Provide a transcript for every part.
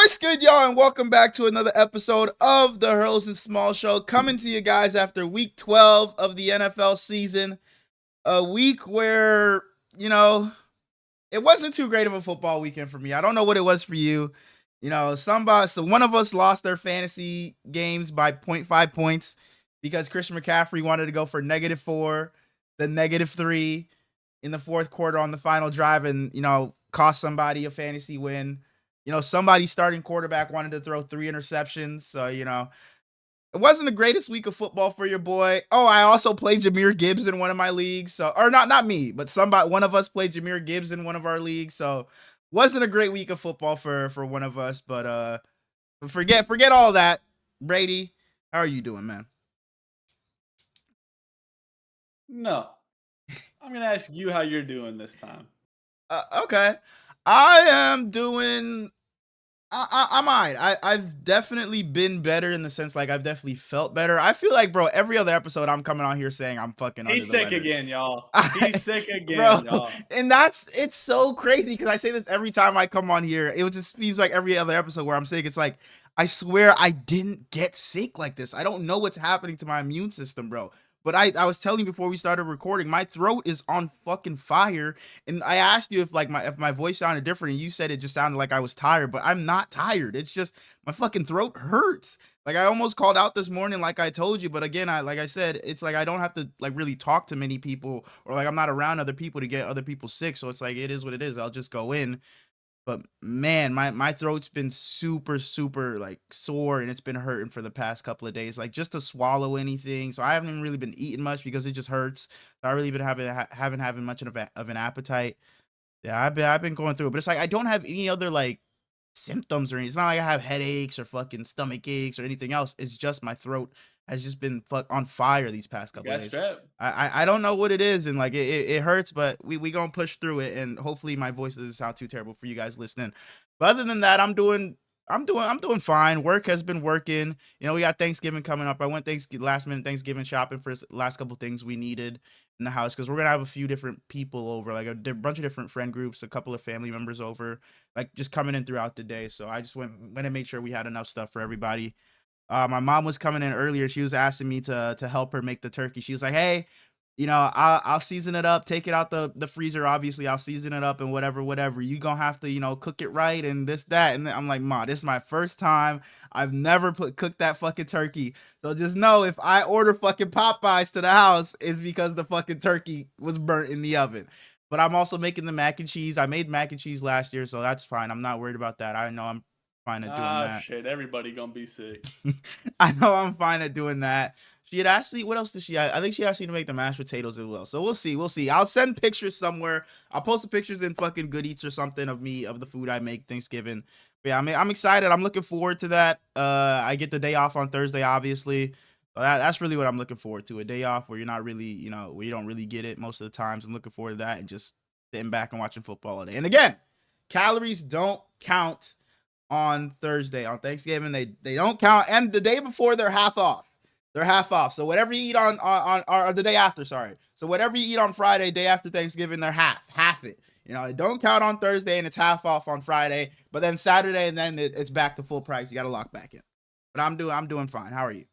What's good, y'all, and welcome back to another episode of the Hurls and Smallz Show, coming to you guys after week 12 of the NFL season. A week where, it wasn't too great of a football weekend for me. I don't know what it was for you. So one of us lost their fantasy games by 0.5 points because Christian McCaffrey wanted to go for -4, then -3 in the fourth quarter on the final drive and, cost somebody a fantasy win. Somebody starting quarterback wanted to throw 3 interceptions. So, it wasn't the greatest week of football for your boy. Oh, I also played Jahmyr Gibbs in one of my leagues. So, or not me, but one of us played Jahmyr Gibbs in one of our leagues. So, wasn't a great week of football for one of us. But forget all that. Brady, how are you doing, man? No. I'm going to ask you how you're doing this time. Okay. I am doing I'm alright. I've definitely been better in the sense, like, I've definitely felt better. I feel like, bro, every other episode I'm coming on here saying I'm fucking under He's the sick weather. again, y'all. He's sick Bro, again, y'all. and it's so crazy because I say this every time I come on here. It just seems like every other episode where I'm sick. It's like, I swear I didn't get sick like this. I don't know what's happening to my immune system, bro. But I was telling you before we started recording, my throat is on fucking fire. And I asked you if my voice sounded different, and you said it just sounded like I was tired, but I'm not tired. It's just my fucking throat hurts. Like, I almost called out this morning, like I told you, but again, like I said, it's like I don't have to like really talk to many people, or like I'm not around other people to get other people sick. So it's like, it is what it is. I'll just go in. But man, my throat's been super like sore, and it's been hurting for the past couple of days, like just to swallow anything. So I haven't even really been eating much because it just hurts. So I really been having much of an appetite. Yeah, I've been going through it, but it's like I don't have any other like symptoms or anything. It's not like I have headaches or fucking stomach aches or anything else. It's just my throat has just been on fire these past You couple of got days. strep. I don't know what it is, and like it hurts, but we gonna push through it, and hopefully my voice doesn't sound too terrible for you guys listening. But other than that, I'm doing fine. Work has been working. We got Thanksgiving coming up. I went last minute Thanksgiving shopping for last couple things we needed in the house because we're gonna have a few different people over, like a bunch of different friend groups, a couple of family members over, like just coming in throughout the day. So I just went and made sure we had enough stuff for everybody. My mom was coming in earlier. She was asking me to help her make the turkey. She was like, "Hey, I'll season it up, take it out the freezer. Obviously, I'll season it up and whatever. You gonna have to, cook it right and this, that." And then I'm like, "Ma, this is my first time. I've never cooked that fucking turkey. So just know if I order fucking Popeyes to the house, it's because the fucking turkey was burnt in the oven." But I'm also making the mac and cheese. I made mac and cheese last year, so that's fine. I'm not worried about that. I know I'm fine at doing that. Shit, everybody gonna be sick. I know I'm fine at doing that. She had asked me, what else did she? I think she asked me to make the mashed potatoes as well. So we'll see. We'll see. I'll send pictures somewhere. I'll post the pictures in fucking Good Eats or something of the food I make Thanksgiving. But yeah, I'm excited. I'm looking forward to that. I get the day off on Thursday, obviously. So that's really what I'm looking forward to. A day off where you're not really, where you don't really get it most of the times. I'm looking forward to that and just sitting back and watching football all day. And again, calories don't count on Thursday. On Thanksgiving, they don't count, and the day before they're half off. They're half off. So whatever you eat on or the day after, sorry. So whatever you eat on Friday, day after Thanksgiving, they're half it. It don't count on Thursday, and it's half off on Friday. But then Saturday, and then it's back to full price. You got to lock back in. But I'm doing fine. How are you?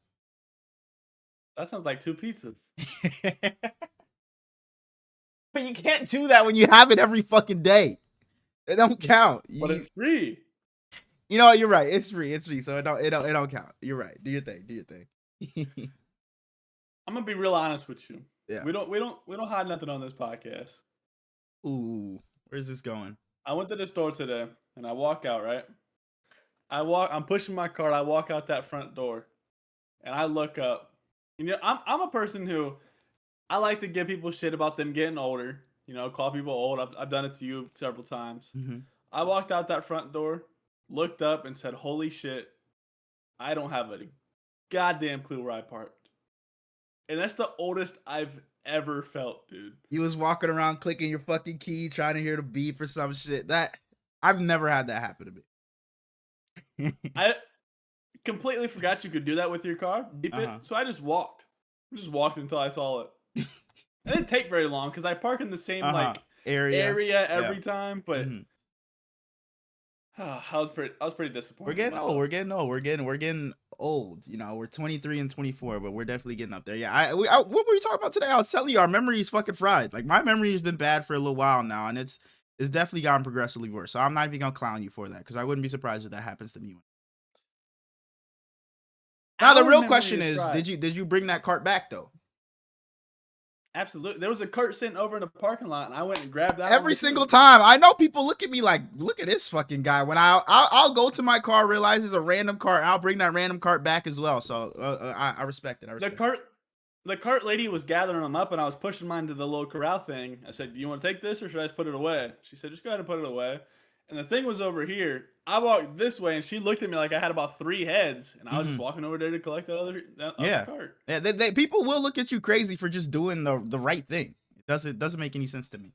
That sounds like 2 pizzas. But you can't do that when you have it every fucking day. It don't count. But it's free. You know what? You're right. It's free. So it don't count. You're right. Do your thing. I'm gonna be real honest with you. Yeah. We don't hide nothing on this podcast. Ooh, where's this going? I went to the store today and I walk out, right? I'm pushing my cart, I walk out that front door and I look up. I'm a person who I like to give people shit about them getting older. Call people old. I've done it to you several times. Mm-hmm. I walked out that front door, looked up, and said, "Holy shit, I don't have a goddamn clue where I parked." And that's the oldest I've ever felt, dude. You was walking around clicking your fucking key, trying to hear the beep or some shit. That I've never had that happen to me. I completely forgot you could do that with your car. Beep it. So I just walked. Until I saw it. It didn't take very long because I park in the same area every time. But I was pretty disappointed. We're in getting old. myself. We're getting old. You know, we're 23 and 24, but we're definitely getting up there. Yeah. What were we talking about today? I was telling you our memory is fucking fried. Like my memory has been bad for a little while now, and it's definitely gotten progressively worse. So I'm not even gonna clown you for that because I wouldn't be surprised if that happens to me. Now the Our real memory question is is, fried. did you bring that cart back though? Absolutely. There was a cart sitting over in the parking lot, and I went and grabbed that Every one single too. time. I know people look at me like, look at this fucking guy. When I'll go to my car, realize it's a random cart, and I'll bring that random cart back as well. So I respect it. I The respect it. cart lady was gathering them up, and I was pushing mine to the little corral thing. I said, "Do you want to take this, or should I just put it away?" She said, "Just go ahead and put it away." And the thing was over here. I walked this way, and she looked at me like I had about 3 heads, and I was just Mhm. walking over there to collect that other Yeah, cart. yeah. People will look at you crazy for just doing the right thing. It doesn't make any sense to me.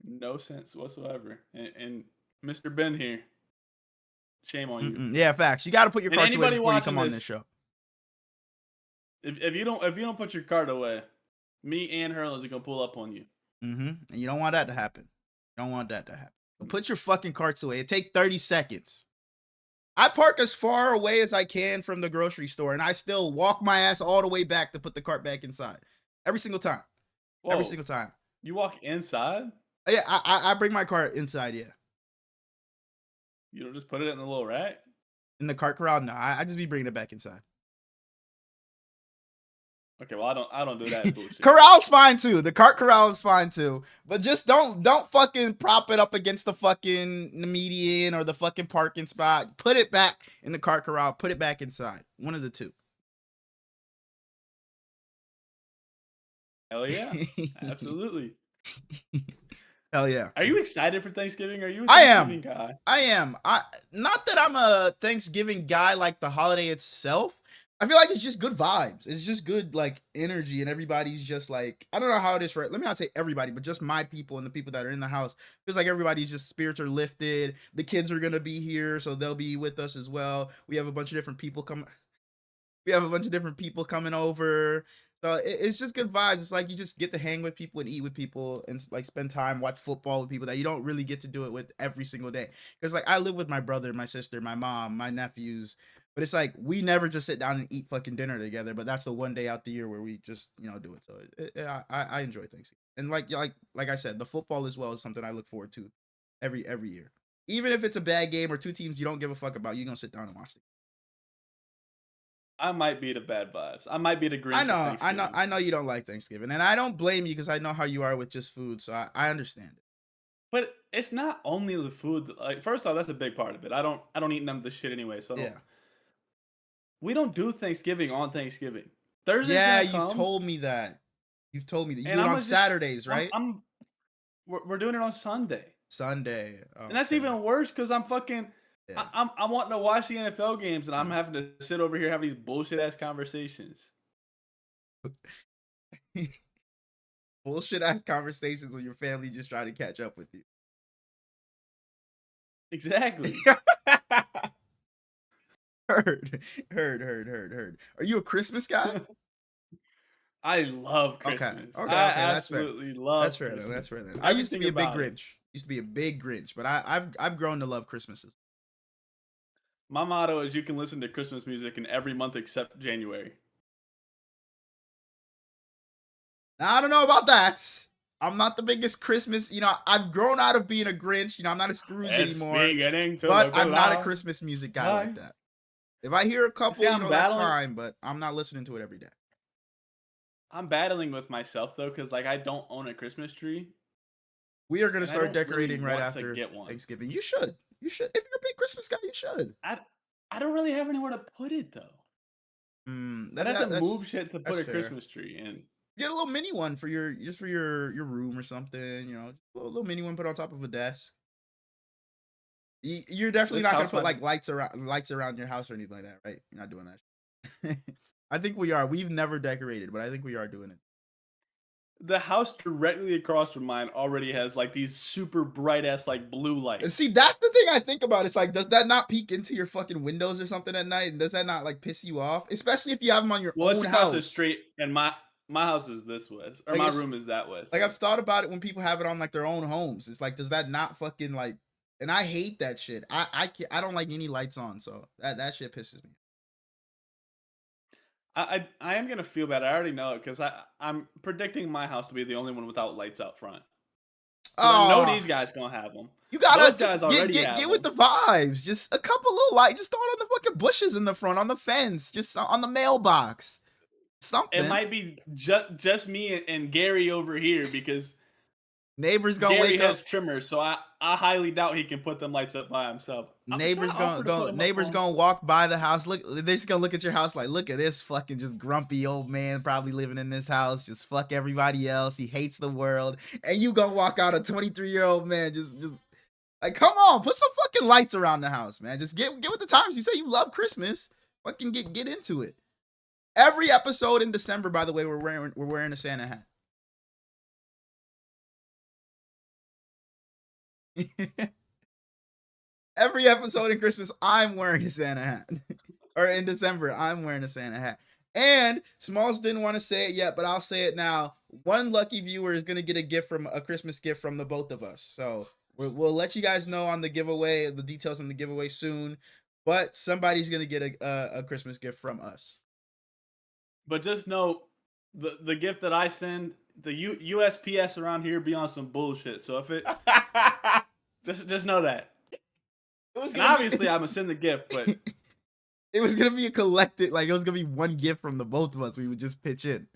No sense whatsoever. And Mr. Ben here, shame on you. Yeah, facts. You got to put your And carts away anybody before you watching come on this this, show. if you don't put your cart away, me and Hurlins are gonna pull up on you. And you don't want that to happen. You don't want that to happen. So put your fucking carts away. It take 30 seconds. I park as far away as I can from the grocery store, and I still walk my ass all the way back to put the cart back inside. Every single time. Every Whoa, single time. you walk inside? Yeah, I bring my cart inside, yeah. You don't just put it in the little rack? In the cart corral, no. I just be bringing it back inside. Okay, well I don't do that bullshit. Corral's fine too. The cart corral is fine too. But just don't fucking prop it up against the fucking median or the fucking parking spot. Put it back in the cart corral. Put it back inside. One of the two. Hell yeah, absolutely. Hell yeah. Are you excited for Thanksgiving? Are you a I Thanksgiving am. guy? I am. Not that I'm a Thanksgiving guy like the holiday itself. I feel like it's just good vibes. It's just good like energy, and everybody's just like, I don't know how it is for, let me not say everybody, but just my people and the people that are in the house. Feels like everybody's just spirits are lifted. The kids are gonna be here, so they'll be with us as well. We have a bunch of different people coming over. So it's just good vibes. It's like you just get to hang with people and eat with people and like spend time, watch football with people that you don't really get to do it with every single day. Because like I live with my brother, my sister, my mom, my nephews, but it's like we never just sit down and eat fucking dinner together. But that's the one day out the year where we just do it. So I enjoy things. And like I said, the football as well is something I look forward to every year. Even if it's a bad game or two teams you don't give a fuck about, you're gonna sit down and watch it. I might be the bad vibes. I might be the Grinch of Thanksgiving. I know you don't like Thanksgiving, and I don't blame you because I know how you are with just food, so I understand it. But it's not only the food. Like, first off, that's a big part of it. I don't eat none of this shit anyway. So Yeah. we don't do Thanksgiving on Thanksgiving. Thursday's Yeah, gonna you've come, told me that. You've told me that. You and do it I'm on gonna just Saturdays, right? we're doing it on Sunday, Sunday. and that's Okay. even worse because I'm fucking. Yeah. I'm wanting to watch the NFL games, and I'm having to sit over here have these bullshit ass conversations. Bullshit ass conversations when your family just try to catch up with you. Exactly. Heard. Are you a Christmas guy? I love Okay. Christmas. Okay. I That's fair. absolutely love Christmas. That's fair then. I used to Everything be a big about it. Grinch. Used to be a big Grinch, but I've grown to love Christmases. My motto is you can listen to Christmas music in every month except January. Now, I don't know about that. I'm not the biggest Christmas. I've grown out of being a Grinch. I'm not a Scrooge It's anymore. beginning to But look I'm not a alive. Christmas music guy Hi. like that. If I hear a couple, See, I'm that's battling. fine. But I'm not listening to it every day. I'm battling with myself though, because like I don't own a Christmas tree, We are gonna and I start don't really decorating right want to after get one. Thanksgiving. You should. You should. If you're a big Christmas guy, you should. I don't really have anywhere to put it though. I'd have to move shit to put That's a fair. Christmas tree in. Get a little mini one for your room or something. Just a little mini one put on top of a desk. You're definitely This not gonna house put might. like lights around your house or anything like that, right? You're not doing that. I think we are. We've never decorated, but I think we are doing it. The house directly across from mine already has like these super bright ass like blue And lights. see, that's the thing I think about. It's like, does that not peek into your fucking windows or something at night? And does that not like piss you off? Especially if you have them on your Well, it's own across the house. street, and my house is this west, or Like my it's room is that west. like I've thought about it when people have it on like their own homes. It's like, does that not fucking like And I hate that shit. I don't like any lights on, so that shit pisses me. I am gonna feel bad. I already know it because I'm predicting my house to be the only one without lights out front. Because I know Oh, these guys gonna have them. you gotta Those guys just already have get with them. the vibes. Just a couple little lights. Just throw it on the fucking bushes in the front, on the fence, just on the mailbox. It Something. might be just me and Gary over here because Neighbors gonna Gary wake up. has trimmers, so I highly doubt he can put them lights up by himself. Should I Neighbors offer to put them up for him? gonna walk by the house. Look, they're just gonna look at your house like, look at this fucking just grumpy old man probably living in this house. Just fuck everybody else. He hates the world. And you gonna walk out a 23-year-old man just like, come on, put some fucking lights around the house, man. Just get with the times. You say you love Christmas. Fucking get into it. Every episode in December, by the way, we're wearing a Santa hat. Every episode in Christmas, I'm wearing a Santa hat. Or in December, I'm wearing a Santa hat. And Smallz didn't want to say it yet, but I'll say it now. One lucky viewer is gonna get a Christmas gift from the both of us. So we'll let you guys know on the giveaway, the details on the giveaway soon. But somebody's gonna get a Christmas gift from us. But just know the gift that I send, the USPS around here be on some bullshit. So if it just know that. And obviously I'm gonna send the gift, but it was gonna be a collected, like it was gonna be one gift from the both of us. We would just pitch in.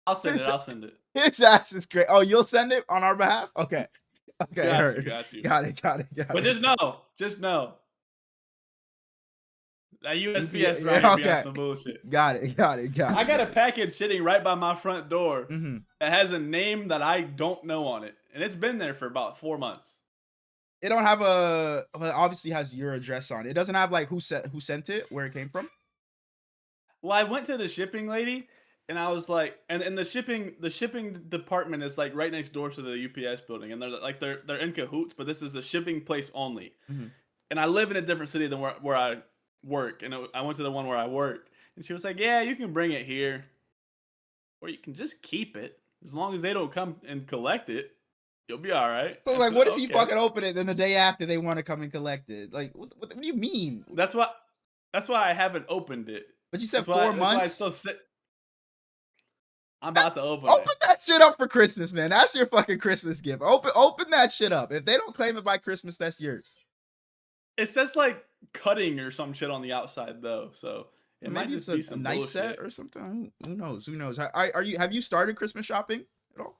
I'll send it. His ass is great. Oh, you'll send it on our behalf? Okay. Okay. Got you. Got it. But just know. That USPS right here be on some bullshit. Got it. I got a package sitting right by my front door Mm-hmm. that has a name that I don't know on it. And it's been there for about 4 months. It don't have well, it obviously has your address on it. It doesn't have like who sent it, where it came from. Well, I went to the shipping lady and I was like, and the shipping department is like right next door to the UPS building, and they're in cahoots, but this is a shipping place only. Mm-hmm. And I live in a different city than where I work, and I went to the one where I work, and she was like, "Yeah, you can bring it here, or you can just keep it as long as they don't come and collect it. You'll be all right." So like, what if you fucking open it, then the day after they want to come and collect it? Like, what do you mean? That's why I haven't opened it. But you said That's 4 why months. I'm about to open that shit up for Christmas, man. That's your fucking Christmas gift. Open that shit up. If they don't claim it by Christmas, that's yours. It says like cutting or some shit on the outside though, so it might just be some nice bullshit. set or something. Who knows? Have you started Christmas shopping at all?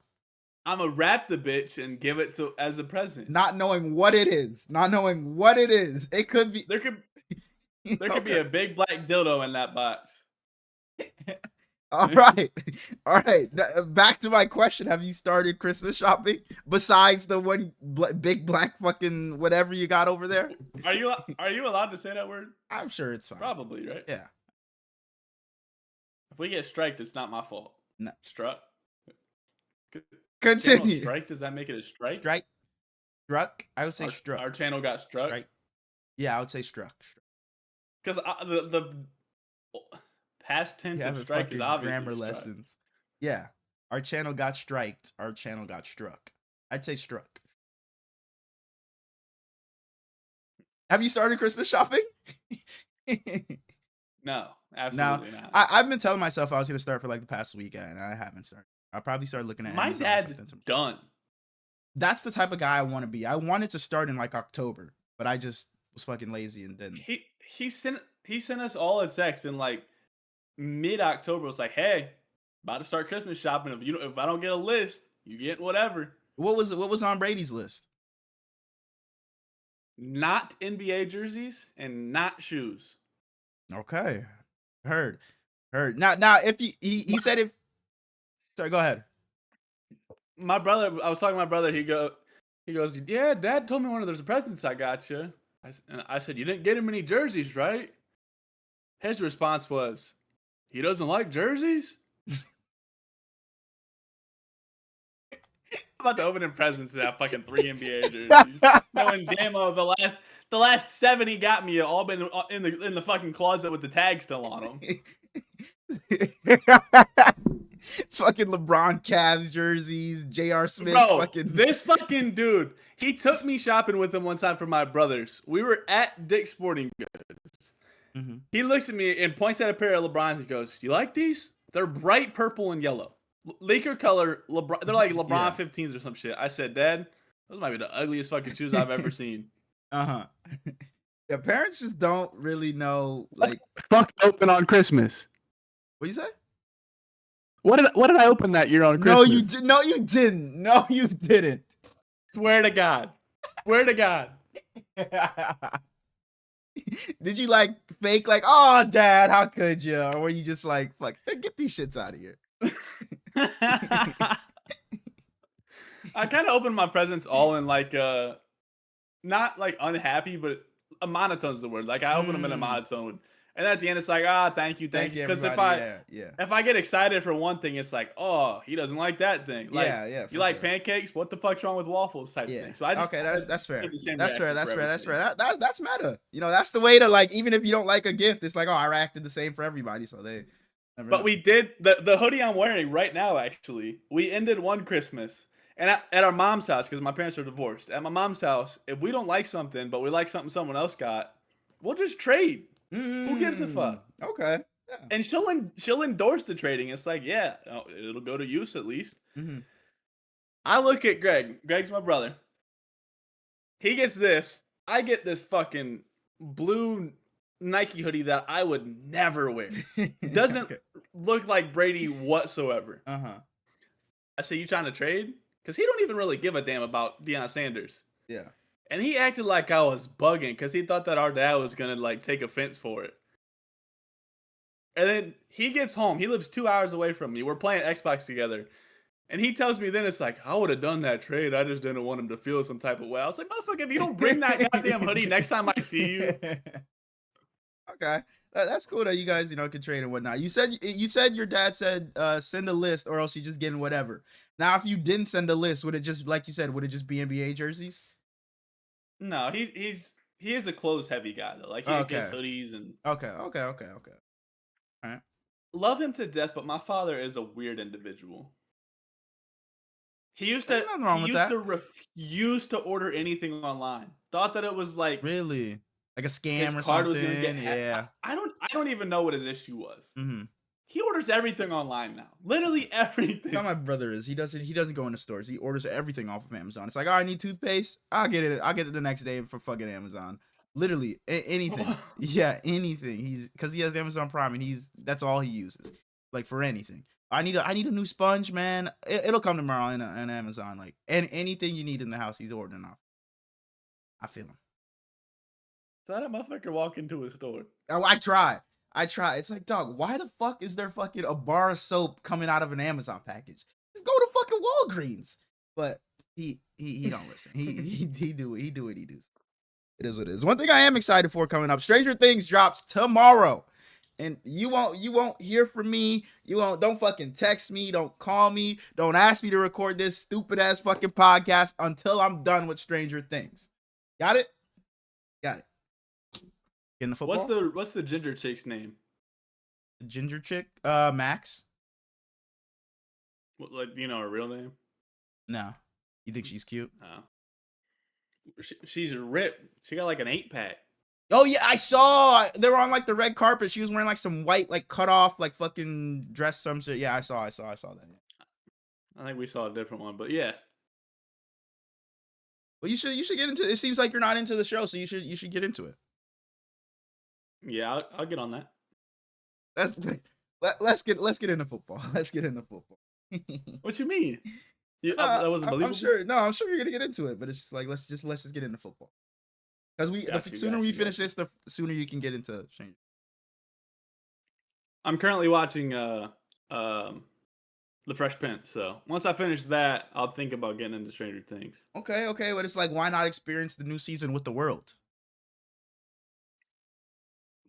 I'm gonna wrap the bitch and give it as a present. Not knowing what it is. It could be there could be a big black dildo in that box. All right. Back to my question. Have you started Christmas shopping besides the one big black fucking whatever you got over there? Are you allowed to say that word? I'm sure it's fine. Probably, right? Yeah. If we get striked, it's not my fault. No. Struck. Continue. Strike? Does that make it a strike? Struck? I would say struck. Our channel got struck. Right. Yeah, I would say struck. Because the past tense of strike is obviously grammar struck. lessons. Yeah. Our channel got striked. Our channel got struck. I'd say struck. Have you started Christmas shopping? No, absolutely not. I've been telling myself I was going to start for like the past week, and I haven't started. I'll probably start looking at my Amazon dad's done. That's the type of guy I want to be. I wanted to start in like October, but I just was fucking lazy and didn't. He sent us all a text in like mid-October. Was like, "Hey, about to start Christmas shopping. If I don't get a list, you get whatever." What was on Brady's list? Not NBA jerseys and not shoes. Okay, heard. Now if he said if. Sorry, go ahead. My brother, I was talking to my brother. He goes, "Yeah, Dad told me one of those presents I got you." And I said, "You didn't get him any jerseys, right?" His response was, "He doesn't like jerseys." I'm about to open him presents to have fucking 3 NBA jerseys, knowing damn well the last 7 he got me have all been in the fucking closet with the tag still on them. fucking LeBron Cavs jerseys, J.R. Smith, Bro, fucking. this fucking dude, he took me shopping with him one time for my brothers. We were at Dick's Sporting Goods. Mhm. He looks at me and points at a pair of LeBrons and goes, "You like these? They're bright purple and yellow. Laker color, LeBron, they're like LeBron Yeah. 15s or some shit." I said, "Dad, those might be the ugliest fucking shoes I've ever seen." Uh-huh. Yeah, parents just don't really know, like, Fuck open on Christmas. what you say? What did I open that year on Christmas? No, you did. No, you didn't. No, you didn't. Swear to God. Swear to God. Did you like fake like, oh, Dad, how could you? Or were you just like, fuck, get these shits out of here? I kind of opened my presents all in like not like unhappy, but a monotone's the word. Like I open them in a monotone, and at the end it's like, thank you. Because if I get excited for one thing, it's like, oh, he doesn't like that thing. Like, yeah. You like pancakes? What the fuck's wrong with waffles? Type thing. So I just that's fair. That's fair. That's That's meta. You know, that's the way to, like, even if you don't like a gift, it's like, oh, I reacted the same for everybody. So they. But we did the hoodie I'm wearing right now. Actually, we ended one Christmas. And at our mom's house, because my parents are divorced, at my mom's house, if we don't like something, but we like something someone else got, we'll just trade. Who gives a fuck? Okay. Yeah. And she'll endorse the trading. It's like, yeah, it'll go to use at least. Mm-hmm. I look at Greg. Greg's my brother. He gets this. I get this fucking blue Nike hoodie that I would never wear. Doesn't look like Brady whatsoever. Uh-huh. I say, you trying to trade? Because he don't even really give a damn about Deion Sanders. Yeah. And he acted like I was bugging because he thought that our dad was going to like take offense for it. And then he gets home. He lives 2 hours away from me. We're playing Xbox together. And he tells me then, it's like, I would have done that trade. I just didn't want him to feel some type of way. I was like, motherfucker, if you don't bring that goddamn hoodie next time I see you. Okay. That's cool that you guys, you know, can trade and whatnot. You said your dad said send a list or else you're just getting whatever. Now, if you didn't send a list, would it just, like you said, would it just be NBA jerseys? No, he is a clothes heavy guy though. Like he gets hoodies and Okay. All right. Love him to death, but my father is a weird individual. He used to refuse to order anything online. Thought that it was like really like a scam or card something. Was gonna get hacked. I don't even know what his issue was. Mm-hmm. He orders everything online now. Literally everything. How my brother is. He doesn't go into stores. He orders everything off of Amazon. It's like, oh, I need toothpaste. I'll get it the next day for fucking Amazon. Literally anything. Yeah, anything. Because he has Amazon Prime and that's all he uses. Like for anything. I need a new sponge, man. It'll come tomorrow in Amazon. Like, and anything you need in the house, he's ordering off. I feel him. Let a motherfucker walk into a store. Oh, I try. It's like, dog, why the fuck is there fucking a bar of soap coming out of an Amazon package? Just go to fucking Walgreens. But he don't listen. He do what he does. It is what it is. One thing I am excited for coming up: Stranger Things drops tomorrow. And you won't hear from me. Don't fucking text me. Don't call me. Don't ask me to record this stupid ass fucking podcast until I'm done with Stranger Things. Got it? Got it. In the football. What's the ginger chick's name? The ginger chick? Max. What, like, you know her real name? No. You think she's cute? No. She's ripped. She got like an 8-pack. Oh yeah, I saw they were on like the red carpet. She was wearing like some white, like cut off, like fucking dress, some shit. Yeah, I saw that. I think we saw a different one, but yeah. Well, you should get into it. It seems like you're not into the show, so you should get into it. Yeah, I'll get on that. Let's get into football. Let's get into football. What you mean? That wasn't believable. I'm sure you're gonna get into it, but it's just like let's just get into football. Because the sooner we finish this, the sooner you can get into Stranger. I'm currently watching The Fresh Prince, so once I finish that, I'll think about getting into Stranger Things. Okay, but it's like, why not experience the new season with the world?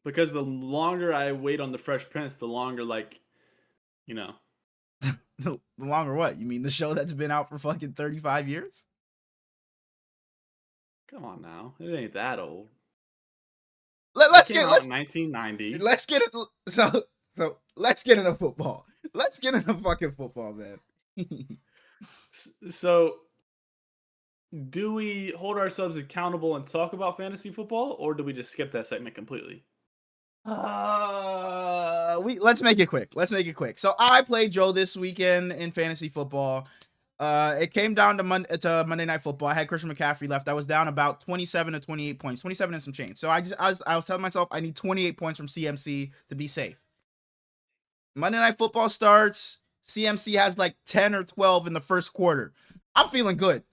Because the longer I wait on The Fresh Prince, the longer, like, you know. The longer what? You mean the show that's been out for fucking 35 years? Come on now, it ain't that old. Let's get 1990. Let's get it. So let's get into football. Let's get into fucking football, man. So, do we hold ourselves accountable and talk about fantasy football, or do we just skip that segment completely? Let's make it quick. Let's make it quick. So I played Joe this weekend in fantasy football. It came down to Monday Night Football. I had Christian McCaffrey left. I was down about 27 to 28 points, 27 and some change. So I was telling myself I need 28 points from CMC to be safe. Monday Night Football starts. CMC has like 10 or 12 in the first quarter. I'm feeling good.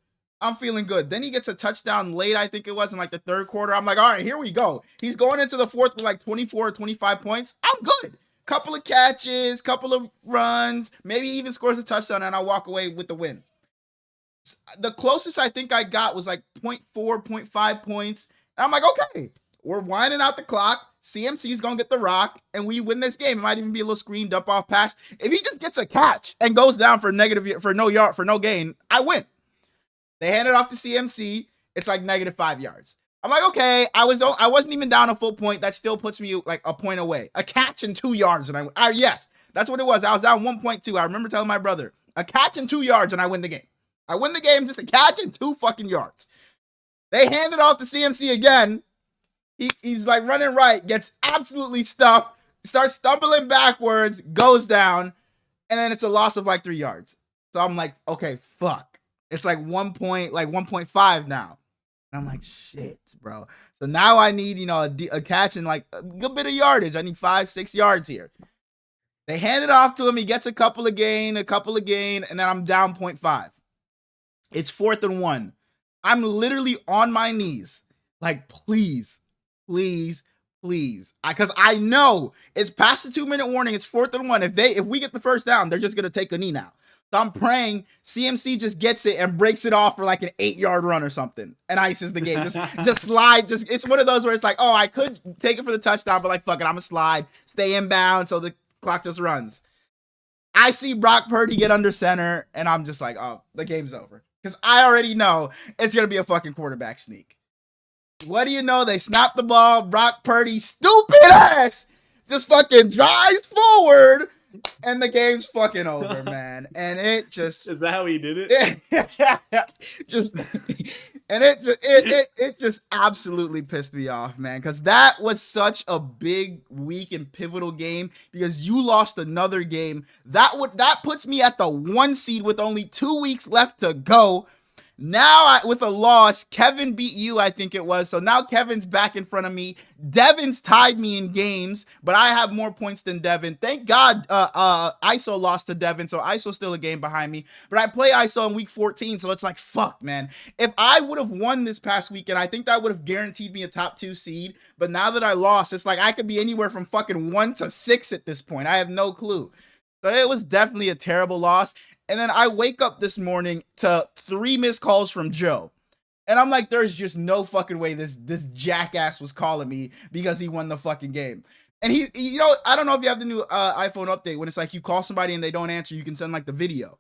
I'm feeling good. Then he gets a touchdown late, I think it was, in like the third quarter. I'm like, all right, here we go. He's going into the fourth with like 24 or 25 points. I'm good. Couple of catches, couple of runs, maybe even scores a touchdown, and I walk away with the win. The closest I think I got was like 0.4, 0.5 points. And I'm like, okay, we're winding out the clock. CMC's going to get the rock, and we win this game. It might even be a little screen dump off pass. If he just gets a catch and goes down for no gain, I win. They hand it off to CMC. It's like -5 yards. I'm like, okay, I wasn't even down a full point. That still puts me like a point away. A catch and 2 yards, and yes, that's what it was. I was down 1.2. I remember telling my brother, a catch and 2 yards, and I win the game. I win the game, just a catch and 2 fucking yards. They hand it off to CMC again. He's like running right, gets absolutely stuffed, starts stumbling backwards, goes down, and then it's a loss of like 3 yards. So I'm like, okay, fuck. It's like 1.5 now. And I'm like, shit, bro. So now I need, a catch and like a good bit of yardage. I need 5-6 yards here. They hand it off to him. He gets a couple of gain, and then I'm down 0.5. It's 4th and 1. I'm literally on my knees. Like, please. Because I know it's past the 2-minute warning. It's 4th and 1. If we get the first down, they're just going to take a knee now. So I'm praying CMC just gets it and breaks it off for like an 8-yard run or something and ices the game. Just slide. It's one of those where it's like, oh, I could take it for the touchdown, but like, fuck it, I'm going to slide, stay inbound so the clock just runs. I see Brock Purdy get under center, and I'm just like, oh, the game's over. Because I already know it's going to be a fucking quarterback sneak. What do you know? They snap the ball. Brock Purdy, stupid ass, just fucking drives forward. And the game's fucking over, man. And it just is that how he did it? it just absolutely pissed me off, man. Because that was such a big, weak, and pivotal game. Because you lost another game. That puts me at the 1 seed with only 2 weeks left to go. Now, with a loss, Kevin beat you, I think it was. So now Kevin's back in front of me. Devin's tied me in games, but I have more points than Devin. Thank God ISO lost to Devin, so ISO's still a game behind me. But I play ISO in week 14, so it's like, fuck, man. If I would have won this past weekend, I think that would have guaranteed me a top 2 seed. But now that I lost, it's like I could be anywhere from fucking 1 to 6 at this point. I have no clue. So it was definitely a terrible loss. And then I wake up this morning to 3 missed calls from Joe. And I'm like, there's just no fucking way this jackass was calling me because he won the fucking game. And he I don't know if you have the new iPhone update when it's like you call somebody and they don't answer, you can send like the video.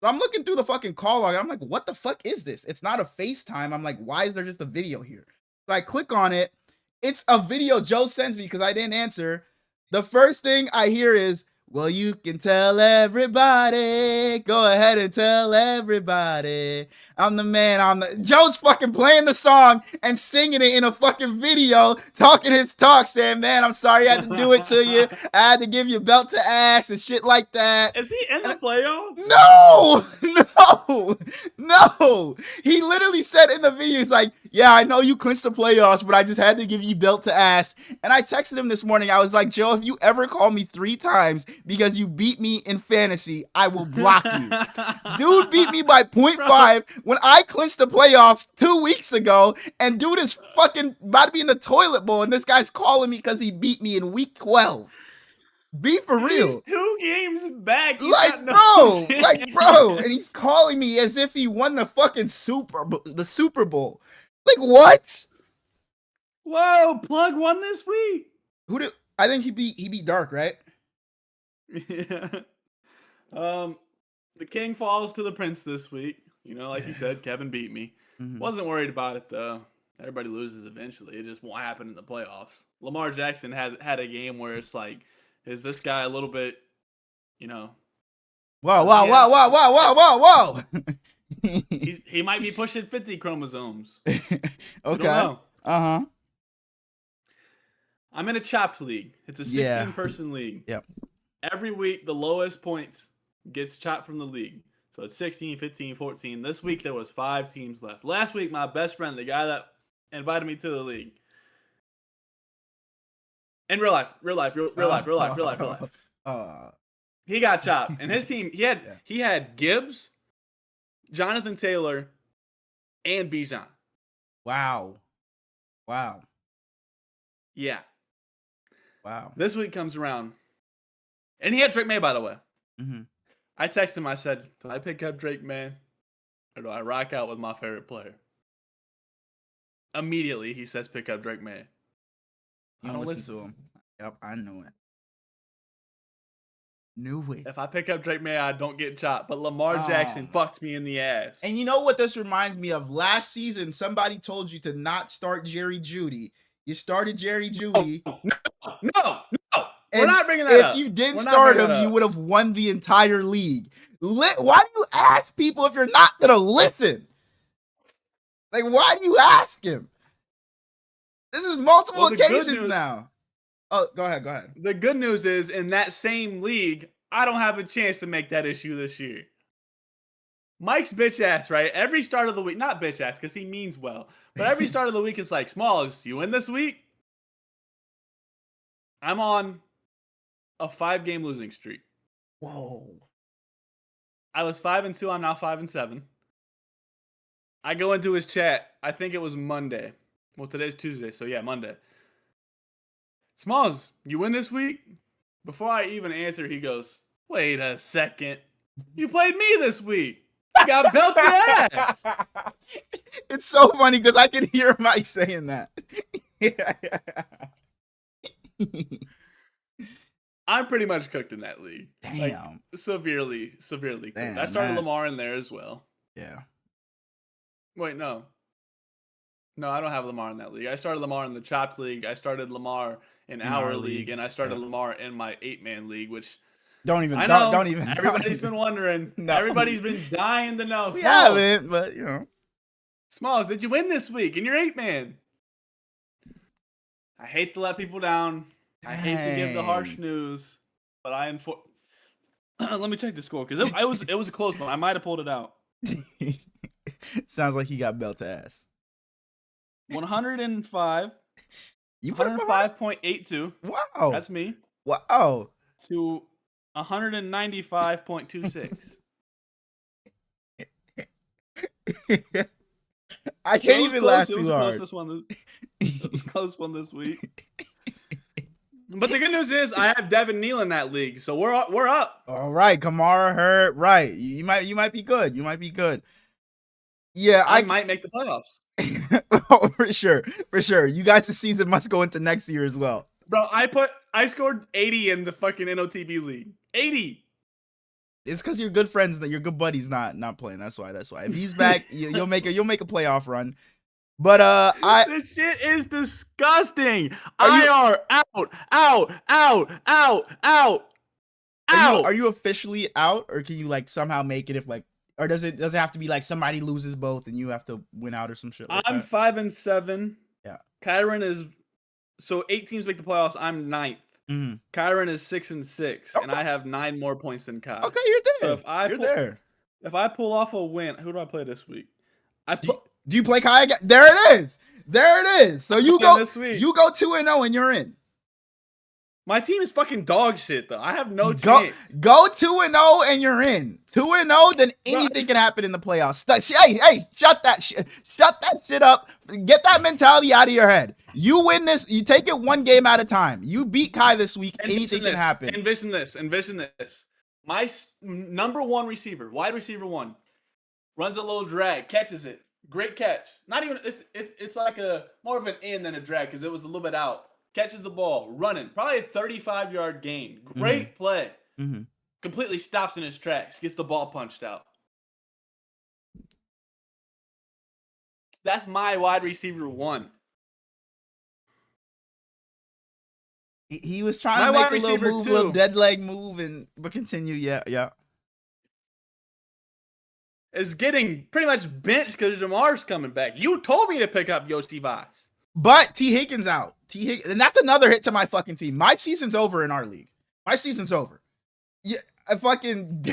So I'm looking through the fucking call log and I'm like, what the fuck is this? It's not a FaceTime. I'm like, why is there just a video here? So I click on it. It's a video Joe sends me because I didn't answer. The first thing I hear is, well, you can tell everybody. Go ahead and tell everybody. I'm the man. Joe's fucking playing the song and singing it in a fucking video, talking his talk, saying, man, I'm sorry I had to do it to you. I had to give you belt to ass and shit like that. Is he in the playoffs? No. He literally said in the video, he's like, yeah, I know you clinched the playoffs, but I just had to give you belt to ass. And I texted him this morning. I was like, Joe, if you ever call me 3 times because you beat me in fantasy, I will block you. Dude beat me by 0.5 when I clinched the playoffs 2 weeks ago, and dude is fucking about to be in the toilet bowl, and this guy's calling me because he beat me in week 12. Be for real. He's 2 games back. Bro, and he's calling me as if he won the fucking Super Bowl. Like, what? Whoa, Plug won this week. I think he beat Dark, right? Yeah. The king falls to the prince this week. Like you said, Kevin beat me. Mm-hmm. Wasn't worried about it though. Everybody loses eventually. It just won't happen in the playoffs. Lamar Jackson had a game where it's like, is this guy a little bit you know, Whoa, does whoa, he whoa, have? whoa, whoa, whoa, whoa, He might be pushing 50 chromosomes. whoa. We don't Okay. know. Uh-huh. I'm in a chopped league. It's a Yeah. 16-person league. Yep. Every week, the lowest points gets chopped from the league. So it's 16, 15, 14. This week, there was 5 teams left. Last week, my best friend, the guy that invited me to the league, in real life, Uh, he got chopped. And his team, yeah. he had Gibbs, Jonathan Taylor, and Bijan. Wow. Wow. Yeah. Wow. This week comes around. And he had Drake May, by the way. Mm-hmm. I texted him, I said, do I pick up Drake May? Or do I rock out with my favorite player? Immediately, he says, pick up Drake May. You don't listen to him. Yep, I knew it. Knew it. If I pick up Drake May, I don't get chopped. But Lamar Jackson fucked me in the ass. And you know what this reminds me of? Last season, somebody told you to not start Jerry Jeudy. You started Jerry Jeudy. No. We're not bringing that up. If you didn't start him, you would have won the entire league. Why do you ask people if you're not going to listen? Like, why do you ask him? This is multiple occasions now. Oh, go ahead. The good news is, in that same league, I don't have a chance to make that issue this year. Mike's bitch ass, right? Every start of the week, not bitch ass because he means well, but every start of the week is like, Smallz, you win this week? I'm on a 5-game losing streak. Whoa. I was 5-2. I'm now 5-7. I go into his chat. I think it was Monday. Well, today's Tuesday, so yeah, Monday. Smallz, you win this week? Before I even answer, he goes, wait a second. You played me this week. You got belted ass. It's so funny because I can hear Mike saying that. I'm pretty much cooked in that league. Damn. Like, severely cooked. Damn, I started Lamar in there as well. Yeah. Wait, no. No, I don't have Lamar in that league. I started Lamar in the chopped league. I started Lamar in our league, and I started Lamar in my 8-man league, which don't even. Everybody's been wondering. No. Everybody's been dying to know. We haven't, but you know. Smallz, did you win this week in your 8-man? I hate to let people down. I hate to give the harsh news, but let me check the score because it was a close one. I might have pulled it out. Sounds like he got belt ass. 105. You 105.82. Wow. That's me. Wow. To 195.26. I can't even laugh too hard. It was a close one this week. But the good news is I have Devin Neal in that league, so we're up. All right, Kamara hurt. Right, you might be good. You might be good. Yeah, I might make the playoffs. Oh, for sure. You guys' season must go into next year as well. Bro, I scored 80 in the fucking NOTB league. 80. It's because you're good friends that your good buddy's not playing. That's why. If he's back, you'll make a playoff run. But this shit is disgusting. IR out. Are you officially out, or can you like somehow make it if like, or does it have to be like somebody loses both and you have to win out or some shit? Like I'm 5-7. Yeah. Kyron is so 8 teams make the playoffs. I'm 9th. Mm-hmm. Kyron is 6-6, and I have 9 more points than Kai. Okay, you're there. So if I pull off a win, who do I play this week? Do you play Kai again? There it is. So you go 2-0 and you're in. My team is fucking dog shit though. I have no chance. Go 2-0 and you're in. 2-0, then anything can happen in the playoffs. Hey, shut that shit up. Get that mentality out of your head. You win this. You take it one game at a time. You beat Kai this week. Anything can happen. Envision this. My number 1 receiver, wide receiver 1, runs a little drag, catches it. Great catch. Not even it's like a more of an in than a drag because it was a little bit out. Catches the ball, running, probably a 35-yard gain. Great play. Mm-hmm. Completely stops in his tracks, gets the ball punched out. That's my wide receiver 1. He was trying My to make wide a little receiver move, a little too dead leg move, but continue. Yeah. is getting pretty much benched because Jamar's coming back. You told me to pick up Yoshi Vice. But T. Higgins out. And that's another hit to my fucking team. My season's over in our league. My season's over. Yeah, I fucking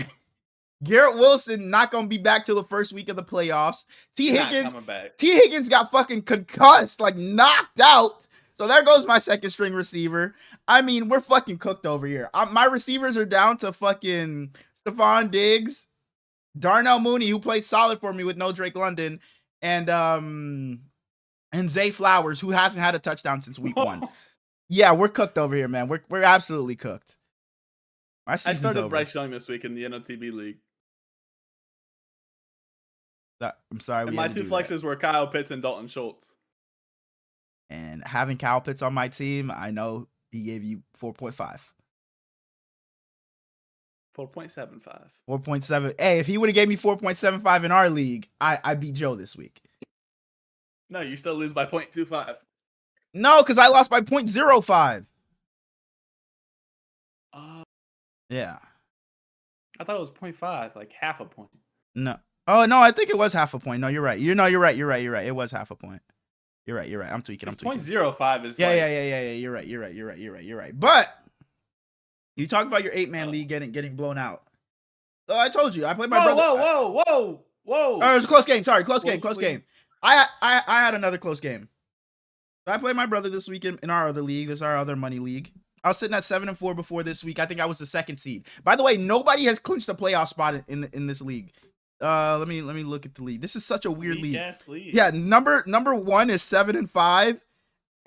Garrett Wilson not gonna be back till the first week of the playoffs. T. Higgins got fucking concussed, like knocked out. So there goes my second string receiver. I mean, we're fucking cooked over here. My receivers are down to fucking Stephon Diggs, Darnell Mooney, who played solid for me with no Drake London, and Zay Flowers, who hasn't had a touchdown since week 1. Yeah, we're cooked over here, man. We're absolutely cooked. I started Bryce Young this week in the NOTB league. I'm sorry. And my 2 flexes were Kyle Pitts and Dalton Schultz. And having Kyle Pitts on my team, I know he gave you 4.5. 4.75. 4.7. Hey, if he would have gave me 4.75 in our league, I beat Joe this week. No, you still lose by 0.25. No, because I lost by 0.05. Yeah. I thought it was 0.5, like half a point. No. Oh, no, I think it was half a point. No, you're right. You're right. It was half a point. You're right. I'm tweaking. 0.05 is Yeah. You're right. But you talk about your 8-man league getting blown out. So I told you, I played my brother. Whoa. Oh, it was a close game. Sorry, close game. I had another close game. So I played my brother this week in our other league. This is our other money league. I was sitting at 7-4 before this week. I think I was the 2nd seed. By the way, nobody has clinched a playoff spot in this league. Let me look at the league. This is such a weird league. Yeah, number 1 is 7-5,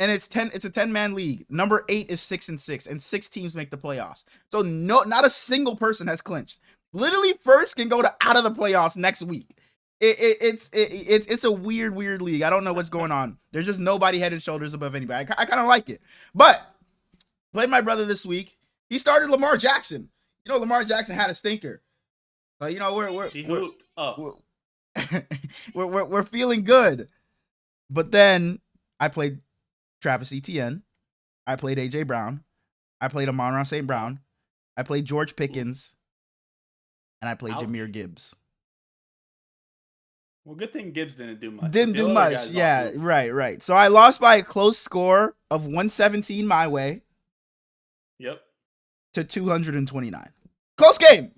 and it's a 10-man league. Number 8 is 6-6, and 6 teams make the playoffs. So not a single person has clinched. Literally, first can go out of the playoffs next week. It's a weird league. I don't know what's going on. There's just nobody head and shoulders above anybody. I kind of like it, but played my brother this week. He started Lamar Jackson. You know, Lamar Jackson had a stinker. So you know we're feeling good. But then I played Travis Etienne. I played AJ Brown. I played Amon-Ra St. Brown. I played George Pickens. And I played Jahmyr Gibbs. Well, good thing Gibbs didn't do much. Yeah, right. So I lost by a close score of 117 my way. Yep. To 229. Close game.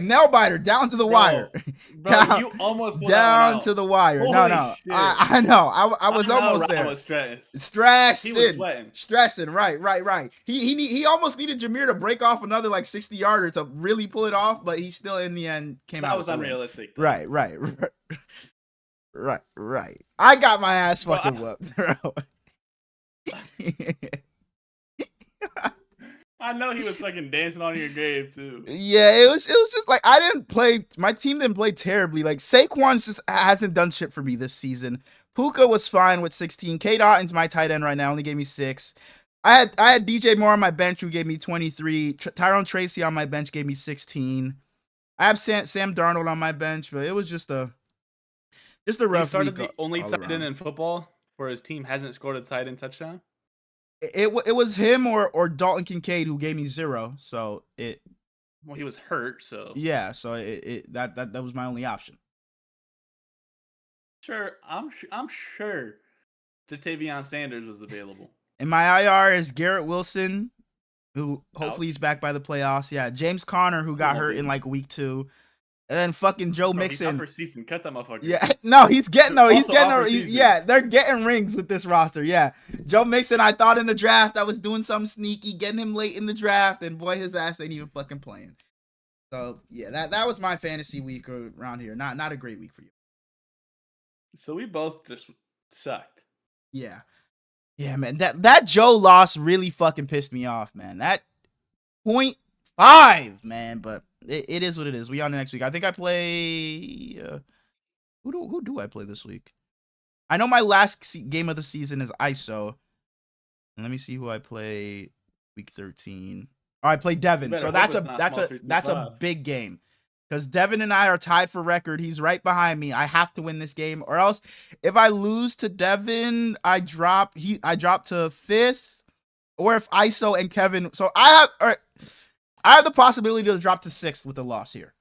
Nail biter down to the wire. Bro, you almost pulled down to the wire. Holy no. Shit. I know. I was almost there. I was stressing. He was sweating. Stressing. Right. He almost needed Jahmyr to break off another like 60-yarder to really pull it off, but he still in the end came out. That was unrealistic. Right. I got my ass fucking whooped, bro. I know he was fucking dancing on your grave too. Yeah, it was just like my team didn't play terribly. Like Saquon just hasn't done shit for me this season. Puka was fine with 16. K. Otton's my tight end right now, only gave me 6. I had DJ Moore on my bench who gave me 23. Tyrone Tracy on my bench gave me 16. I have Sam Darnold on my bench, but it was just a rough He started week the only tight end in football where his team hasn't scored a tight end touchdown. It was him or Dalton Kincaid who gave me 0. So well, he was hurt, so yeah. So that was my only option. Sure, I'm sure Jatavion Sanders was available. And my IR is Garrett Wilson, who hopefully he's back by the playoffs. Yeah, James Conner, who got hurt in like week 2. And then fucking Joe Mixon. He's out for season. Cut that motherfucker. Yeah, no, he's getting yeah, they're getting rings with this roster. Yeah, Joe Mixon, I thought in the draft I was doing something sneaky, getting him late in the draft, and boy, his ass ain't even fucking playing. So yeah, that was my fantasy week around here. Not a great week for you. So we both just sucked. Yeah, man. That Joe loss really fucking pissed me off, man. That 0.5, man, but. It is what it is. We on the next week. I think I play. Who do I play this week? I know my last game of the season is ISO. And let me see who I play week 13. Oh, I play Devin. So that's a big game. Because Devin and I are tied for record. He's right behind me. I have to win this game, or else if I lose to Devin, I drop to 5th. or if ISO and Kevin. So I have the possibility to drop to 6th with a loss here,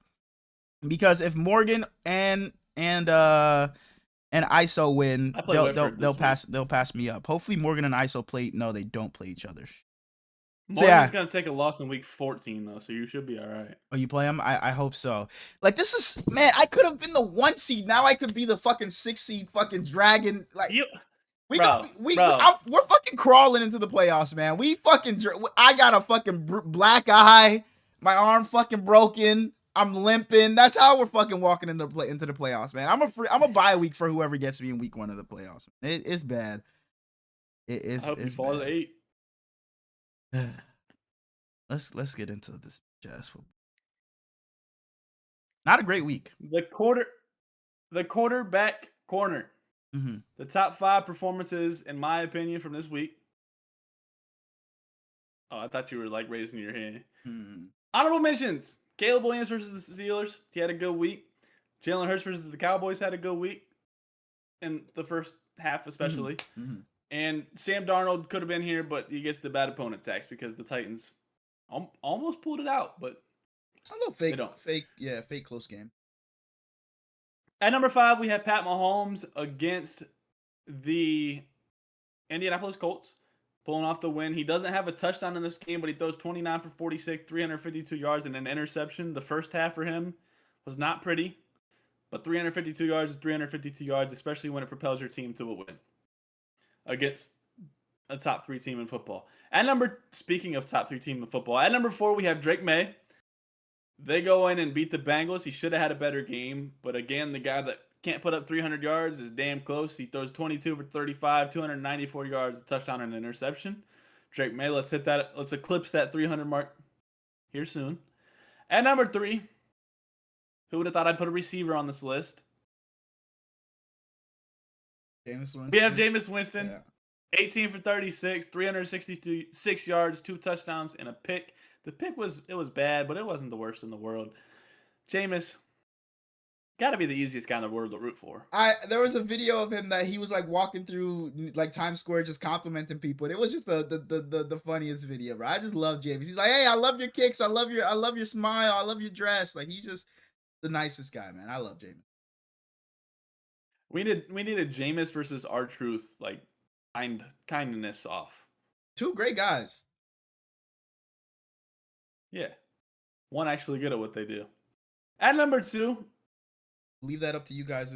because if Morgan and ISO win, I play Whitford they'll this week. pass me up. Hopefully Morgan and ISO play. No, they don't play each other. So Morgan's yeah. gonna take a loss in week 14 though, so you should be all right. Oh, you play him? I hope so. Like, this is, man, I could have been the 1 seed. Now I could be the fucking 6 seed fucking dragon. Like, You, we bro, got we bro. we're fucking crawling into the playoffs, man. We fucking I got a fucking black eye. My arm fucking broken. I'm limping. That's how we're fucking walking into the playoffs, man. I'm a bye week for whoever gets me in week 1 of the playoffs. It's bad. I hope you fall to bad. 8. Let's get into this jazz football. Not a great week. The quarterback corner. Mm-hmm. The top 5 performances, in my opinion, from this week. Oh, I thought you were like raising your hand. Mm-hmm. Honorable mentions: Caleb Williams versus the Steelers. He had a good week. Jalen Hurts versus the Cowboys had a good week in the first half, especially. Mm-hmm. And Sam Darnold could have been here, but he gets the bad opponent tax because the Titans almost pulled it out, but a little fake close game. At number 5, we have Pat Mahomes against the Indianapolis Colts, pulling off the win. He doesn't have a touchdown in this game, but he throws 29 for 46, 352 yards, and an interception. The first half for him was not pretty, but 352 yards is 352 yards, especially when it propels your team to a win against a top 3 team in football. Speaking of top 3 team in football, at number 4, we have Drake May. They go in and beat the Bengals. He should have had a better game, but again, the guy that can't put up 300 yards is damn close. He throws 22 for 35, 294 yards, a touchdown and an interception. Drake May, let's eclipse that 300 mark here soon. At number 3, who would have thought I'd put a receiver on this list? Jameis Winston. We have Jameis Winston. Yeah. 18 for 36, 366 yards, 2 touchdowns, and a pick. The pick was bad, but it wasn't the worst in the world. Jameis, got to be the easiest guy in the world to root for. There was a video of him that he was like walking through like Times Square just complimenting people, and it was just the funniest video, bro. I just love Jameis. He's like, hey, I love your kicks, I love your smile, I love your dress. Like, he's just the nicest guy, man. I love Jameis. We need a Jameis versus R-Truth, like kindness off. 2 great guys. Yeah. One actually good at what they do. At number 2. Leave that up to you guys.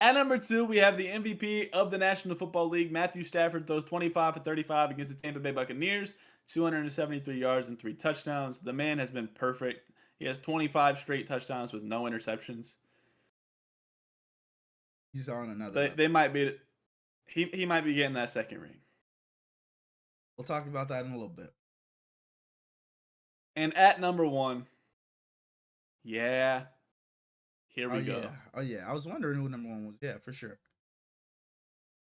At number 2, we have the MVP of the National Football League. Matthew Stafford throws 25 for 35 against the Tampa Bay Buccaneers. 273 yards and 3 touchdowns. The man has been perfect. He has 25 straight touchdowns with no interceptions. He's on another. They might be. He might be getting that second ring. We'll talk about that in a little bit. And at number 1, yeah, here we go. Oh yeah, I was wondering who number 1 was. Yeah, for sure.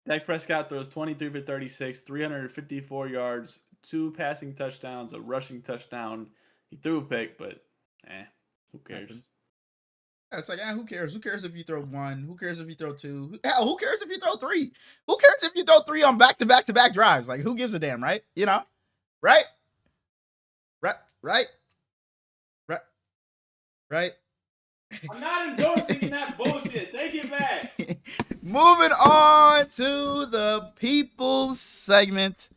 Dak Prescott throws 23 for 36, 354 yards, 2 passing touchdowns, a rushing touchdown. He threw a pick, but who cares? Yeah, it's like, who cares? Who cares if you throw 1? Who cares if you throw 2? Hell, who cares if you throw 3? Who cares if you throw 3 on back-to-back drives? Like, who gives a damn, right? You know? Right? Right? I'm not endorsing that bullshit. Take it back. Moving on to the people's segment.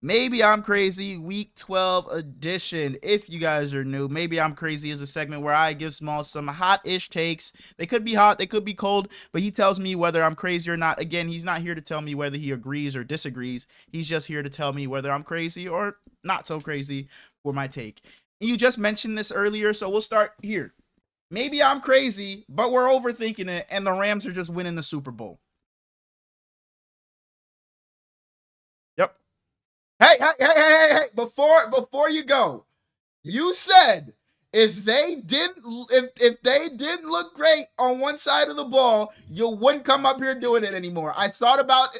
Maybe I'm Crazy, week 12 edition. If you guys are new, Maybe I'm Crazy is a segment where I give Smallz some hot-ish takes. They could be hot, they could be cold, but he tells me whether I'm crazy or not. Again, he's not here to tell me whether he agrees or disagrees. He's just here to tell me whether I'm crazy or not so crazy for my take. You just mentioned this earlier, so we'll start here. Maybe I'm crazy, but we're overthinking it, and the Rams are just winning the Super Bowl. Yep. Hey! Before you go, you said if they didn't look great on one side of the ball, you wouldn't come up here doing it anymore. I thought about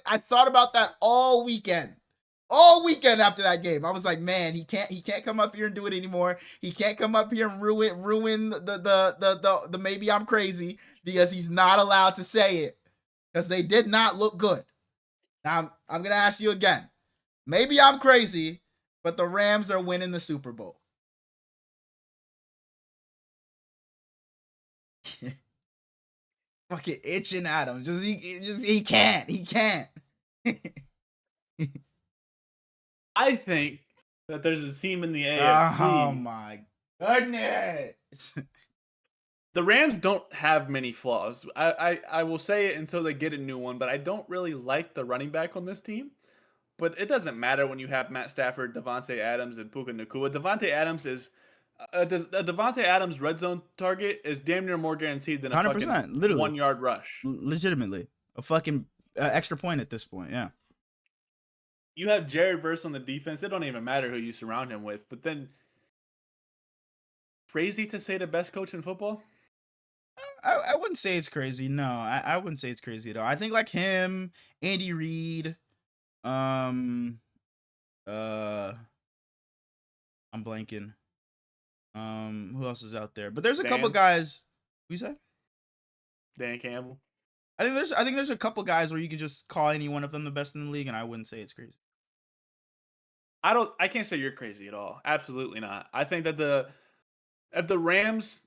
that all weekend. All weekend after that game, I was like, man, he can't come up here and do it anymore. He can't come up here and ruin the Maybe I'm Crazy, because he's not allowed to say it, because they did not look good. Now I'm gonna ask you again. Maybe I'm crazy, but the Rams are winning the Super Bowl. Fucking itching at him. He can't. He can't. I think that there's a team in the Oh AFC. my goodness. The Rams don't have many flaws. I will say it until they get a new one, but I don't really like the running back on this team. But it doesn't matter when you have Matt Stafford, Devontae Adams, and Puka Nacua. Devontae Adams is a Devontae Adams red zone target is damn near more guaranteed than a fucking 100%, literally. 1 yard rush. Legitimately. A fucking extra point at this point, yeah. You have Jared Verse on the defense. It don't even matter who you surround him with. But then, crazy to say the best coach in football? I wouldn't say it's crazy. No, I wouldn't say it's crazy at all. I think like him, Andy Reid, I'm blanking. Who else is out there? But there's a couple guys. What you say? Dan Campbell. I think there's a couple guys where you can just call any one of them the best in the league, and I wouldn't say it's crazy. I can't say you're crazy at all. Absolutely not. I think that if the Rams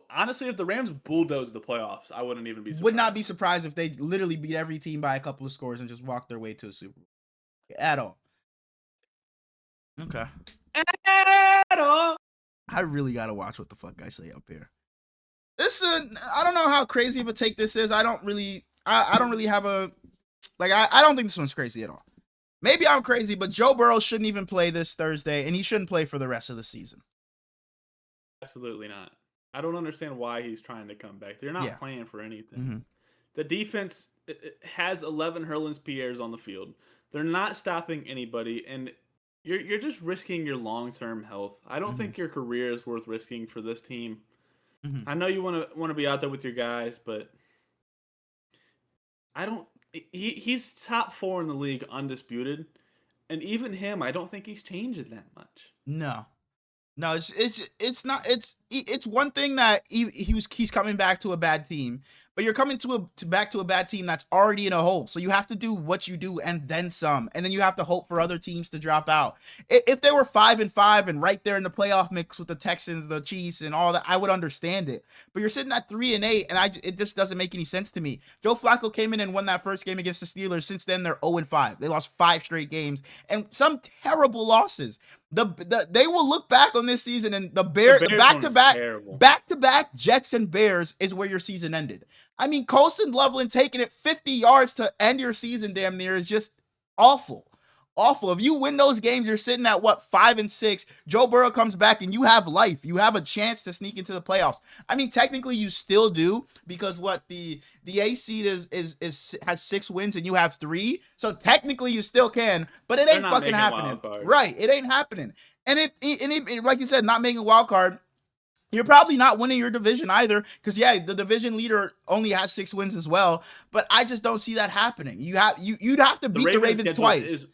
honestly, if the Rams bulldoze the playoffs, I wouldn't even be surprised. Would not be surprised if they literally beat every team by a couple of scores and just walk their way to a Super Bowl. At all. Okay. At all. I really gotta watch what the fuck I say up here. This I don't know how crazy of a take this is. I don't really have a I don't think this one's crazy at all. Maybe I'm crazy, but Joe Burrow shouldn't even play this Thursday, and he shouldn't play for the rest of the season. Absolutely not. I don't understand why he's trying to come back. They're not playing for anything. Mm-hmm. The defense it has 11 Herlins Pierres on the field. They're not stopping anybody, and you're just risking your long-term health. I don't think your career is worth risking for this team. I know you want to be out there with your guys, but I don't. He's top 4 in the league, undisputed, and even him, I don't think he's changed that much. No, it's not. It's one thing that he's coming back to a bad team, but you're coming back to a bad team that's already in a hole. So you have to do what you do and then some, and then you have to hope for other teams to drop out. If they were 5-5 and right there in the playoff mix with the Texans, the Chiefs, and all that, I would understand it. But you're sitting at 3-8, and it just doesn't make any sense to me. Joe Flacco came in and won that first game against the Steelers. Since then, they're 0-5. They lost 5 straight games and some terrible losses. They will look back on this season, and the back-to-back Jets and Bears is where your season ended. I mean, Colson Loveland taking it 50 yards to end your season damn near is just awful. Awful. If you win those games, you're sitting at 5-6. Joe Burrow comes back and you have life. You have a chance to sneak into the playoffs. I mean, technically you still do, because the A seed has 6 wins and you have 3. So technically you still can, but it ain't fucking happening. Right. It ain't happening. And if like you said, not making a wild card, you're probably not winning your division either, because the division leader only has 6 wins as well. But I just don't see that happening. You'd have to beat the Ravens twice.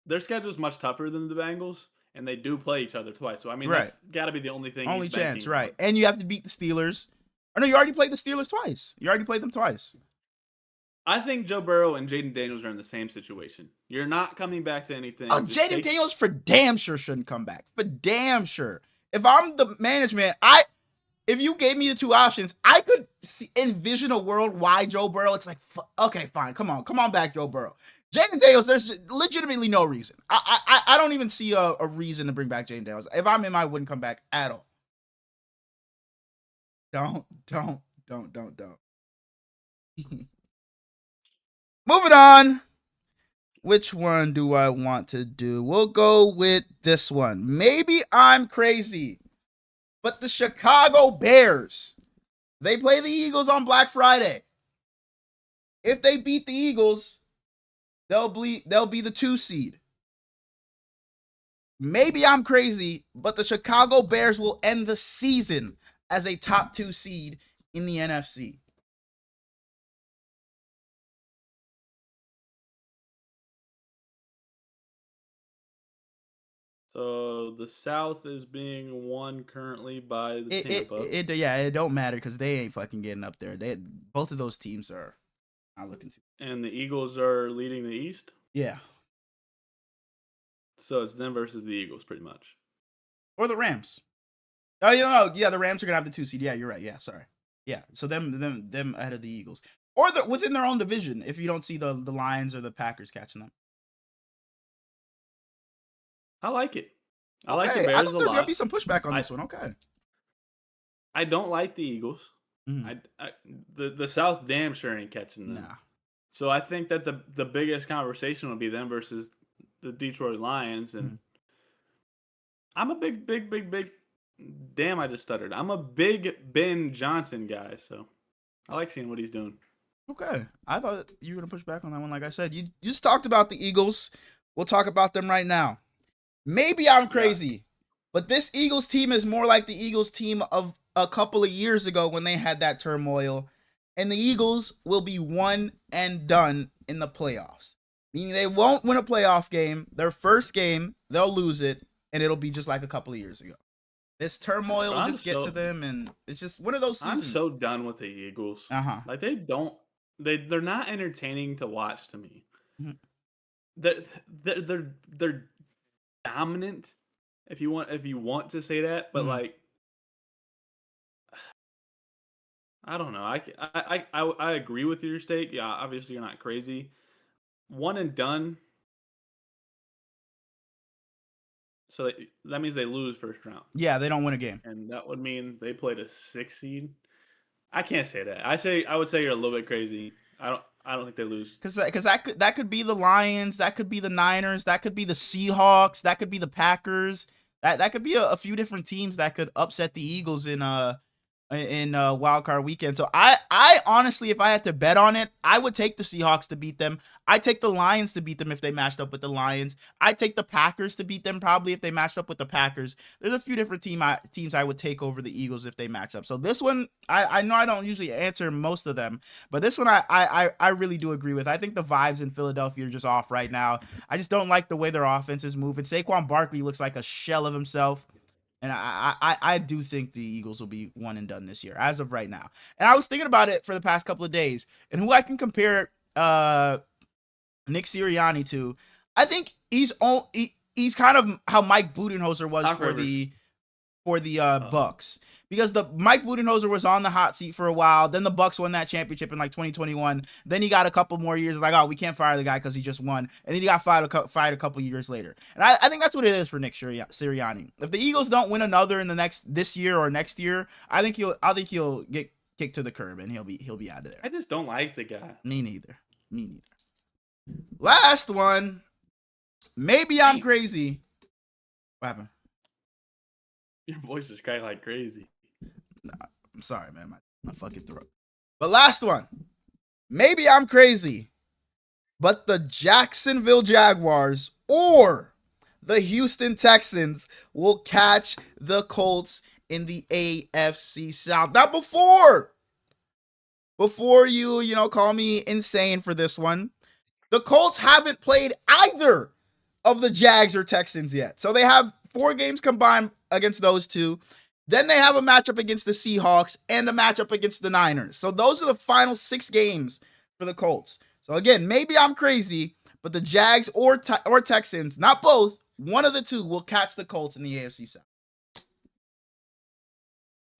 Their schedule is much tougher than the Bengals, and they do play each other twice. So I mean, that's got to be the only thing. Only chance, right? And you have to beat the Steelers. Or no, you already played the Steelers twice. You already played them twice. I think Joe Burrow and Jaden Daniels are in the same situation. You're not coming back to anything. Oh, Jaden Daniels for damn sure shouldn't come back. For damn sure. If I'm the management, if you gave me the 2 options, I could envision a world why Joe Burrow. It's like, okay, fine, come on back, Joe Burrow. Jaden Daniels, there's legitimately no reason. I don't even see a reason to bring back Jaden Daniels. If I'm him, I wouldn't come back at all. Don't. Moving on. Which one do I want to do? We'll go with this one. Maybe I'm crazy, but the Chicago Bears, they play the Eagles on Black Friday. If they beat the Eagles, they'll be the 2 seed. Maybe I'm crazy, but the Chicago Bears will end the season as a top 2 seed in the NFC. So the South is being won currently by the Tampa. It don't matter, because they ain't fucking getting up there. Both of those teams are Not looking too. And the Eagles are leading the East. Yeah. So it's them versus the Eagles, pretty much. Or the Rams. Oh, you know, yeah, the Rams are gonna have the 2 seed. Yeah, you're right. Yeah, sorry. Yeah, so them ahead of the Eagles, or within their own division. If you don't see the Lions or the Packers catching them. I like it. I like the Okay, I Bears thought a there's gonna lot. be some pushback on this one. Okay. I don't like the Eagles. Mhm. The South damn sure ain't catching them. Nah. So I think that the biggest conversation will be them versus the Detroit Lions, and Mhm. I'm a big. Damn, I just stuttered. I'm a big Ben Johnson guy, so I like seeing what he's doing. Okay, I thought you were gonna push back on that one. Like I said, you just talked about the Eagles. We'll talk about them right now. Maybe I'm crazy, but this Eagles team is more like the Eagles team of a couple of years ago when they had that turmoil, and the Eagles will be one and done in the playoffs. Meaning they won't win a playoff game. Their first game, they'll lose it, and it'll be just like a couple of years ago. This turmoil will just get to them, and it's just one of those seasons. I'm so done with the Eagles. Like they're not entertaining to watch to me. Mhm. They're dominant, if you want to say that, but like I don't know. I agree with your stake. Yeah, obviously you're not crazy. One and done. So that means they lose first round. Yeah, they don't win a game. And that would mean they played a 6 seed. I can't say that. I would say you're a little bit crazy. I don't think they lose. Because that could be the Lions, that could be the Niners, that could be the Seahawks, that could be the Packers. That could be a few different teams that could upset the Eagles in wild card weekend. So I honestly, if I had to bet on it, I would take the Seahawks to beat them. I'd take the Lions to beat them if they matched up with the Lions. I'd take the Packers to beat them probably if they matched up with the Packers. There's a few different teams I would take over the Eagles if they match up. So this one, I know I don't usually answer most of them, but this one I really do agree with. I think the vibes in Philadelphia are just off right now. I just don't like the way their offense is moving. Saquon Barkley looks like a shell of himself. And I do think the Eagles will be one and done this year as of right now. And I was thinking about it for the past couple of days and who I can compare Nick Sirianni to. I think he's kind of how Mike Budenholzer was for the Bucks. Because the Mike Budenholzer was on the hot seat for a while. Then the Bucks won that championship in like 2021. Then he got a couple more years like, oh, we can't fire the guy because he just won. And then he got fired a couple years later. And I think that's what it is for Nick Sirianni. If the Eagles don't win another in this year or next year, I think he'll get kicked to the curb and he'll be out of there. I just don't like the guy. Me neither. Last one. Maybe I'm crazy. What happened? Your voice is cracked like crazy. Nah, I'm sorry, man. My fucking throat. But last one. Maybe I'm crazy, but the Jacksonville Jaguars or the Houston Texans will catch the Colts in the AFC South. Now, before you call me insane for this one, the Colts haven't played either of the Jags or Texans yet. So they have 4 games combined against those two. Then they have a matchup against the Seahawks and a matchup against the Niners. So those are the final 6 games for the Colts. So again, maybe I'm crazy, but the Jags or Texans, not both, one of the two will catch the Colts in the AFC South.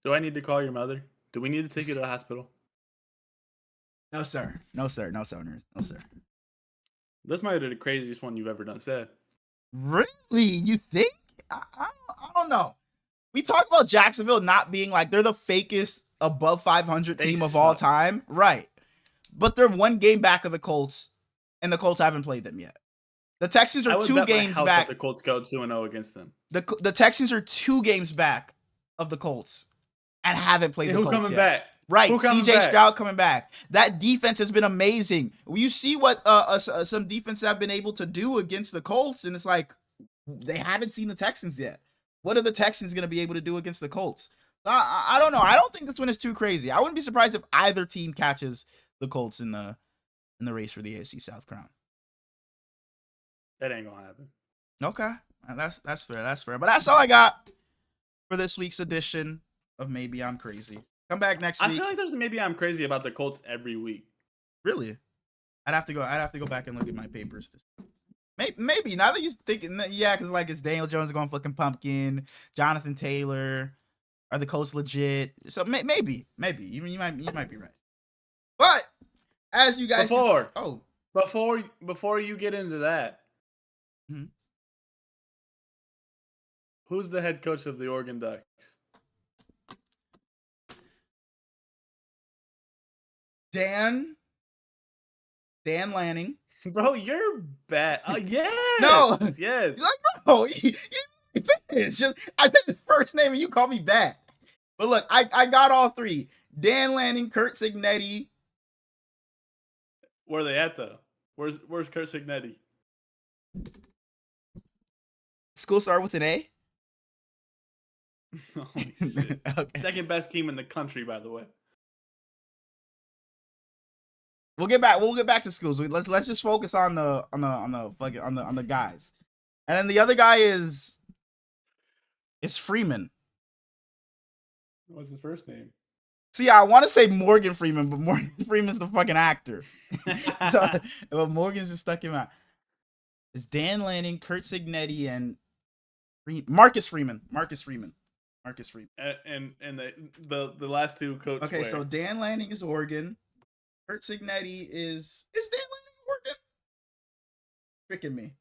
Do I need to call your mother? Do we need to take you to the hospital? No, sir. No, sir. No, sir. No, sir. This might be the craziest one you've ever said. Really? You think? I don't know. We talk about Jacksonville not being like they're the fakest above 500 team of all time. Right. But they're 1 game back of the Colts, and the Colts haven't played them yet. The Texans are 2 games back. The Colts go 2-0 against them. The Texans are 2 games back of the Colts and haven't played the Colts coming yet. Back? Right, CJ Stroud coming back. That defense has been amazing. You see what some defenses have been able to do against the Colts, and it's like they haven't seen the Texans yet. What are the Texans going to be able to do against the Colts? I don't know. I don't think this one is too crazy. I wouldn't be surprised if either team catches the Colts in the race for the AFC South crown. That ain't gonna happen. Okay, that's fair. That's fair. But that's all I got for this week's edition of Maybe I'm Crazy. Come back next week. I feel like there's a Maybe I'm Crazy about the Colts every week. Really? I'd have to go back and look at my papers. Maybe now that you're thinking, yeah, because like it's Daniel Jones going fucking pumpkin, Jonathan Taylor, are the Colts legit? So maybe you might be right. But as you guys before you get into that, who's the head coach of the Oregon Ducks? Dan Lanning. Bro, you're bad. Yeah. No. Yes. You're like, bro, you finish. Just I said his first name and you call me bad. But look, I got all three. Dan Lanning, Curt Cignetti. Where are they at though? Where's Curt Cignetti? School start with an A? Holy shit. Okay. Second best team in the country, by the way. We'll get back to schools. Let's just focus on the guys. And then the other guy is Freeman. What's his first name? See, I want to say Morgan Freeman, but Morgan Freeman's the fucking actor. But Morgan's just stuck him out. It's Dan Lanning, Curt Cignetti, and Marcus Freeman. And the last two coaches. Okay, so Dan Lanning is Oregon. Curt Cignetti is Dan Lanning Oregon? Tricking me.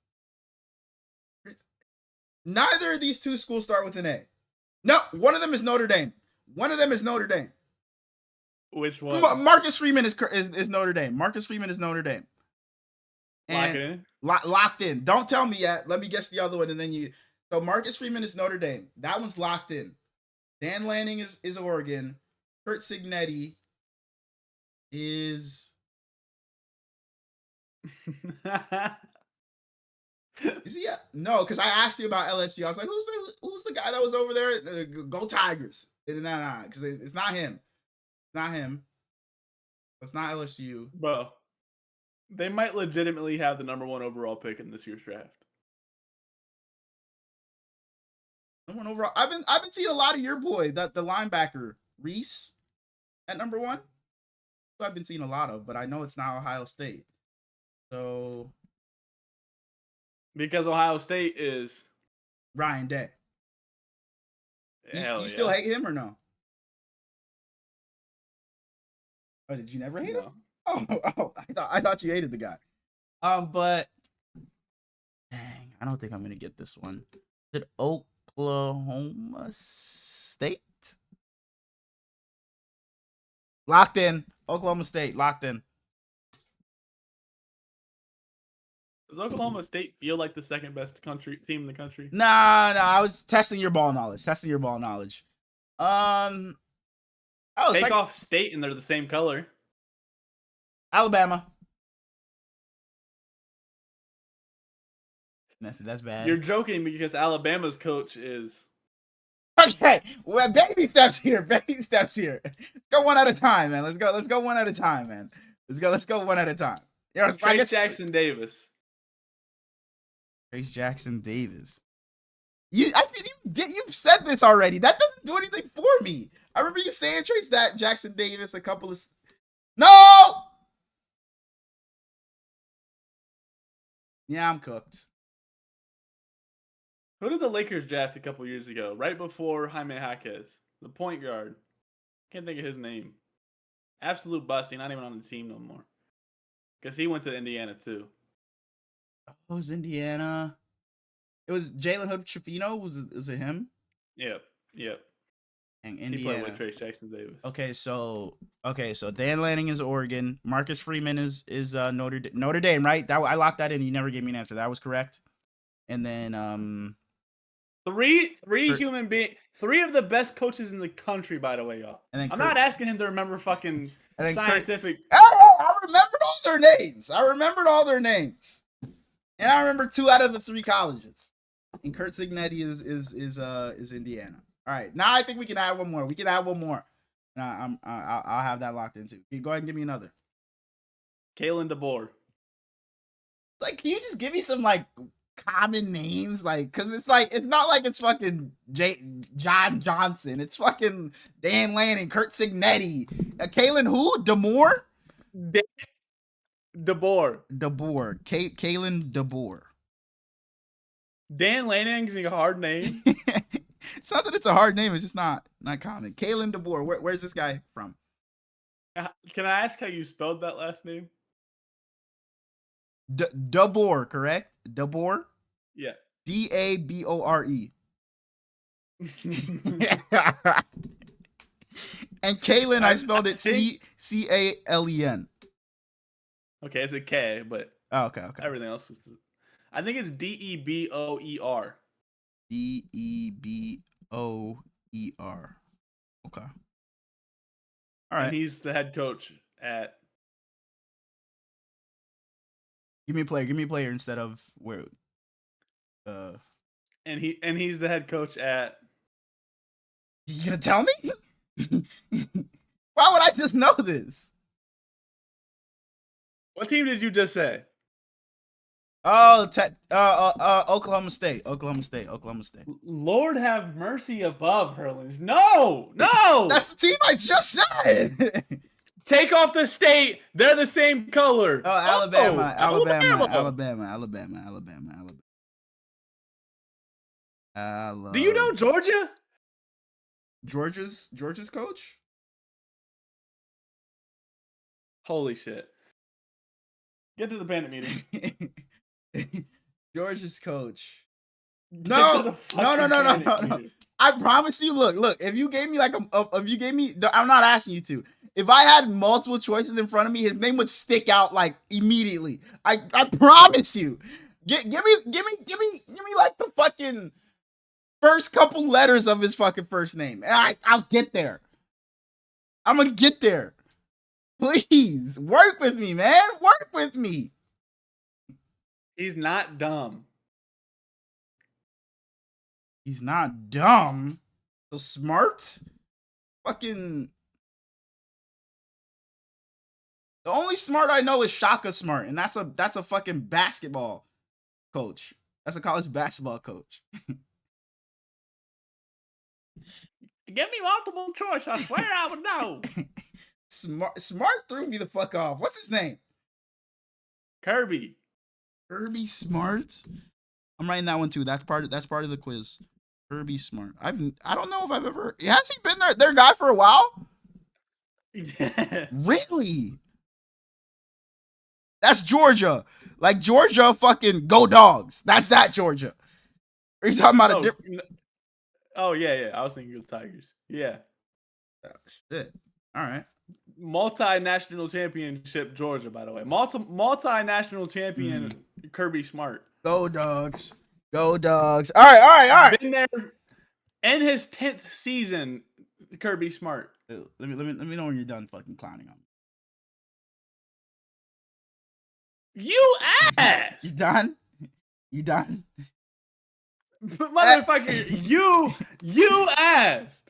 Neither of these two schools start with an A. No, one of them is Notre Dame. Which one? Marcus Freeman is Notre Dame. Marcus Freeman is Notre Dame. Locked in. Don't tell me yet. Let me guess the other one, and then you. So Marcus Freeman is Notre Dame. That one's locked in. Dan Lanning is Oregon. Curt Cignetti is. Is he? No, because I asked you about LSU. I was like, who's the guy that was over there? Go Tigers. Nah, because it's not him. It's not him. It's not LSU. Bro, they might legitimately have the #1 overall pick in this year's draft. #1 overall. I've been seeing a lot of your boy, the linebacker Reese at #1. I've been seeing a lot of, but I know it's not Ohio State. So because Ohio State is Ryan Day. You still hate him or no? Oh, did you never hate him? Oh, I thought you hated the guy. But dang, I don't think I'm gonna get this one. Is it Oklahoma State? Locked in. Oklahoma State, locked in. Does Oklahoma State feel like the second best team in the country? Nah, I was testing your ball knowledge. Take off state and they're the same color. Alabama. That's bad. You're joking because Alabama's coach is. Okay, well, baby steps here. Let's go one at a time, man. Let's go one at a time, man. Let's go one at a time. Trace Jackson Davis. Trace Jackson Davis. You've said this already. That doesn't do anything for me. I remember you saying Trace Jackson Davis a couple of. No. Yeah, I'm cooked. Who did the Lakers draft a couple years ago? Right before Jaime Jaquez, the point guard. Can't think of his name. Absolute bust. He's not even on the team no more. Because he went to Indiana too. Oh, it was Indiana. It was Jalen Hood-Schifino. Was it him? Yep. And Indiana. He played with Trace Jackson Davis. Okay, so Dan Lanning is Oregon. Marcus Freeman is Notre Dame, right? I locked that in. You never gave me an answer. That was correct. And then three human beings, 3 of the best coaches in the country, by the way, y'all. I'm not asking him to remember fucking scientific. I remembered all their names. And I remember 2 out of the 3 colleges. And Curt Cignetti is Indiana. All right, now I think we can add one more. I'll have that locked in too. Go ahead and give me another. Kalen DeBoer. Like, can you just give me some like common names? Like, cause it's not like it's fucking John Johnson. It's fucking Dan Lanning, Curt Cignetti, Kalen who? DeMore? DeBoer. Kalen DeBoer. Dan Lanning's a hard name. It's not that it's a hard name. It's just not common. Kalen DeBoer. Where's this guy from? Can I ask how you spelled that last name? DeBoer, correct? DeBoer? Yeah. DABORE. And Kalen, I spelled it CALEN. Okay, it's a K, but okay. Everything else is. I think it's DEBOER. DEBOER. Okay. All right. And he's the head coach at. Give me a player instead of where. And he's the head coach at. You gonna tell me? Why would I just know this? What team did you just say? Oh, Oklahoma State. Lord have mercy above Hurlings. No. That's the team I just said. Take off the state. They're the same color. Oh, Alabama. Do you know Georgia? Georgia's coach? Holy shit. Get to the panic meeting. Georgia's coach. No. I promise you. Look. If you gave me I'm not asking you to. If I had multiple choices in front of me, his name would stick out like immediately. I promise you. Give me like the fucking first couple letters of his fucking first name, and I'll get there. I'm gonna get there. Please work with me, man. Work with me. He's not dumb. He's not dumb. So smart. Fucking. The only smart I know is Shaka Smart, and that's a fucking basketball coach. That's a college basketball coach. Give me multiple choice. I swear I would know. Smart threw me the fuck off. What's his name? Kirby Smart. I'm writing that one too. That's part of the quiz. Kirby Smart. I don't know if I've ever. Has he been their guy for a while? Yeah. Really? That's Georgia. Like Georgia, fucking go Dogs. That's that Georgia. Are you talking about a different? Oh yeah. I was thinking of Tigers. Yeah. Oh, shit. All right. Multinational championship Georgia, by the way. Multinational champion Kirby Smart. Go Dogs. All right. Been there in his 10th season, Kirby Smart. Let me know when you're done fucking clowning on me. You ass. You done? Motherfucker, you asked.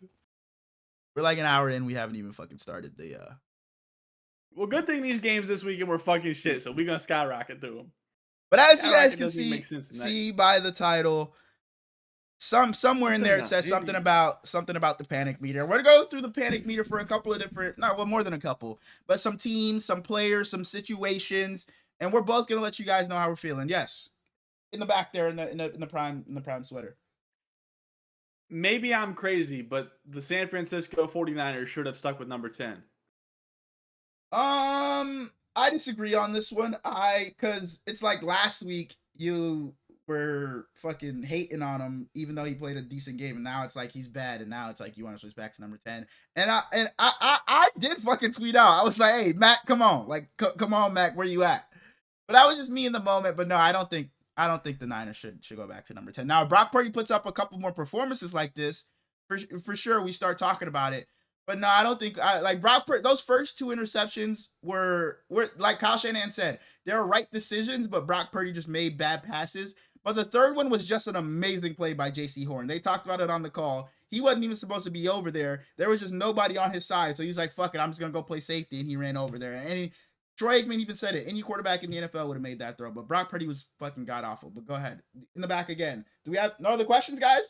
We're like an hour in. We haven't even fucking started the. Well, good thing these games this weekend were fucking shit, so we're gonna skyrocket through them. But as you guys can see by the title, somewhere in there it says something about the panic meter. We're gonna go through the panic meter for a couple of different, more than a couple, but some teams, some players, some situations, and we're both gonna let you guys know how we're feeling. Yes, in the back there, in the prime sweater. Maybe I'm crazy, but the San Francisco 49ers should have stuck with number 10. I disagree on this one. Because it's like last week you were fucking hating on him, even though he played a decent game, and now it's like he's bad, and now it's like you want to switch back to number 10. And I did fucking tweet out. I was like, hey, Mac, come on. Like, come on, Mac, where you at? But that was just me in the moment. But no, I don't think the Niners should go back to number 10. Now, if Brock Purdy puts up a couple more performances like this, for sure we start talking about it. But no, I don't think like Brock Purdy. Those first two interceptions were like Kyle Shanahan said, they were right decisions, but Brock Purdy just made bad passes. But the third one was just an amazing play by J.C. Horn. They talked about it on the call. He wasn't even supposed to be over there. There was just nobody on his side, so he was like, "Fuck it, I'm just gonna go play safety," and he ran over there. And Troy Aikman even said it. Any quarterback in the NFL would have made that throw, but Brock Purdy was fucking god awful. But go ahead, in the back again. Do we have no other questions, guys?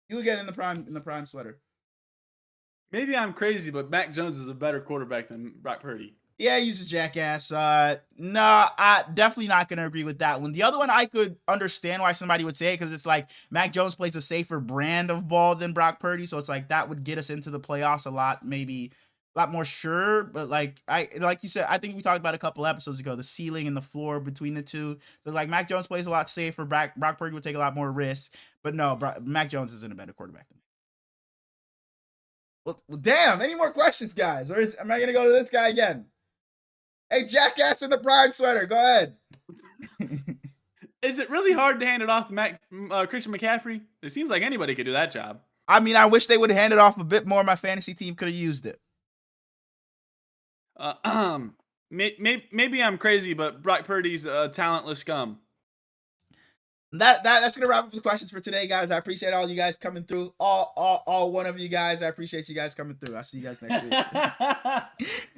You again in the prime sweater. Maybe I'm crazy, but Mac Jones is a better quarterback than Brock Purdy. Yeah, he's a jackass. No, I definitely not gonna agree with that one. The other one I could understand why somebody would say it, because it's like Mac Jones plays a safer brand of ball than Brock Purdy, so it's like that would get us into the playoffs a lot, maybe a lot more sure. But like you said, I think we talked about a couple episodes ago, the ceiling and the floor between the two. So like Mac Jones plays a lot safer. Brock Purdy would take a lot more risks, but no, Mac Jones isn't a better quarterback than him. Well, damn. Any more questions, guys, or am I gonna go to this guy again? Hey, jackass in the prime sweater, go ahead. Is it really hard to hand it off to Christian McCaffrey? It seems like anybody could do that job. I mean, I wish they would have handed off a bit more. My fantasy team could have used it. Maybe I'm crazy, but Brock Purdy's a talentless scum. That's gonna wrap up the questions for today, guys. I appreciate all you guys coming through. All one of you guys. I appreciate you guys coming through. I'll see you guys next week.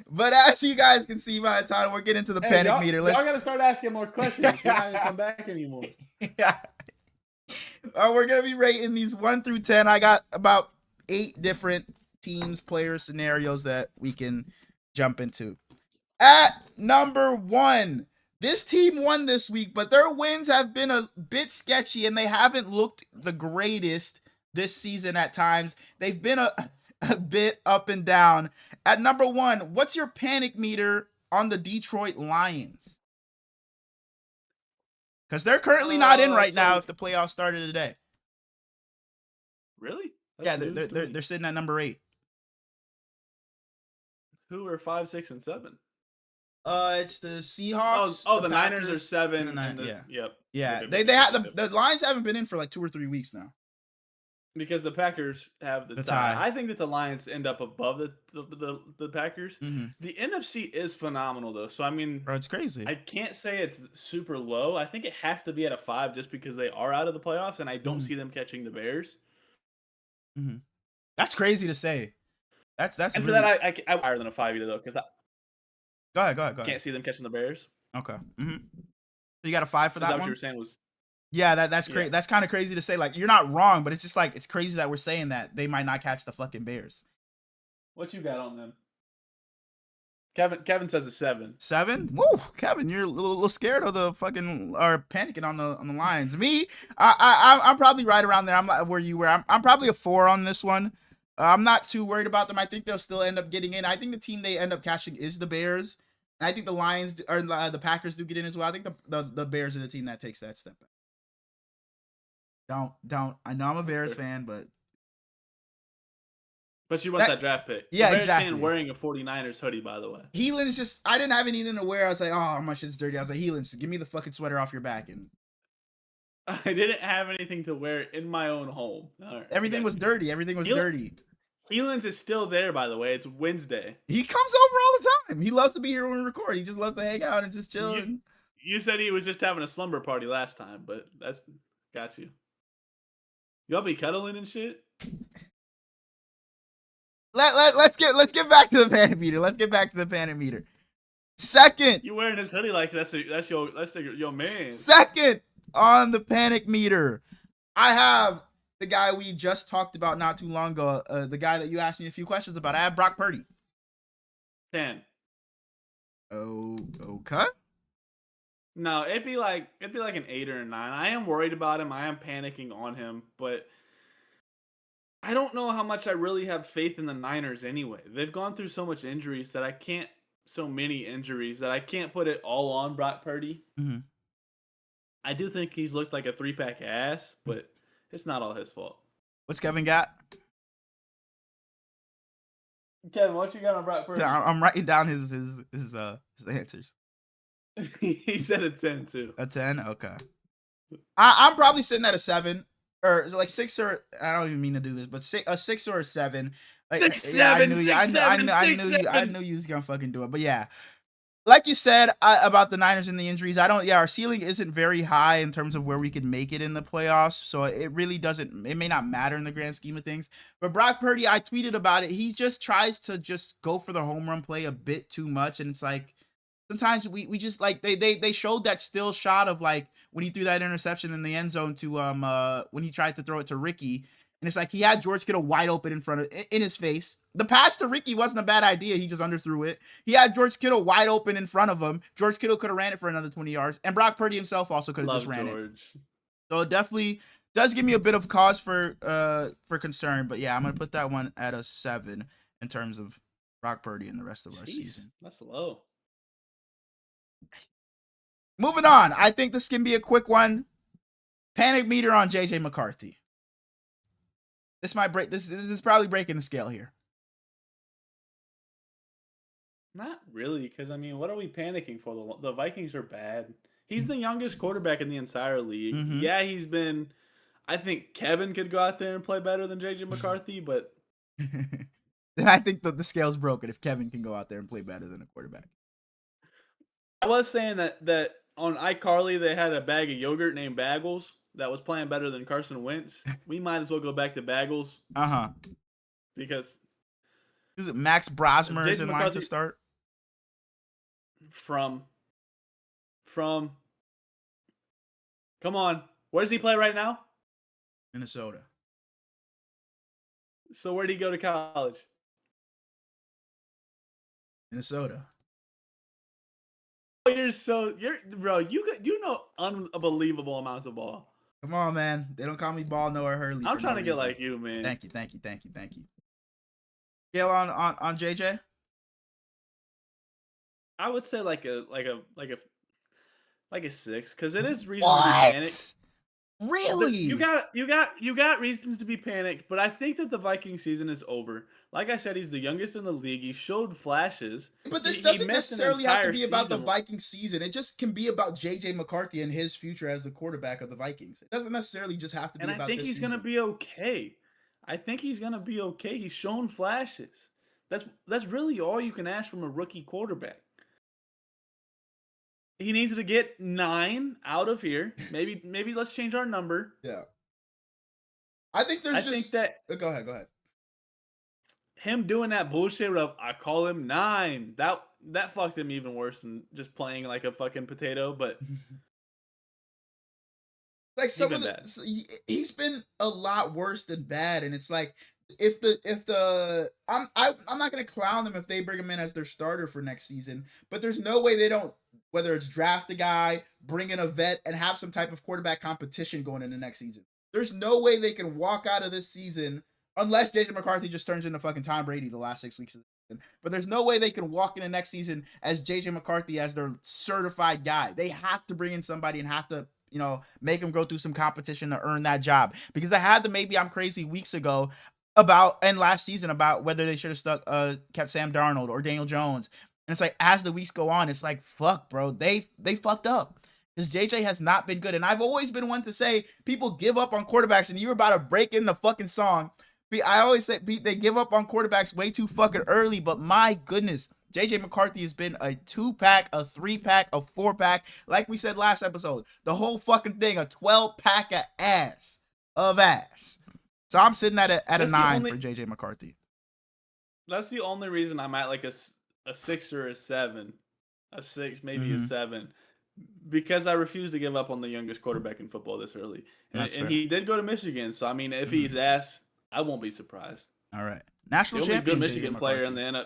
But as you guys can see by the time we're getting to the panic meter, y'all gotta start asking more questions. You're not gonna come back anymore. Yeah. We're gonna be rating these 1 through 10. I got about 8 different teams, players, scenarios that we can jump into. At number 1. This team won this week, but their wins have been a bit sketchy, and they haven't looked the greatest this season at times. They've been a bit up and down. At number 1, what's your panic meter on the Detroit Lions? Because they're currently not in right now if the playoffs started today. Really? That's they're sitting at number 8. Who are 5, 6, and 7? It's the Seahawks. The Niners are 7. Yep. Yeah. The Lions haven't been in for like 2 or 3 weeks now. Because the Packers have the tie. I think that the Lions end up above the Packers. Mm-hmm. The NFC is phenomenal though. So I mean, bro, it's crazy. I can't say it's super low. I think it has to be at a 5 just because they are out of the playoffs, and I don't see them catching the Bears. Mm-hmm. That's crazy to say. That's and really... for that I higher than a 5 either though, because Go ahead. Can't see them catching the Bears. Okay. Mm-hmm. So you got a 5 for that one? What you were saying was... Yeah, that's crazy. Yeah. That's kind of crazy to say. Like, you're not wrong, but it's just like, it's crazy that we're saying that they might not catch the fucking Bears. What you got on them? Kevin says a 7. 7? Woo, Kevin, you're a little scared of the fucking, or panicking on the Lions. Me, I'm probably right around there. I'm not where you were. I'm probably a 4 on this one. I'm not too worried about them. I think they'll still end up getting in. I think the team they end up catching is the Bears. And I think the Lions or the Packers do get in as well. I think the Bears are the team that takes that step back. Don't. I know I'm a Bears fan, but you want that draft pick. Yeah, Bears exactly. Fan wearing a 49ers hoodie, by the way. Heelan's just, I didn't have anything to wear. I was like, oh, my shit's dirty. I was like, Heelan's, give me the fucking sweater off your back. And I didn't have anything to wear in my own home. Right, everything was dirty. Everything was dirty. Heelan's is still there, by the way. It's Wednesday. He comes over all the time. He loves to be here when we record. He just loves to hang out and just chill. You said he was just having a slumber party last time, but that's got you. Y'all be cuddling and shit. Let's get back to the panic meter. Let's get back to the panic meter. Second, you wearing this hoodie like that's your man. Second on the panic meter, I have the guy we just talked about not too long ago. The guy that you asked me a few questions about. I have Brock Purdy. 10. Oh, okay. No, it'd be like an 8 or a 9. I am worried about him. I am panicking on him, but I don't know how much I really have faith in the Niners anyway. They've gone through so much injuries that I can't put it all on Brock Purdy. Mm-hmm. I do think he's looked like a 3-pack ass, but it's not all his fault. What's Kevin got? Kevin, what you got on Brock Purdy? Yeah, I'm writing down his answers. He said a 10 too. A 10? Okay. I'm probably sitting at a 7. Or is it like 6 or... I don't even mean to do this, but a 6 or a 7. Like, 6, 7, I knew you was gonna fucking do it. But yeah. Like you said about the Niners and the injuries, our ceiling isn't very high in terms of where we could make it in the playoffs. So it really doesn't... It may not matter in the grand scheme of things. But Brock Purdy, I tweeted about it. He just tries to just go for the home run play a bit too much. And it's like... Sometimes we just like they showed that still shot of like when he threw that interception in the end zone to when he tried to throw it to Ricky, And it's like he had George Kittle wide open in his face. The pass to Ricky wasn't a bad idea. He just underthrew it. He had George Kittle wide open in front of him. George Kittle could have ran it for another 20 yards. And Brock Purdy himself also could have just ran it. So it definitely does give me a bit of cause for concern. But yeah, I'm going to put that one at a 7 in terms of Brock Purdy and the rest of our season. That's low. Moving on. I think this can be a quick one. Panic meter on JJ McCarthy. This might break. This is probably breaking the scale here. Not really, because I mean, what are we panicking for? The Vikings are bad. He's the youngest quarterback in the entire league. Mm-hmm. Yeah, he's been. I think Kevin could go out there and play better than JJ McCarthy, but then I think that the scale's broken if Kevin can go out there and play better than a quarterback. I was saying that on iCarly they had a bag of yogurt named Bagels that was playing better than Carson Wentz. We might as well go back to Bagels. Because is it Max Brosmer is in line to start? From come on. Where does he play right now? Minnesota. So where did he go to college? Minnesota. Bro, you know unbelievable amounts of ball. Come on, man. They don't call me Ball Noah Hurley. I'm trying to get like you, man. Thank you. Scale on JJ? I would say like a 6, because it is reasonable to be panicked. Really? You got reasons to be panicked, but I think that the Viking season is over. Like I said, he's the youngest in the league. He showed flashes. But this doesn't necessarily have to be about the Viking season. It just can be about JJ McCarthy and his future as the quarterback of the Vikings. It doesn't necessarily just have to be about this season. And I think he's going to be okay. I think he's going to be okay. He's shown flashes. That's really all you can ask from a rookie quarterback. He needs to get 9 out of here. Maybe let's change our number. Yeah. I think go ahead. Him doing that bullshit of I call him 9. That fucked him even worse than just playing like a fucking potato, but like he's been a lot worse than bad, and it's like I'm not gonna clown them if they bring him in as their starter for next season, but there's no way they don't, whether it's draft a guy, bring in a vet, and have some type of quarterback competition going into next season. There's no way they can walk out of this season unless JJ McCarthy just turns into fucking Tom Brady the last 6 weeks of the season. But there's no way they can walk into next season as JJ McCarthy as their certified guy. They have to bring in somebody and have to, make him go through some competition to earn that job. Because I had the maybe I'm crazy weeks ago last season about whether they should have kept Sam Darnold or Daniel Jones. And it's like, as the weeks go on, it's like, fuck, bro, they fucked up. Because JJ has not been good. And I've always been one to say people give up on quarterbacks, and you're about to break in the fucking song. I always say they give up on quarterbacks way too fucking early, but my goodness, JJ McCarthy has been a 2-pack, a 3-pack, a 4-pack. Like we said last episode, the whole fucking thing, a 12-pack of ass. So I'm sitting at a 9 for JJ McCarthy. That's the only reason I'm at like a 6 or a 7. A 6, maybe a 7. Because I refuse to give up on the youngest quarterback in football this early. And he did go to Michigan, so I mean, if he's ass, I won't be surprised. All right. National champion. Good Michigan player in the NFL.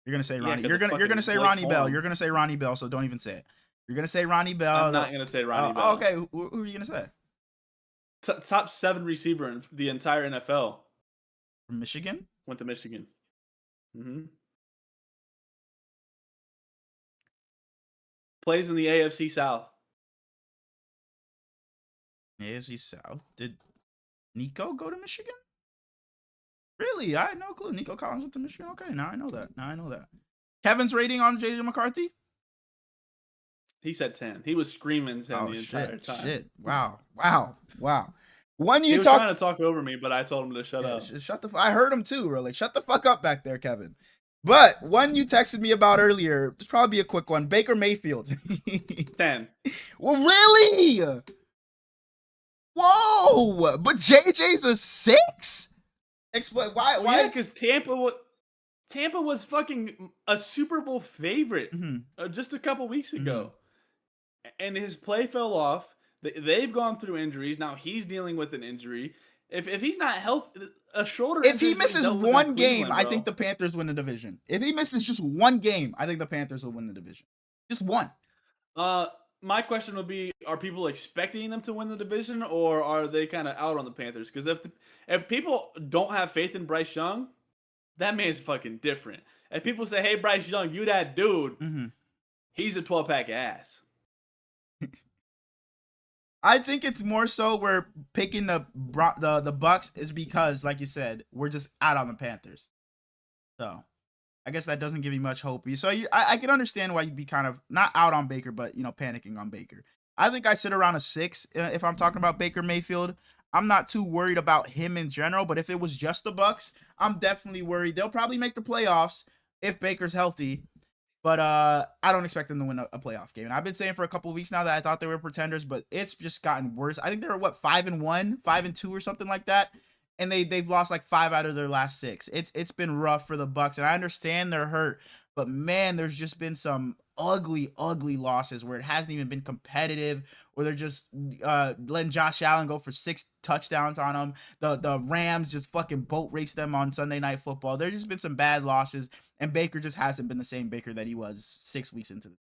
You're gonna say Ronnie. You're gonna say Ronnie Bell. You're gonna say Ronnie Bell. So don't even say it. You're gonna say Ronnie Bell. I'm not gonna say Ronnie Bell. Okay. Who are you gonna say? Top 7 receiver in the entire NFL. From Michigan. Went to Michigan. Plays in the AFC South. AFC South. Did Nico go to Michigan? Really? I had no clue. Nico Collins went to Michigan. Okay, now I know that. Kevin's rating on JJ McCarthy? He said 10. He was screaming 10 the entire time. Shit. Wow. When he was trying to talk over me, but I told him to shut up. I heard him too, bro. Like, shut the fuck up back there, Kevin. But one you texted me about earlier, it's probably a quick one. Baker Mayfield. 10. Well, really? Whoa! But JJ's a 6? Explain why? Well, yeah, because Tampa was fucking a Super Bowl favorite just a couple weeks ago, and his play fell off. They've gone through injuries. Now he's dealing with an injury, If he's not healthy, a shoulder If injury he is what he misses dealt with in one game, Cleveland, I think bro. the Panthers win the division. If he misses just one game, I think the Panthers will win the division. Just one. Uh, my question would be: are people expecting them to win the division, or are they kind of out on the Panthers? Because if people don't have faith in Bryce Young, that man's fucking different. If people say, "Hey, Bryce Young, you that dude," Mm-hmm. he's a 12-pack ass. I think it's more so we're picking the Bucks is because, like you said, we're just out on the Panthers. So I guess that doesn't give you much hope. So I can understand why you'd be kind of not out on Baker, but panicking on Baker. I think I sit around a 6 if I'm talking about Baker Mayfield. I'm not too worried about him in general, but if it was just the Bucks, I'm definitely worried. They'll probably make the playoffs if Baker's healthy. But I don't expect them to win a playoff game. And I've been saying for a couple of weeks now that I thought they were pretenders, but it's just gotten worse. I think they were 5-1, 5-2, or something like that, and they've lost like 5 out of their last 6. It's been rough for the Bucks, and I understand they're hurt, but man, there's just been some ugly losses where it hasn't even been competitive, or they're just letting Josh Allen go for 6 touchdowns on them. The Rams just fucking boat race them on Sunday Night Football. There's just been some bad losses, and Baker just hasn't been the same Baker that he was 6 weeks into the.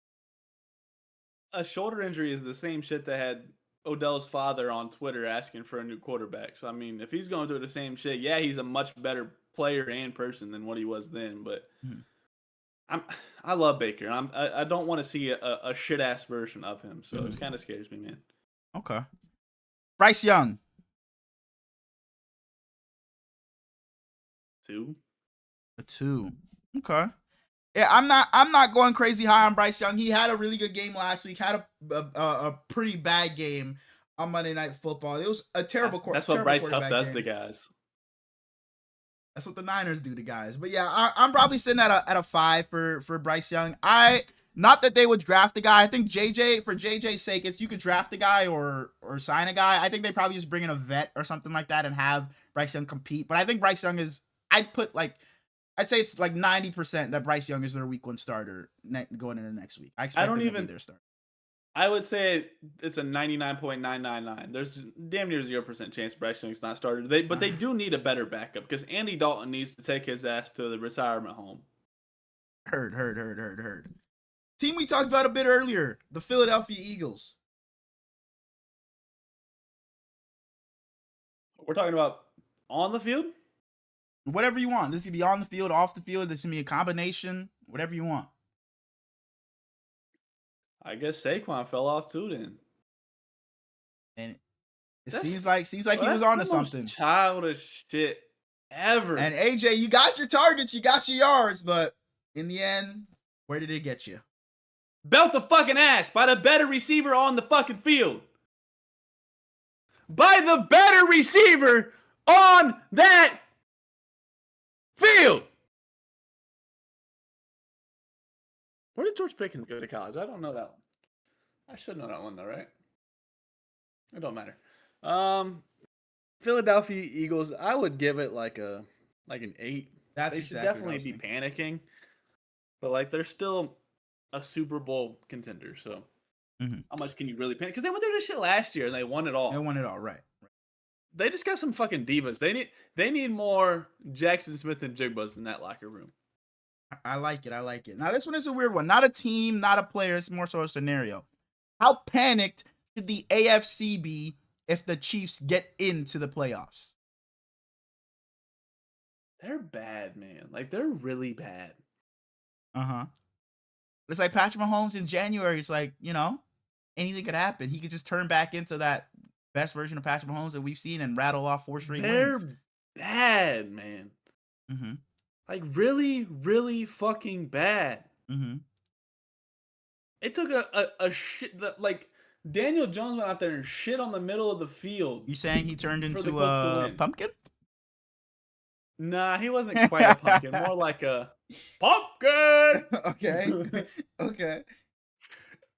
A shoulder injury is the same shit that had Odell's father on Twitter asking for a new quarterback. So I mean, if he's going through the same shit, yeah, he's a much better player and person than what he was then. But I love Baker. I don't want to see a shit ass version of him. So it kind of scares me, man. Okay. Bryce Young. 2. A 2. Okay. Yeah, I'm not going crazy high on Bryce Young. He had a really good game last week. Had a pretty bad game on Monday Night Football. It was a terrible That's what terrible Bryce Huff quarterback does game. to guys. That's what the Niners do to guys. But yeah, I'm probably sitting at a 5 for Bryce Young. Not that they would draft the guy. I think for JJ's sake, it's you could draft the guy or sign a guy. I think they probably just bring in a vet or something like that and have Bryce Young compete. But I think Bryce Young is. I'd say it's like 90% that Bryce Young is their week 1 starter going into next week. I expect him to be their starter. I would say it's a 99.999. There's damn near 0% chance Bryce Young's not started. But they do need a better backup because Andy Dalton needs to take his ass to the retirement home. Heard. Team we talked about a bit earlier, the Philadelphia Eagles. We're talking about on the field? Whatever you want. This could be on the field, off the field. This can be a combination. Whatever you want. I guess Saquon fell off too then. And it seems like he was onto something. Childish shit ever. And AJ, you got your targets, you got your yards, but in the end, where did it get you? Belt the fucking ass by the better receiver on the fucking field. By the better receiver on that field. Where did George Pickens go to college? I don't know that one. I should know that one though, right? It don't matter. Philadelphia Eagles, I would give it like an 8. They should definitely be panicking. But like they're still a Super Bowl contender, so how much can you really panic? Because they went through this shit last year and they won it all. They won it all, right. They just got some fucking divas. They need more Jackson Smith and Jigbas in that locker room. I like it. Now this one is a weird one. Not a team, not a player. It's more so a scenario. How panicked should the AFC be if the Chiefs get into the playoffs? They're bad, man. Like they're really bad. It's like Patrick Mahomes in January. It's like, anything could happen. He could just turn back into that best version of Patrick Mahomes that we've seen and rattle off 4 straight wins. They're bad, man. Like really, really fucking bad. It took a shit that like Daniel Jones went out there and shit on the middle of the field. You saying he turned into a pumpkin? Nah, he wasn't quite a pumpkin. More like a pumpkin. Okay.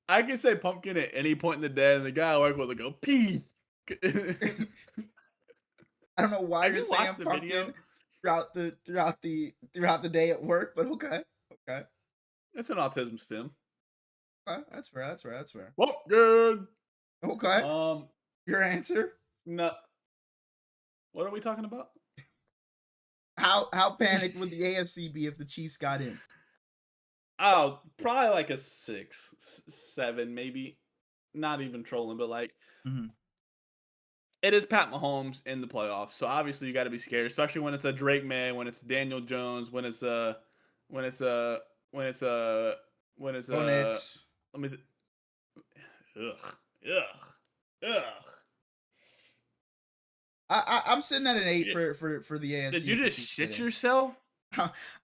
I can say pumpkin at any point in the day, and the guy I work with will go pee. I don't know why you're saying pumpkin throughout the day at work, but okay. It's an autism stim. Okay, that's fair. Pumpkin. Okay. Your answer? No. What are we talking about? How panicked would the AFC be if the Chiefs got in? Oh, probably like a 6, 7, maybe. Not even trolling, but like Mm-hmm. it is Pat Mahomes in the playoffs, so obviously you got to be scared, especially when it's a Drake May, when it's Daniel Jones, when it's a, when it's a, when it's a, when it's Go a. Knicks. Let me. Ugh, ugh. I'm sitting at an 8 Yeah. for the Did AFC you if the just Chiefs get shit in. yourself?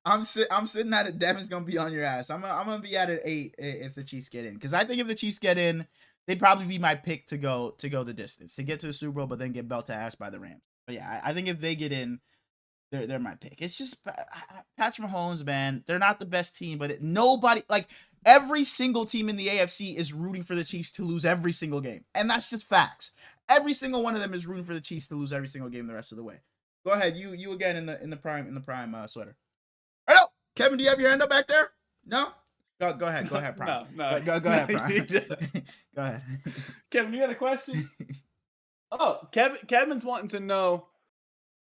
I'm sitting at it. Devin's gonna be on your ass. I'm gonna be at an 8 if the Chiefs get in, because I think if the Chiefs get in, they'd probably be my pick to go the distance, to get to the Super Bowl, but then get belt to ass by the Rams. But yeah, I think if they get in, they're my pick. It's just Patrick Mahomes, man. They're not the best team, but nobody, like, every single team in the AFC is rooting for the Chiefs to lose every single game, and that's just facts. Every single one of them is rooting for the Chiefs to lose every single game the rest of the way. Go ahead, you again in the prime sweater. I know, Kevin. Do you have your hand up back there? No. Go ahead, Prime. No, no, Go no. ahead, Prime. Go ahead. Kevin, you got a question? Oh, Kevin's wanting to know.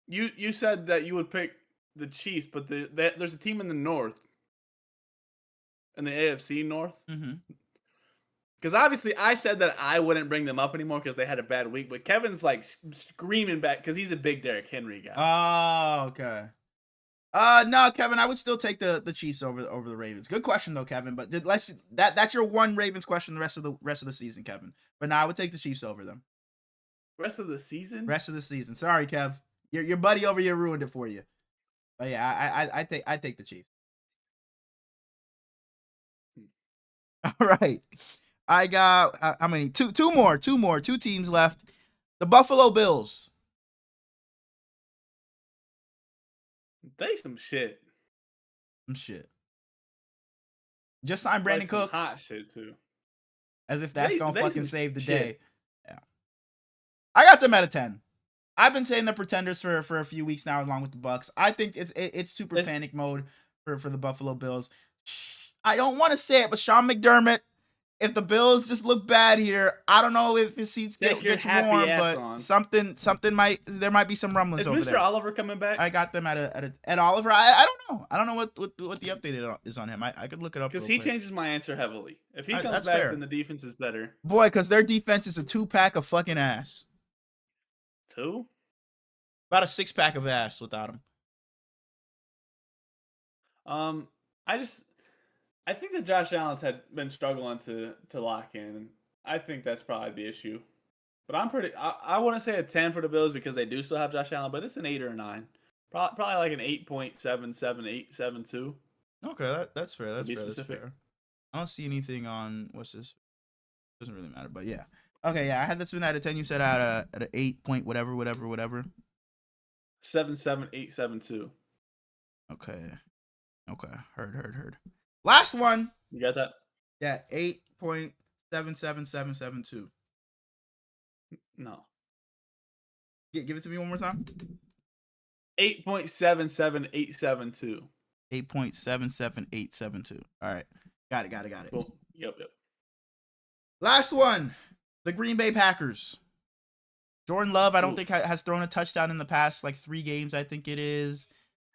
You said that you would pick the Chiefs, but there's a team in the North, in the AFC North. Mm-hmm. Because obviously I said that I wouldn't bring them up anymore because they had a bad week. But Kevin's like screaming back because he's a big Derrick Henry guy. Oh, okay. No, Kevin, I would still take the Chiefs over the Ravens. Good question though, Kevin. But that's your one Ravens question the rest of the season, Kevin. But no, I would take the Chiefs over them. Rest of the season? Rest of the season. Sorry, Kev. Your buddy over here ruined it for you. But yeah, I take the Chiefs. All right. I got how many? Two more. Two teams left. The Buffalo Bills. They some shit. Some shit. Just signed Brandon Like some Cooks. hot shit too. As if that's gonna fucking some save the shit. day. Yeah. I got them at a 10. I've been saying they're pretenders for a few weeks now, along with the Bucks. I think it's super panic mode for the Buffalo Bills. I don't want to say it, but Sean McDermott, if the Bills just look bad here, I don't know if his seats gets warm, but on. something there might be some rumblings Is over Mr. there. Oliver coming back? I got them at Oliver. I don't know. I don't know what the update is on him. I could look it up Because real he quick. changes my answer heavily. If he comes That's back, fair. then the defense is better. Boy, because their defense is a 2-pack of fucking ass. 2? About a 6-pack of ass without him. I think that Josh Allen's had been struggling to lock in. I think that's probably the issue. But I wouldn't say a 10 for the Bills because they do still have Josh Allen, but it's an 8 or a 9. Probably like an 8.77872. Okay, that's fair. That's fair. I don't see anything on what's this. Doesn't really matter, but yeah. Okay, yeah, I had this one at a 10. You said at an 8 point whatever. 77872. Okay. Heard. Last one. You got that? Yeah, 8.77772. No. Give it to me one more time. 8.77872. 8.77872. All right. Got it. Cool. Yep. Last one. The Green Bay Packers. Jordan Love, I don't think has thrown a touchdown in the past like 3 games, I think it is.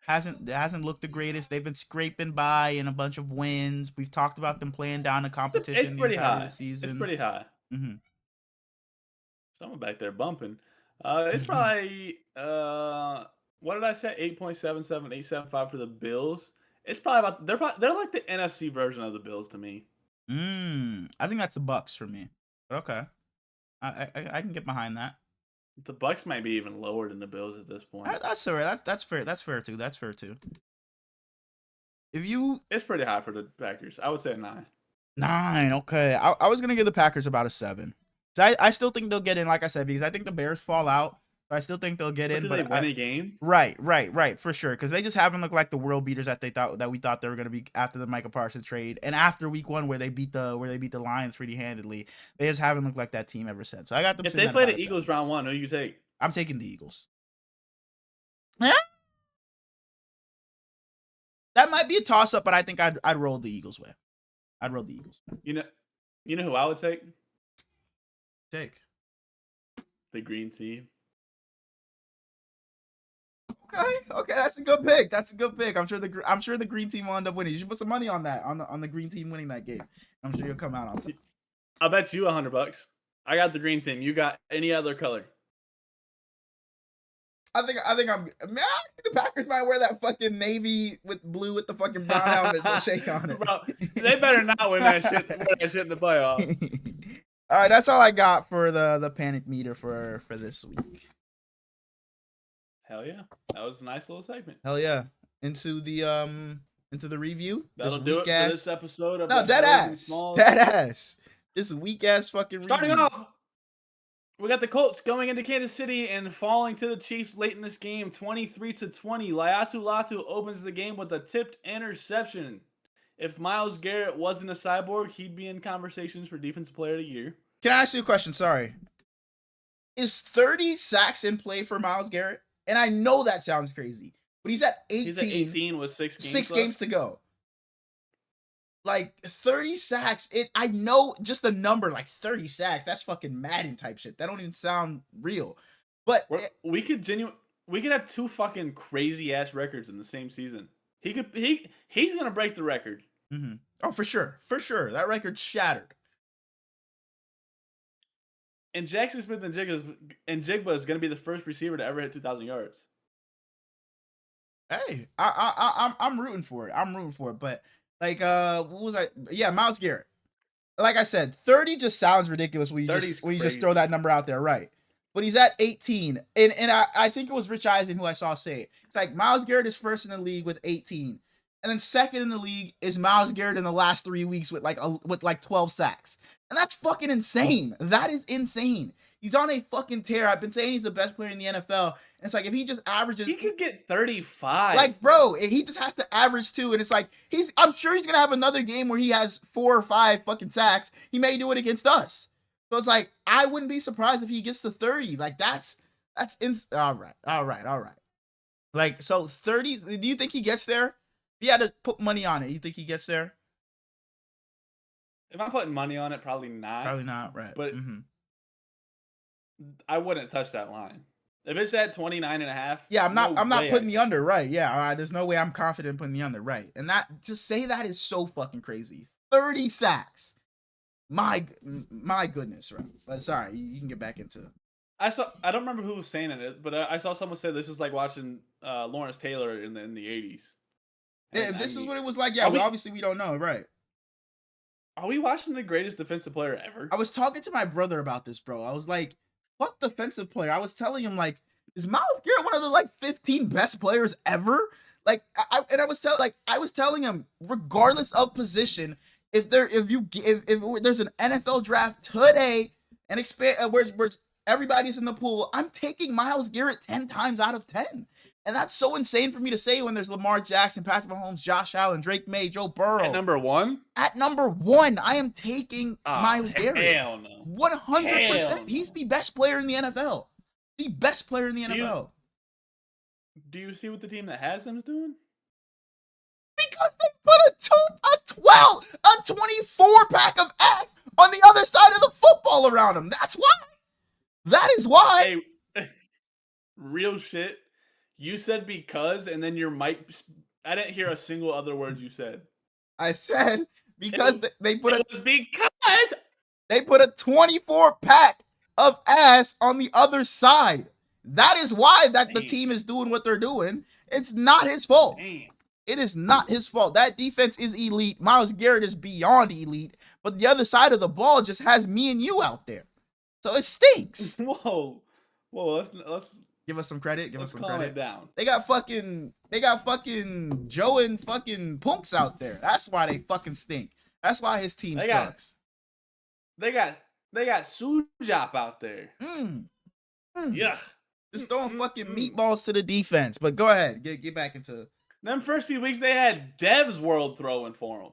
Hasn't looked the greatest. They've been scraping by in a bunch of wins. We've talked about them playing down the competition It's pretty high. The season. It's pretty high. Mm-hmm. Someone back there bumping. It's probably what did I say? 8.77875 for the Bills. It's probably about they're like the NFC version of the Bills to me. I think that's the Bucks for me. Okay. I can get behind that. The Bucks might be even lower than the Bills at this point. That's fair. That's fair. That's fair too. It's pretty high for the Packers. I would say a 9. 9. Okay. I was gonna give the Packers about a 7. I still think they'll get in, like I said, because I think the Bears fall out. I still think they'll get in. But they win a game? Right, for sure. Because they just haven't looked like the world beaters that we thought they were gonna be after the Micah Parsons trade and after week 1 where they beat the Lions pretty handedly. They just haven't looked like that team ever since. So I got them. If they play the Eagles round 1, who do you take? I'm taking the Eagles. Yeah. That might be a toss up, but I think I'd roll the Eagles way. I'd roll the Eagles. You know who I would take? Take the green team. Okay, that's a good pick. That's a good pick. I'm sure the green team will end up winning. You should put some money on that, on the green team winning that game. I'm sure you'll come out on top. I'll bet you $100. I got the green team. You got any other color? I think I think the Packers might wear that fucking navy with blue with the fucking brown helmets and shake on it. Bro, they better not win that shit. Wear that shit in the playoffs. All right, that's all I got for the panic meter for this week. Hell yeah, that was a nice little segment. Hell yeah, into the review. That'll do it for this episode of dead ass. This weak ass fucking starting review. off. We got the Colts going into Kansas City and falling to the Chiefs late in this game, 23-20. Laiatu Latu opens the game with a tipped interception. If Myles Garrett wasn't a cyborg, he'd be in conversations for Defensive Player of the Year. Can I ask you a question? Sorry. Is 30 sacks in play for Myles Garrett? And I know that sounds crazy, but he's at 18. He's at 18 with 6 games to go. Like 30 sacks, I know just the number, like 30 sacks, that's fucking Madden type shit. That don't even sound real. But we could have two fucking crazy ass records in the same season. He's gonna break the record. Mm-hmm. Oh, for sure. That record's shattered. And Jackson Smith and Jigba is gonna be the first receiver to ever hit 2,000 yards. Hey, I'm rooting for it. But like, what was I? Yeah, Myles Garrett. Like I said, 30 just sounds ridiculous when you just throw that number out there, right? But he's at 18, and I think it was Rich Eisen who I saw say it. It's like Myles Garrett is first in the league with 18, and then second in the league is Myles Garrett in the last 3 weeks with like 12 sacks, and that's fucking insane. That is insane. He's on a fucking tear. I've been saying he's the best player in the NFL. And it's like, if he just averages... He could get 35. Like, bro, he just has to average 2. And it's like, I'm sure he's going to have another game where he has 4 or 5 fucking sacks. He may do it against us. So it's like, I wouldn't be surprised if he gets to 30. Like, that's all right. Like, so 30, do you think he gets there? If you had to put money on it, you think he gets there? If I'm putting money on it, probably not. Probably not, right. But... I wouldn't touch that line. If it's at 29.5. Yeah, I'm not putting the under, right. Yeah, there's no way I'm confident putting the under, right. And that, just say that is so fucking crazy. 30 sacks. My goodness, right. But sorry, you can get back into it. I don't remember who was saying it, but I saw someone say this is like watching Lawrence Taylor in the 80s. Yeah, if this is what it was like, yeah, obviously we don't know, right. Are we watching the greatest defensive player ever? I was talking to my brother about this, bro. I was like, what defensive player? I was telling him, like, is Myles Garrett one of the like 15 best players ever? Like, I was telling him, regardless of position, if there's an NFL draft today and expand where everybody's in the pool, I'm taking Myles Garrett 10 times out of 10. And that's so insane for me to say when there's Lamar Jackson, Patrick Mahomes, Josh Allen, Drake May, Joe Burrow. At number 1? At number 1, I am taking Myles Garrett. Hell no. 100%. He's the best player in the NFL. The best player in the NFL. Do you see what the team that has him is doing? Because they put a 24 pack of ass on the other side of the football around him. That's why. That is why. Hey, real shit. You said because, and then your mic. I didn't hear a single other word you said. I said because they put they put a 24 pack of ass on the other side. That is why the team is doing what they're doing. It's not his fault. Damn. It is not his fault. That defense is elite. Myles Garrett is beyond elite. But the other side of the ball just has me and you out there. So it stinks. Whoa. Let's give us some credit. Give us some calm credit. It down. They got fucking Joe and fucking Punks out there. That's why they fucking stink. That's why his team sucks. They got Sujap out there. Yeah. Just throwing fucking meatballs to the defense. But go ahead. Get back into them first few weeks. They had Dev's World throwing for him.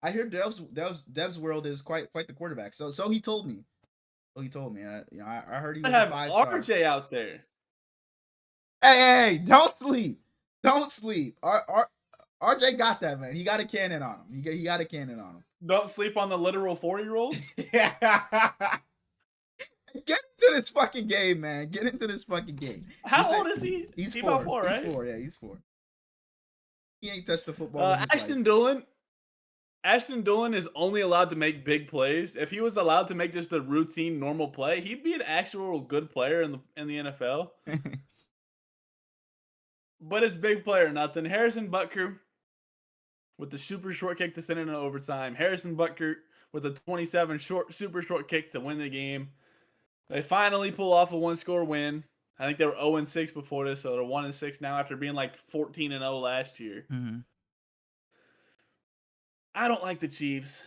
I hear Dev's World is quite the quarterback. So he told me. I heard he was a 5-star. RJ out there. Hey, don't sleep. RJ got that, man. He got a cannon on him. He got a cannon on him. Don't sleep on the literal 4-year-old. Yeah. Get into this fucking game, man. Get into this fucking game. How old is he? He's He 4. about 4, right? He's 4. Yeah, he's 4. He ain't touched the football in his Ashton life. Dulin. Ashton Dulin is only allowed to make big plays. If he was allowed to make just a routine, normal play, he'd be an actual good player in the NFL. But it's big player nothing. Harrison Butker with the super short kick to send it into overtime. Harrison Butker with a 27 super short kick to win the game. They finally pull off a 1-score win. I think they were 0-6 before this, so they're 1-6 now after being like 14-0 last year. Mm-hmm. I don't like the Chiefs.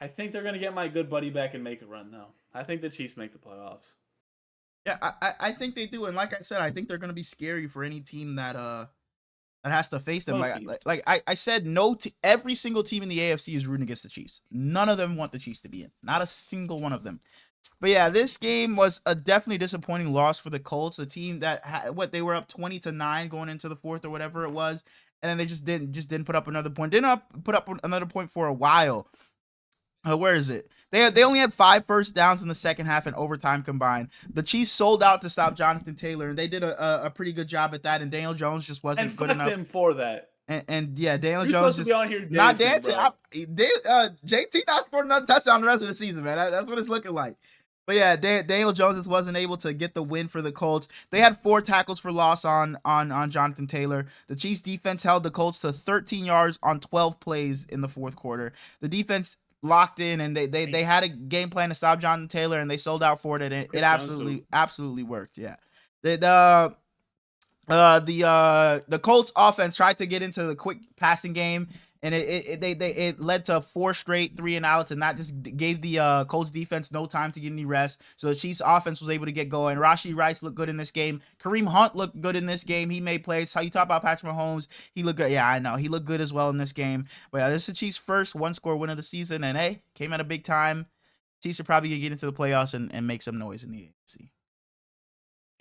I think they're going to get my good buddy back and make a run, though. I think the Chiefs make the playoffs. Yeah, I think they do, and like I said, I think they're going to be scary for any team that has to face them. I said, every single team in the AFC is rooting against the Chiefs. None of them want the Chiefs to be in. Not a single one of them. But yeah, this game was a definitely disappointing loss for the Colts, a team that they were up 20-9 going into the fourth or whatever it was, and then they just didn't put up another point. Didn't put up another point for a while. Where is it? They only had 5 first downs in the second half and overtime combined. The Chiefs sold out to stop Jonathan Taylor, and they did a pretty good job at that. And Daniel Jones just wasn't good enough. And for that. And yeah, Daniel You're Jones supposed to be on here not dancing. JT not scoring another touchdown the rest of the season, man. That's what it's looking like. But yeah, Daniel Jones just wasn't able to get the win for the Colts. They had 4 tackles for loss on Jonathan Taylor. The Chiefs defense held the Colts to 13 yards on 12 plays in the fourth quarter. The defense locked in, and they had a game plan to stop Jonathan Taylor, and they sold out for it, and it absolutely worked. Yeah. The Colts offense tried to get into the quick passing game, and it led to 4 straight 3-and-outs, and that just gave the Colts defense no time to get any rest. So the Chiefs offense was able to get going. Rashee Rice looked good in this game. Kareem Hunt looked good in this game. He made plays. How you talk about Patrick Mahomes? He looked good. Yeah, I know. He looked good as well in this game. But yeah, this is the Chiefs' first 1-score win of the season, and hey, came at a big time. Chiefs are probably going to get into the playoffs and make some noise in the AFC.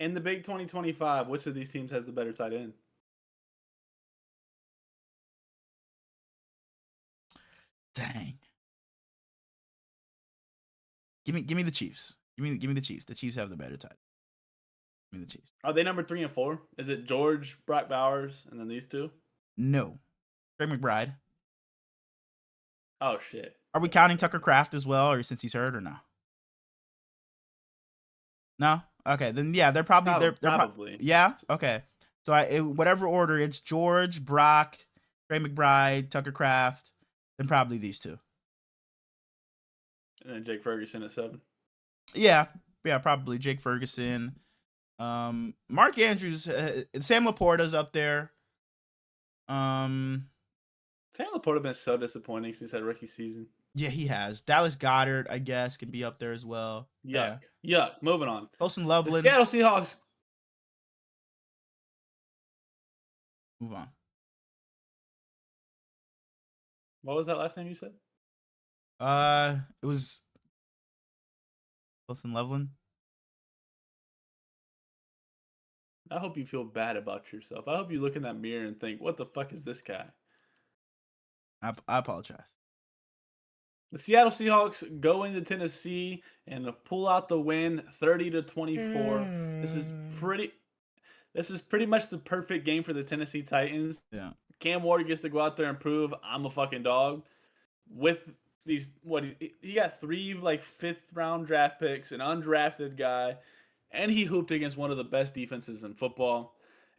In the Big 2025, which of these teams has the better tight end? Dang. Give me the Chiefs. Give me the Chiefs. The Chiefs have the better tight. Give me the Chiefs. Are they number 3 and 4? Is it George, Brock Bowers, and then these two? No. Trey McBride. Oh shit. Are we counting Tucker Kraft as well, or since he's hurt, or no? No. Okay, then yeah, they're probably. Yeah. Okay. So whatever order, it's George, Brock, Trey McBride, Tucker Kraft, then probably these two. And then Jake Ferguson at 7. Yeah, probably Jake Ferguson. Mark Andrews, Sam Laporta's up there. Sam Laporta been so disappointing since that rookie season. Yeah, he has. Dallas Goedert, I guess, can be up there as well. Yuck. Moving on. Colson Loveland. The Seattle Seahawks. Move on. What was that last name you said? It was Colson Loveland. I hope you feel bad about yourself. I hope you look in that mirror and think, what the fuck is this guy? I apologize. The Seattle Seahawks go into Tennessee and pull out the win 30-24. This is pretty much the perfect game for the Tennessee Titans. Yeah. Cam Ward gets to go out there and prove I'm a fucking dog. With these, he got 3 like 5th round draft picks, an undrafted guy, and he hooped against one of the best defenses in football.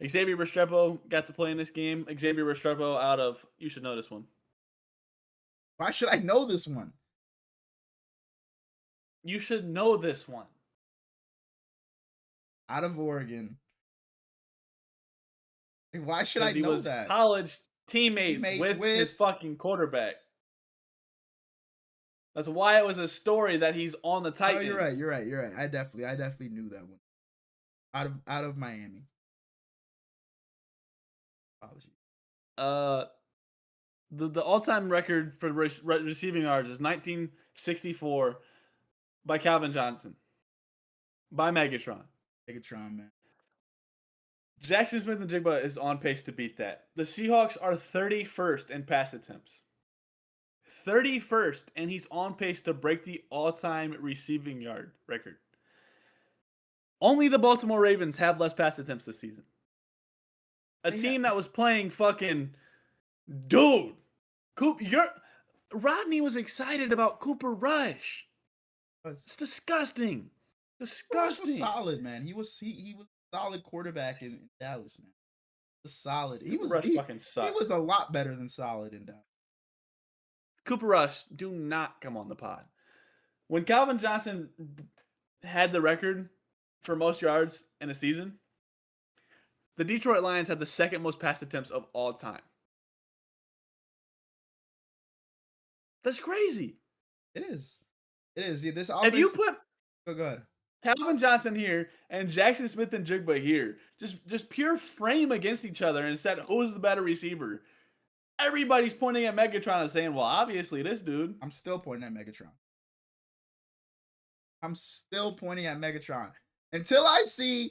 Xavier Restrepo got to play in this game. Xavier Restrepo out of, you should know this one. Why should I know this one? You should know this one. Out of Oregon. Why should I know that? College teammates with his fucking quarterback. That's why it was a story that he's on the Titans. Oh, you're right. I definitely knew that one. Out of Miami. Apologies. The all-time record for receiving yards is 1964 by Calvin Johnson. By Megatron. Megatron, man. Jackson Smith-Njigba is on pace to beat that. The Seahawks are 31st in pass attempts. 31st, and he's on pace to break the all-time receiving yard record. Only the Baltimore Ravens have less pass attempts this season. A team that was playing fucking dude. Rodney was excited about Cooper Rush. It's disgusting. Disgusting. Was solid, man. He was a solid quarterback in Dallas, man. Was solid. He was fucking sucked. He was a lot better than solid in Dallas. Cooper Rush, do not come on the pod. When Calvin Johnson had the record for most yards in a season, the Detroit Lions had the second most pass attempts of all time. That's crazy. It is. It is. This offense, if you put go ahead. Calvin Johnson here and Jackson Smith and Jigba here, just pure frame against each other and said who's the better receiver, everybody's pointing at Megatron and saying, well, obviously this dude. I'm still pointing at Megatron. Until I see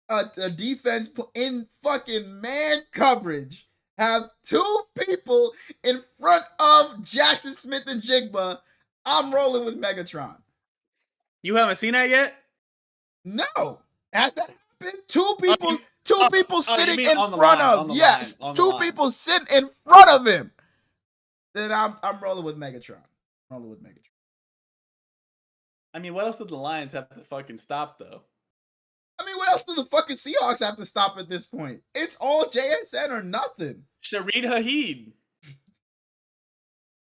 a defense in fucking man coverage have two people in front of Jackson Smith and Jigba, I'm rolling with Megatron. You haven't seen that yet? No. Has that happened? Two people sitting in front of. Yes. Two people sitting in front of him. Then I'm rolling with Megatron. I mean, what else did the Lions have to fucking stop, though? I mean, what else do the fucking Seahawks have to stop at this point? It's all JSN or nothing. Shareed Haheed.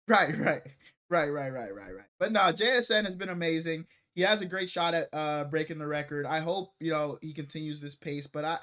Right. But no, JSN has been amazing. He has a great shot at breaking the record. I hope, he continues this pace, but I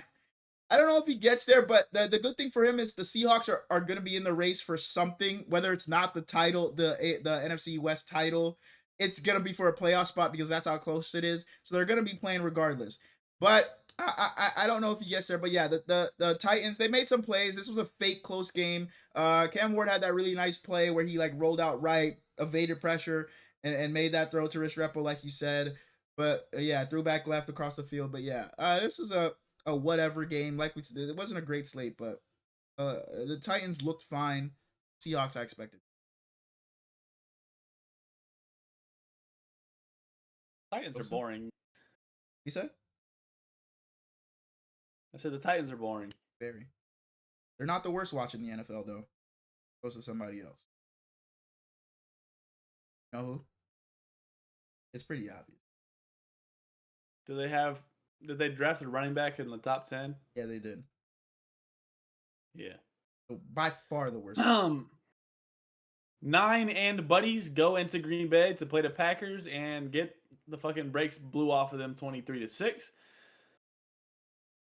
don't know if he gets there, but the good thing for him is the Seahawks are going to be in the race for something, whether it's not the title, the NFC West title. It's going to be for a playoff spot because that's how close it is. So they're going to be playing regardless. But I don't know if he gets there. But yeah, the Titans, they made some plays. This was a fake close game. Cam Ward had that really nice play where he rolled out right, evaded pressure, and made that throw to Restrepo, like you said. But yeah, threw back left across the field. But yeah, this was a whatever game. Like we said, it wasn't a great slate, but the Titans looked fine. Seahawks, I expected. Titans are boring. You said? I said the Titans are boring. Very. They're not the worst watching the NFL, though. Goes to somebody else. You know who? It's pretty obvious. Did they draft a running back in the top 10? Yeah, they did. Yeah. So by far the worst. 9 and buddies go into Green Bay to play the Packers and get the fucking brakes blew off of them 23-6.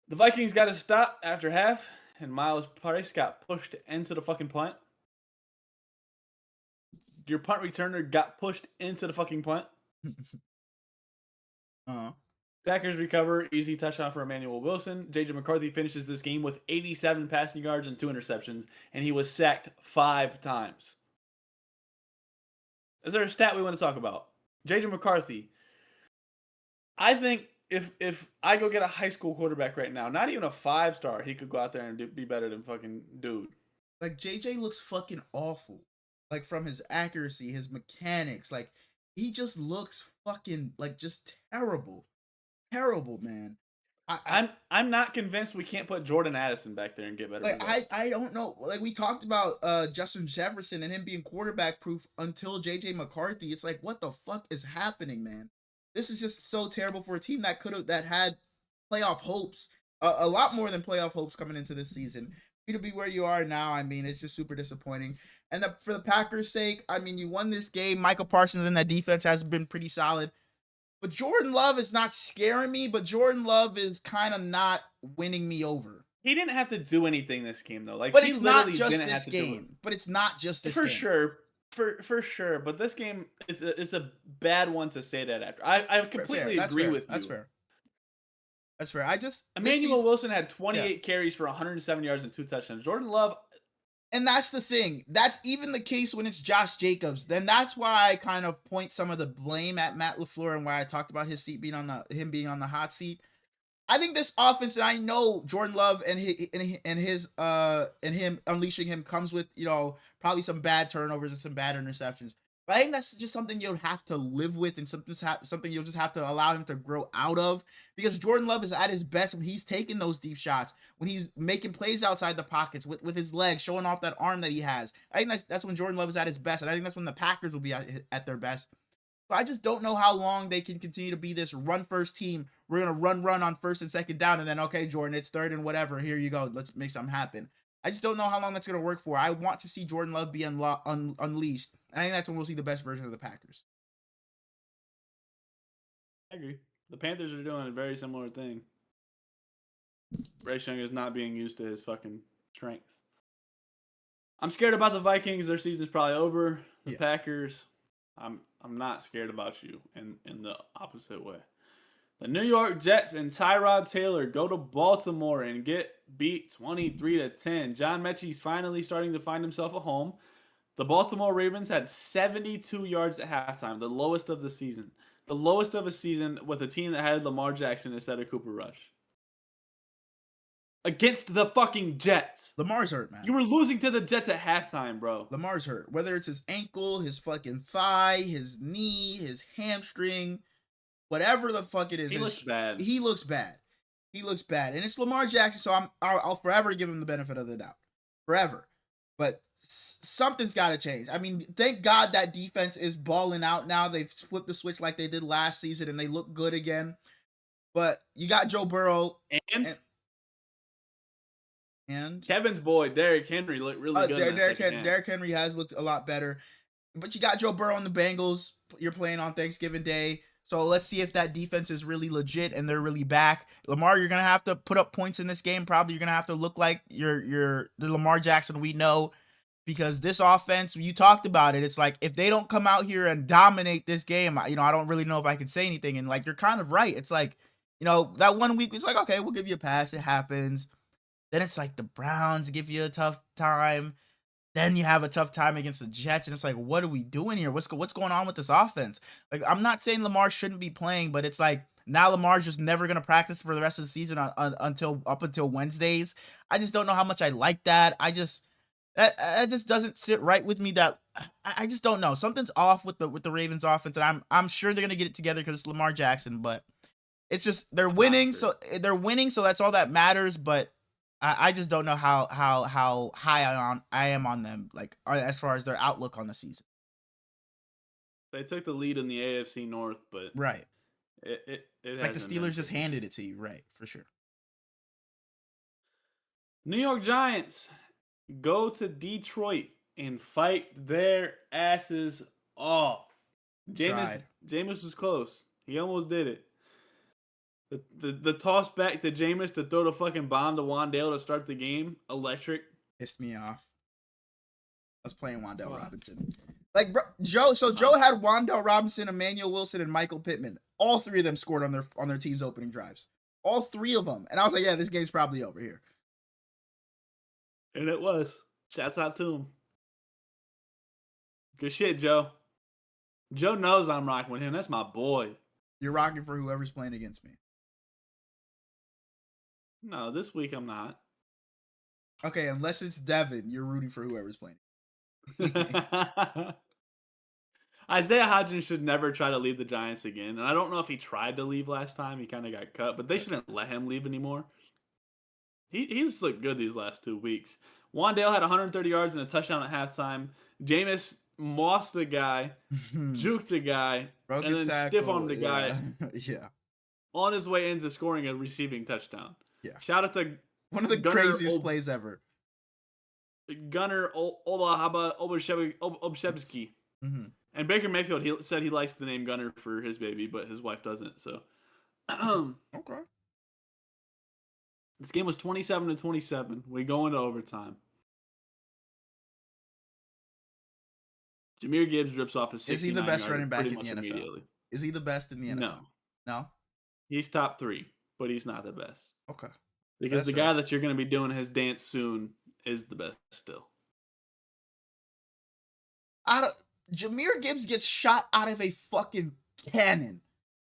The Vikings got to stop after half, and Miles Price got pushed into the fucking punt. Your punt returner got pushed into the fucking punt. Packers recover. Easy touchdown for Emmanuel Wilson. J.J. McCarthy finishes this game with 87 passing yards and 2 interceptions, and he was sacked 5 times. Is there a stat we want to talk about? J.J. McCarthy. I think if I go get a high school quarterback right now, not even a 5-star, he could go out there and be better than fucking dude. JJ looks fucking awful. From his accuracy, his mechanics, he just looks fucking just terrible. Terrible, man. I'm not convinced we can't put Jordan Addison back there and get better results. I don't know. We talked about Justin Jefferson and him being quarterback proof until JJ McCarthy. It's what the fuck is happening, man? This is just so terrible for a team that had playoff hopes, a lot more than playoff hopes coming into this season. For you to be where you are now, I mean, it's just super disappointing. And for the Packers' sake, I mean, you won this game. Michael Parsons and that defense has been pretty solid. But Jordan Love is not scaring me, but Jordan Love is kind of not winning me over. He didn't have to do anything this game, though. But it's not just this game. For sure. For sure. But this game, it's a bad one to say that after. I completely agree with you. That's fair. Emmanuel Wilson had 28 carries for 107 yards and 2 touchdowns. Jordan Love. And that's the thing. That's even the case when it's Josh Jacobs. Then that's why I kind of point some of the blame at Matt LaFleur and why I talked about him being on the hot seat. I think this offense, and I know Jordan Love and him unleashing him comes with, probably some bad turnovers and some bad interceptions. But I think that's just something you'll have to live with, and something you'll just have to allow him to grow out of. Because Jordan Love is at his best when he's taking those deep shots, when he's making plays outside the pockets with his legs, showing off that arm that he has. I think that's when Jordan Love is at his best, and I think that's when the Packers will be at their best. So I just don't know how long they can continue to be this run first team. We're gonna run on first and second down, and then okay, Jordan, it's third and whatever. Here you go. Let's make something happen. I just don't know how long that's gonna work for. I want to see Jordan Love be unleashed, and I think that's when we'll see the best version of the Packers. I agree. The Panthers are doing a very similar thing. Bryce Young is not being used to his fucking strengths. I'm scared about the Vikings. Their season's probably over. The Packers, I'm not scared about you in the opposite way. The New York Jets and Tyrod Taylor go to Baltimore and get beat 23-10. John Mechie's finally starting to find himself a home. The Baltimore Ravens had 72 yards at halftime, the lowest of the season. The lowest of a season with a team that had Lamar Jackson instead of Cooper Rush. Against the fucking Jets. Lamar's hurt, man. You were losing to the Jets at halftime, bro. Lamar's hurt. Whether it's his ankle, his fucking thigh, his knee, his hamstring, whatever the fuck it is. He looks bad. He looks bad. He looks bad. And it's Lamar Jackson, so I'll forever give him the benefit of the doubt. Forever. But something's got to change. I mean, thank God that defense is balling out now. They've flipped the switch like they did last season, and they look good again. But you got Joe Burrow. And Kevin's boy, Derrick Henry, looked really good. Derrick Henry has looked a lot better. But you got Joe Burrow and the Bengals. You're playing on Thanksgiving Day. So let's see if that defense is really legit and they're really back. Lamar, you're going to have to put up points in this game. Probably you're going to have to look like you're the Lamar Jackson we know. Because this offense, you talked about it. It's like if they don't come out here and dominate this game, I don't really know if I can say anything. And like you're kind of right. It's like, that 1 week, it's like, okay, we'll give you a pass. It happens. Then it's like the Browns give you a tough time. Then you have a tough time against the Jets. And it's like, what are we doing here? What's going on with this offense? Like, I'm not saying Lamar shouldn't be playing, but it's like now Lamar's just never going to practice for the rest of the season until Wednesdays. I just don't know how much I like that. That just doesn't sit right with me. That I just don't know. Something's off with the Ravens offense. And I'm sure they're going to get it together because it's Lamar Jackson. But it's just they're winning. So that's all that matters. But I just don't know how high I am on them, like as far as their outlook on the season. They took the lead in the AFC North, but right, it like the Steelers just handed it to you, right? For sure. New York Giants go to Detroit and fight their asses off. Jameis was close. He almost did it. The toss back to Jameis to throw the fucking bomb to Wan'Dale to start the game, electric. Pissed me off. I was playing Wan'Dale Robinson. Like, bro, Joe had Wan'Dale Robinson, Emmanuel Wilson, and Michael Pittman. All three of them scored on their team's opening drives. All three of them. And I was like, yeah, this game's probably over here. And it was. Shouts out to him. Good shit, Joe. Joe knows I'm rocking with him. That's my boy. You're rocking for whoever's playing against me. No, this week I'm not. Okay, unless it's Devin, you're rooting for whoever's playing. Isaiah Hodgins should never try to leave the Giants again. And I don't know if he tried to leave last time. He kind of got cut, but they shouldn't let him leave anymore. He's looked good these last 2 weeks. Wan'Dale had 130 yards and a touchdown at halftime. Jameis mossed the guy, juked the guy, and then stiff-armed the guy. Yeah. On his way into scoring a receiving touchdown. Yeah. Shout out to one of the craziest plays ever. Gunnar Olszewski. Mm-hmm. And Baker Mayfield, he said he likes the name Gunnar for his baby, but his wife doesn't. So, okay. This game was 27-27. We go into overtime. Jahmyr Gibbs rips off a 69-yarder. Is he the best running back in the NFL? Immediately. Is he the best in the NFL? No. He's top 3, but he's not the best. Okay. Because the guy that you're going to be doing his dance soon is the best still. Jahmyr Gibbs gets shot out of a fucking cannon.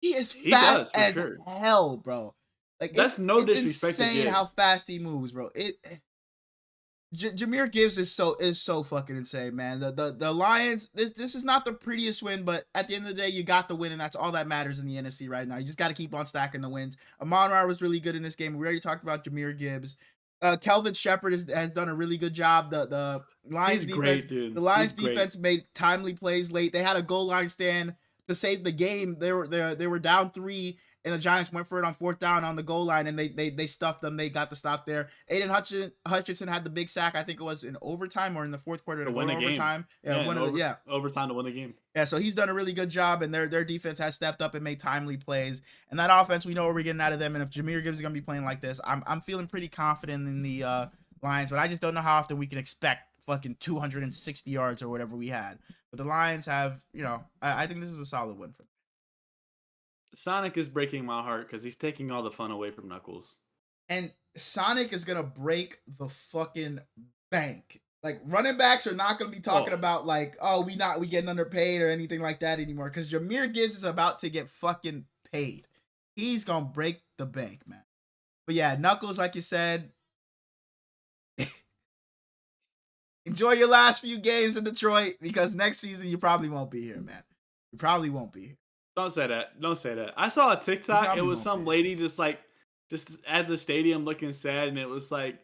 He is fast as hell, bro. Like that's no disrespect. It's insane how fast he moves, bro. Jahmyr Gibbs is so fucking insane, man. The Lions. This is not the prettiest win, but at the end of the day, you got the win, and that's all that matters in the NFC right now. You just got to keep on stacking the wins. Amon-Ra was really good in this game. We already talked about Jahmyr Gibbs. Kelvin Shepherd has done a really good job. The Lions He's defense. great, dude. The Lions He's great. defense made timely plays late. They had a goal line stand to save the game. They were down 3, and the Giants went for it on 4th down on the goal line, and they stuffed them. They got the stop there. Aiden Hutchinson had the big sack. I think it was in overtime or in the 4th quarter to To win go a to game. overtime. Overtime to win the game. Yeah, so he's done a really good job, and their defense has stepped up and made timely plays. And that offense, we know what we're getting out of them. And if Jahmyr Gibbs is going to be playing like this, I'm feeling pretty confident in the Lions, but I just don't know how often we can expect fucking 260 yards or whatever we had. But the Lions have, I think this is a solid win for them. Sonic is breaking my heart because he's taking all the fun away from Knuckles. And Sonic is gonna break the fucking bank. Like, running backs are not gonna be talking about like, oh, we getting underpaid or anything like that anymore. Because Jahmyr Gibbs is about to get fucking paid. He's gonna break the bank, man. But yeah, Knuckles, like you said, enjoy your last few games in Detroit because next season you probably won't be here, man. You probably won't be here. Don't say that. Don't say that. I saw a TikTok. It was some lady just at the stadium looking sad, and it was like,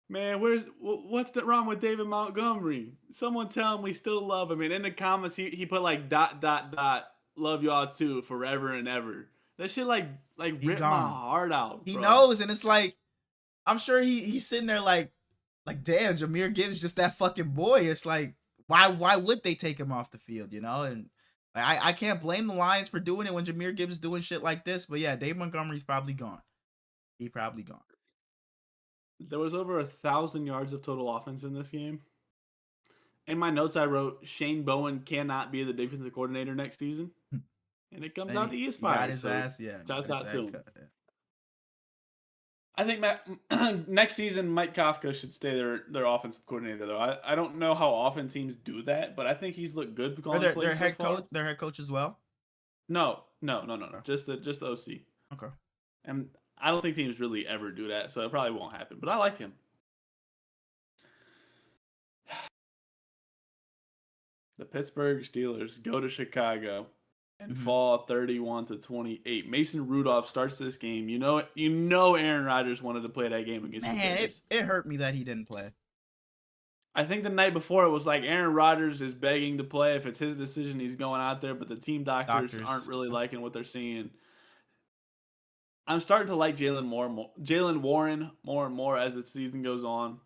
man, what's wrong with David Montgomery? Someone tell him we still love him. And in the comments, he put like ... love y'all too forever and ever. That shit like ripped my heart out. He knows, and it's like, I'm sure he's sitting there like damn, Jahmyr Gibbs just that fucking boy. It's like, why would they take him off the field, And I can't blame the Lions for doing it when Jahmyr Gibbs is doing shit like this. But yeah, Dave Montgomery's probably gone. He probably gone. There was over 1,000 yards of total offense in this game. In my notes, I wrote Shane Bowen cannot be the defensive coordinator next season, and it comes out he is fired. Got his ass, yeah. Shouts out to him. I think next season Mike Kafka should stay their offensive coordinator though. I don't know how often teams do that, but I think he's looked good calling plays their head coach. Their head coach as well. No. Just the OC. Okay. And I don't think teams really ever do that, so it probably won't happen. But I like him. The Pittsburgh Steelers go to Chicago and fall 31-28. Mason Rudolph starts this game. You know Aaron Rodgers wanted to play that game against the Bears. It hurt me that he didn't play. I think the night before it was like Aaron Rodgers is begging to play. If it's his decision, he's going out there, but the team doctors aren't really liking what they're seeing. I'm starting to like Jalen Warren more and more as the season goes on.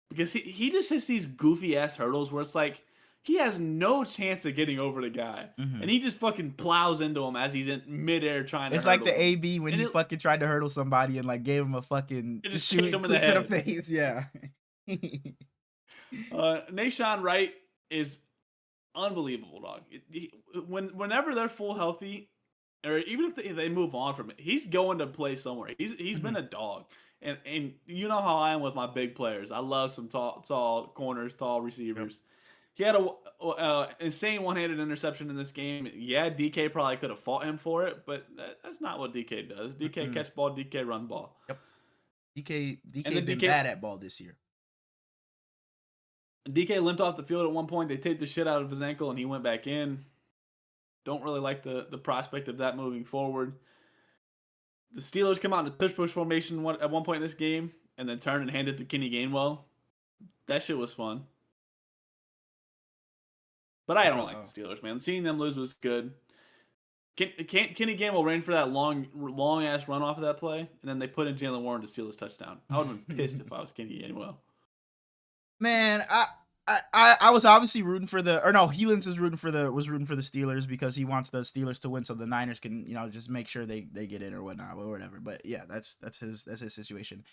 Because he just hits these goofy ass hurdles where it's like he has no chance of getting over the guy. And he just fucking plows into him as he's in midair trying to It's like the AB when he fucking tried to hurdle somebody and like gave him a fucking just kicked him in the head. To the face, yeah. Nahshon Wright is unbelievable, dog. Whenever they're full healthy, or even if they move on from it, he's going to play somewhere. He's been a dog. And you know how I am with my big players. I love some tall corners, tall receivers. Yep. He had a insane one-handed interception in this game. Yeah, DK probably could have fought him for it, but that's not what DK does. DK catch ball, DK run ball. Yep. DK been bad at ball this year. DK limped off the field at one point. They taped the shit out of his ankle, and he went back in. Don't really like the prospect of that moving forward. The Steelers come out in a tush-push formation at one point in this game, and then turn and hand it to Kenny Gainwell. That shit was fun. But I don't like the Steelers, man. Seeing them lose was good. Kenny Gainwell ran for that long-ass run off of that play, and then they put in Jalen Warren to steal his touchdown. I would have been pissed if I was Kenny Gainwell. Man, I was obviously rooting for Helens was rooting for the Steelers because he wants the Steelers to win so the Niners can, just make sure they get in or whatnot or whatever. But yeah, that's his situation.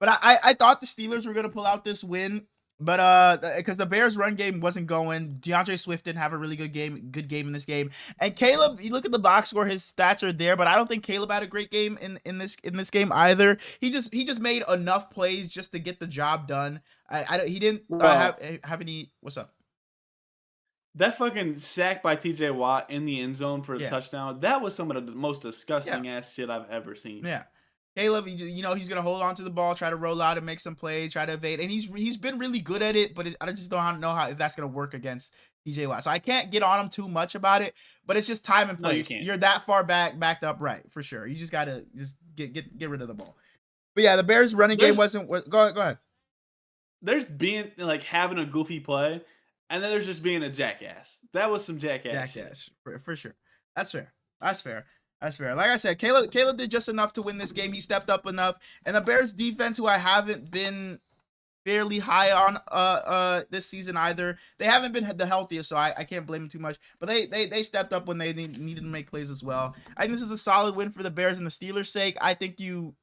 But I thought the Steelers were gonna pull out this win, but because the Bears run game wasn't going, DeAndre Swift didn't have a really good game in this game. And Caleb, you look at the box score, his stats are there, but I don't think Caleb had a great game in this game either. He just made enough plays just to get the job done. He didn't have any. What's up? That fucking sack by TJ Watt in the end zone for a touchdown. That was some of the most disgusting ass shit I've ever seen. Yeah. Caleb, you know, he's gonna hold on to the ball, try to roll out and make some plays, try to evade, and he's been really good at it. But I just don't know how if that's gonna work against TJ Watt. So I can't get on him too much about it. But it's just time and No, you place. can't. You're that far backed up, right? For sure. You just gotta just get rid of the ball. But yeah, the Bears running game wasn't. Go ahead. There's being like having a goofy play, and then there's just being a jackass. That was some jackass shit. For sure. That's fair. That's fair. That's fair. Like I said, Caleb did just enough to win this game. He stepped up enough. And the Bears defense, who I haven't been fairly high on this season either. They haven't been the healthiest, so I can't blame them too much. But they stepped up when they needed to make plays as well. I think this is a solid win for the Bears and the Steelers' sake. I think you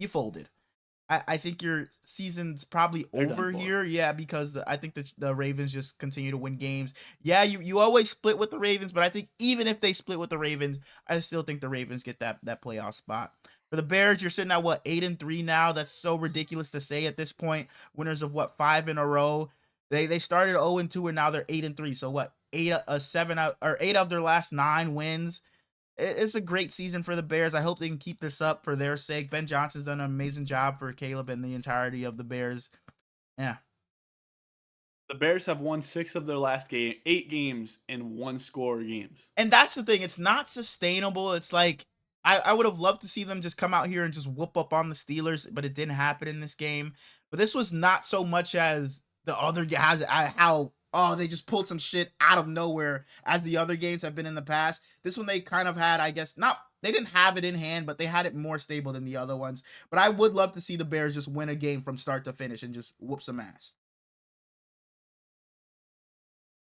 folded. I think your season's probably over here. Yeah, because I think the Ravens just continue to win games. Yeah, you always split with the Ravens, but I think even if they split with the Ravens, I still think the Ravens get that playoff spot. For the Bears, you're sitting at what, 8-3 now? That's so ridiculous to say at this point. Winners of what, 5 in a row. They started 0-2 and now they're 8-3. So what, 8 of their last 9 wins. It's a great season for the Bears. I hope they can keep this up for their sake. Ben Johnson's done an amazing job for Caleb and the entirety of the Bears. Yeah. The Bears have won 6 of their last 8 games in 1-score games. And that's the thing. It's not sustainable. It's like I would have loved to see them just come out here and just whoop up on the Steelers, but it didn't happen in this game. But this was not so much as the other guys, how they just pulled some shit out of nowhere as the other games have been in the past. This one they kind of had, I guess, they didn't have it in hand, but they had it more stable than the other ones. But I would love to see the Bears just win a game from start to finish and just whoop some ass.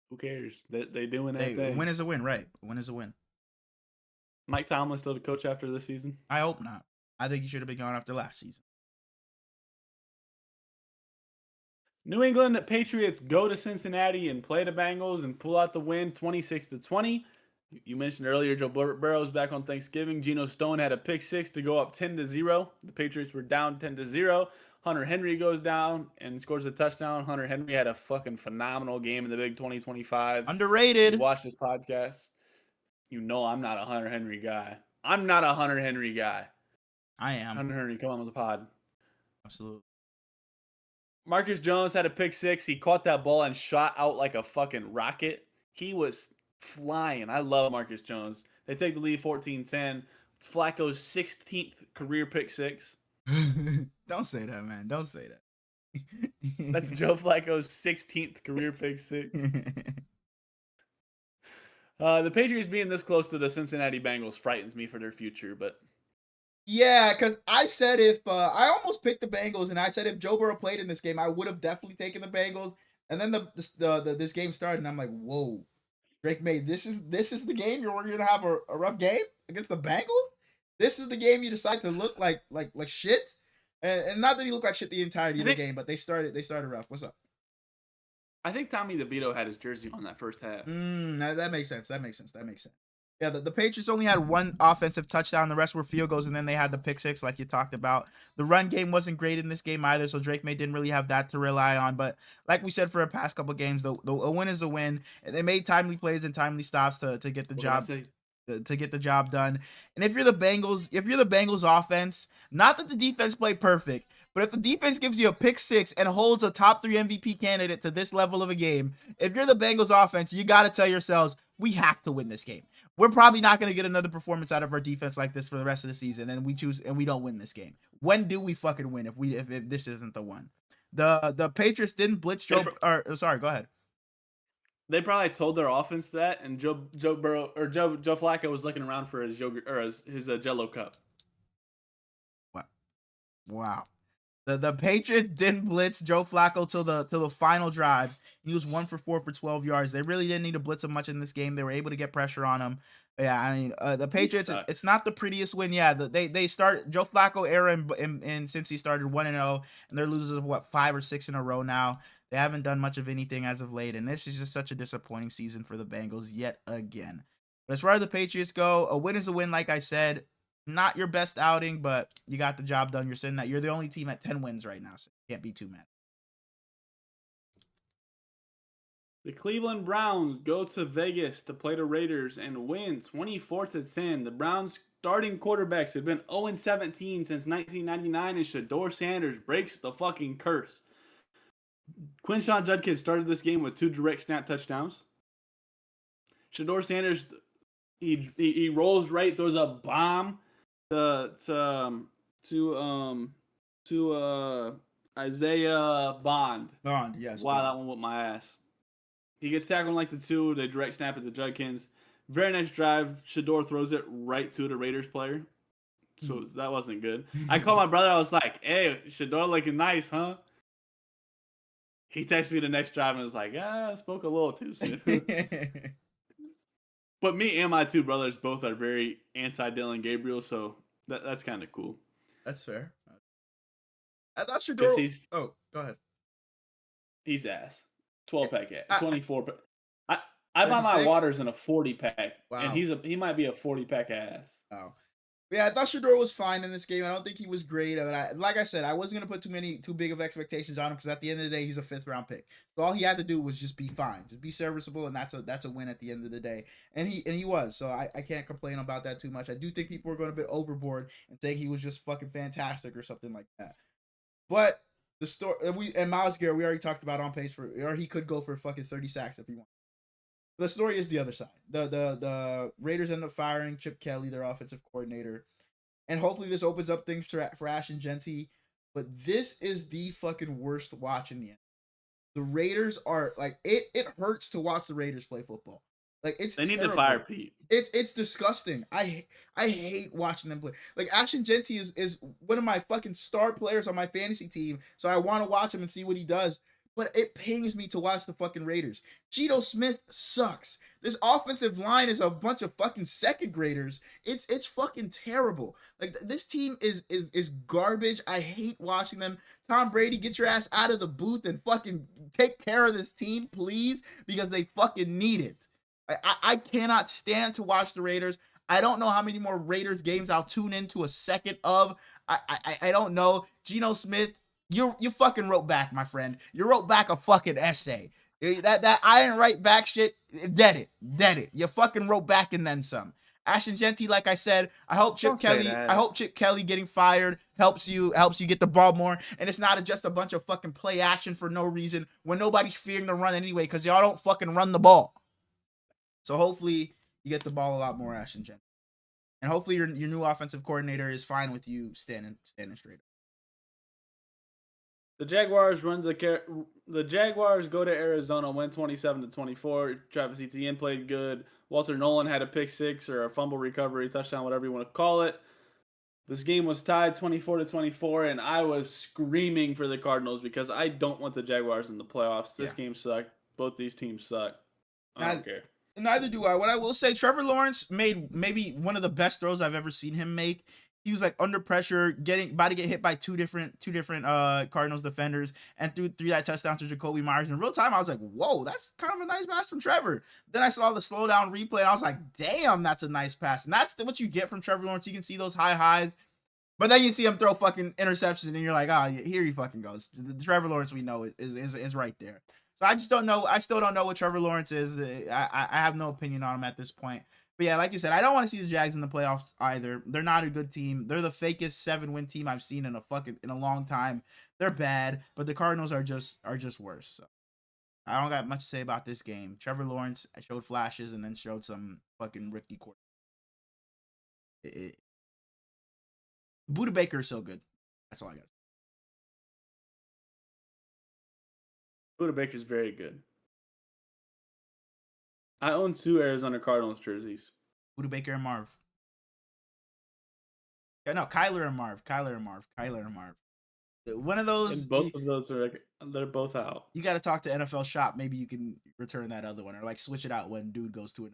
Who cares? They doing that thing. Win is a win, right? Win is a win. Mike Tomlin still the coach after this season? I hope not. I think he should have been gone after last season. New England Patriots go to Cincinnati and play the Bengals and pull out the win 26-20. You mentioned earlier Joe Burrow's back on Thanksgiving. Geno Stone had a pick 6 to go up 10-0. The Patriots were down 10-0. Hunter Henry goes down and scores a touchdown. Hunter Henry had a fucking phenomenal game in the big 2025. Underrated. You watch this podcast. You know I'm not a Hunter Henry guy. I'm not a Hunter Henry guy. I am. Hunter Henry, come on with the pod. Absolutely. Marcus Jones had a pick 6. He caught that ball and shot out like a fucking rocket. He was flying. I love Marcus Jones. They take the lead 14-10. It's Flacco's 16th career pick 6. Don't say that, man. Don't say that. That's Joe Flacco's 16th career pick 6. The Patriots being this close to the Cincinnati Bengals frightens me for their future, but yeah, because I said if I almost picked the Bengals, and I said if Joe Burrow played in this game, I would have definitely taken the Bengals. And then this game started, and I'm like, whoa, Drake May, this is the game you're gonna have a rough game against the Bengals. This is the game you decide to look like shit, and not that he looked like shit the entirety of the game, but they started rough. What's up? I think Tommy DeVito had his jersey on that first half. That makes sense. That makes sense. Yeah, the Patriots only had 1 offensive touchdown. The rest were field goals, and then they had the pick 6, like you talked about. The run game wasn't great in this game either, so Drake May didn't really have that to rely on. But like we said for the past couple games, a win is a win. And they made timely plays and timely stops to get the job to get the job done. And if you're the Bengals offense, not that the defense played perfect, but if the defense gives you a pick 6 and holds a top 3 MVP candidate to this level of a game, if you're the Bengals offense, you got to tell yourselves, we have to win this game. We're probably not going to get another performance out of our defense like this for the rest of the season, and we don't win this game. When do we fucking win if this isn't the one? The Patriots didn't blitz Joe. Sorry, go ahead. They probably told their offense that, and Joe Flacco was looking around for his yogurt or his Jello cup. Wow. The Patriots didn't blitz Joe Flacco till the final drive. He was 1 for 4 for 12 yards. They really didn't need to blitz him much in this game. They were able to get pressure on him. Yeah, I mean, the Patriots, it's not the prettiest win. Yeah, they start Joe Flacco era and since he started 1-0, and they're losers of what, 5 or 6 in a row now. They haven't done much of anything as of late, and this is just such a disappointing season for the Bengals yet again. But as far as the Patriots go, a win is a win, like I said. Not your best outing, but you got the job done. You're saying that you're the only team at 10 wins right now, so you can't be too mad. The Cleveland Browns go to Vegas to play the Raiders and win 24-10. The Browns starting quarterbacks have been 0-17 since 1999, and Shador Sanders breaks the fucking curse. Quinshawn Judkins started this game with 2 direct snap touchdowns. Shador Sanders, he rolls right, throws a bomb to Isaiah Bond. Bond, yes. Wow, Bond. that one whooped my ass. He gets tackled on like the 2, they direct snap it to Judkins. Very next drive, Shador throws it right to the Raiders player. So that wasn't good. I called my brother, I was like, hey, Shador looking nice, huh? He texted me the next drive and was like, I spoke a little too soon. But me and my 2 brothers both are very anti-Dylan Gabriel, so that's kind of cool. That's fair. I thought Shador... Oh, go ahead. He's ass. 12-pack, 24 pack. I buy my waters in a 40-pack, wow. And he might be a 40-pack ass. Wow. Yeah, I thought Shador was fine in this game. I don't think he was great. But like I said, I wasn't gonna put too big of expectations on him because at the end of the day, he's a 5th-round pick. So all he had to do was just be fine, just be serviceable, and that's a win at the end of the day. And he was. So I can't complain about that too much. I do think people are going a bit overboard and saying he was just fucking fantastic or something like that. But the story and Myles Garrett, we already talked about on pace for, or he could go for fucking 30 sacks if he wants. The story is the other side. The Raiders end up firing Chip Kelly, their offensive coordinator, and hopefully this opens up things for Ashton Jeanty. But this is the fucking worst watch in the end. The Raiders are like it hurts to watch the Raiders play football. Like they need to fire Pete. It's disgusting. I hate watching them play. Like Ashton Jeanty is one of my fucking star players on my fantasy team, so I want to watch him and see what he does. But it pains me to watch the fucking Raiders. Geno Smith sucks. This offensive line is a bunch of fucking second graders. It's fucking terrible. Like this team is garbage. I hate watching them. Tom Brady, get your ass out of the booth and fucking take care of this team, please, because they fucking need it. I cannot stand to watch the Raiders. I don't know how many more Raiders games I'll tune into a second of. I don't know. Geno Smith, you fucking wrote back, my friend. You wrote back a fucking essay. That I didn't write back shit. Dead it. You fucking wrote back and then some. Ashton Jeanty, like I said, I hope Chip Kelly getting fired helps you get the ball more, and it's not just a bunch of fucking play action for no reason when nobody's fearing the run anyway because y'all don't fucking run the ball. So hopefully you get the ball a lot more, Ashton Jeanty, and hopefully your new offensive coordinator is fine with you standing straight up. The Jaguars go to Arizona, win 27-24. Travis Etienne played good. Walter Nolan had a pick 6 or a fumble recovery, touchdown, whatever you want to call it. This game was tied 24-24, and I was screaming for the Cardinals because I don't want the Jaguars in the playoffs. This game sucked. Both these teams suck. I don't care. Neither do I. What I will say, Trevor Lawrence made maybe one of the best throws I've ever seen him make. He was like under pressure, about to get hit by two different Cardinals defenders, and threw that touchdown to Jacoby Myers. In real time, I was like, whoa, that's kind of a nice pass from Trevor. Then I saw the slow down replay, and I was like, damn, that's a nice pass. And that's what you get from Trevor Lawrence. You can see those high highs, but then you see him throw fucking interceptions, and you're like, oh, here he fucking goes. The Trevor Lawrence we know is right there. So I just don't know. I still don't know what Trevor Lawrence is. I have no opinion on him at this point. But yeah, like you said, I don't want to see the Jags in the playoffs either. They're not a good team. They're the fakest 7-win team I've seen in a long time. They're bad, but the Cardinals are just worse. So I don't got much to say about this game. Trevor Lawrence showed flashes and then showed some fucking rookie quarterback. Buda Baker is so good. That's all I got. Buda Baker's very good. I own 2 Arizona Cardinals jerseys. Buda Baker and Marv. Yeah, no, Kyler and Marv. One of those. And both of those they're both out. You got to talk to NFL Shop. Maybe you can return that other one or like switch it out when dude goes to it.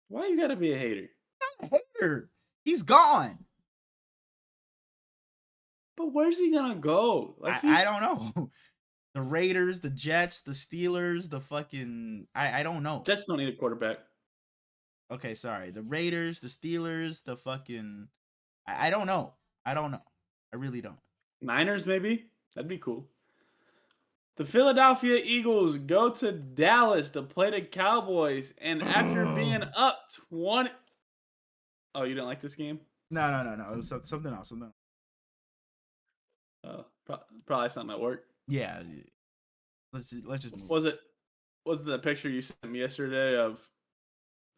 Why you got to be a hater? I'm not a hater. He's gone. But where's he gonna go? Like I don't know. The Raiders, the Jets, the Steelers, the fucking I don't know. Jets don't need a quarterback. Okay, sorry. The Raiders, the Steelers, the fucking I don't know. I really don't. Niners maybe? That'd be cool. The Philadelphia Eagles go to Dallas to play the Cowboys, and after being up 20. Oh, you didn't like this game? No. It was something else. Something else. Probably something at work. Yeah. Let's just move. Was it the picture you sent me yesterday of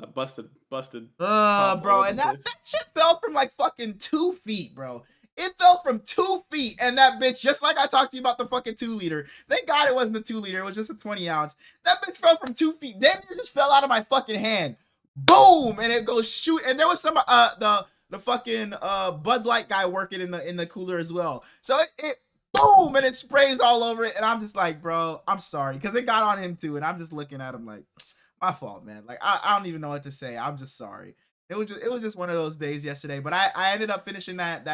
a busted Bro, and that shit fell from like fucking 2 feet, bro. It fell from 2 feet, and that bitch, just like I talked to you about the fucking 2-liter. Thank God it wasn't a 2-liter, it was just a 20-ounce. That bitch fell from 2 feet. Then it just fell out of my fucking hand. Boom! And it goes shoot. And there was some the fucking Bud Light guy working in the cooler as well. So it boom, and it sprays all over it. And I'm just like, bro, I'm sorry. Because it got on him too. And I'm just looking at him like, my fault, man. Like, I don't even know what to say. I'm just sorry. It was just one of those days yesterday. But I ended up finishing that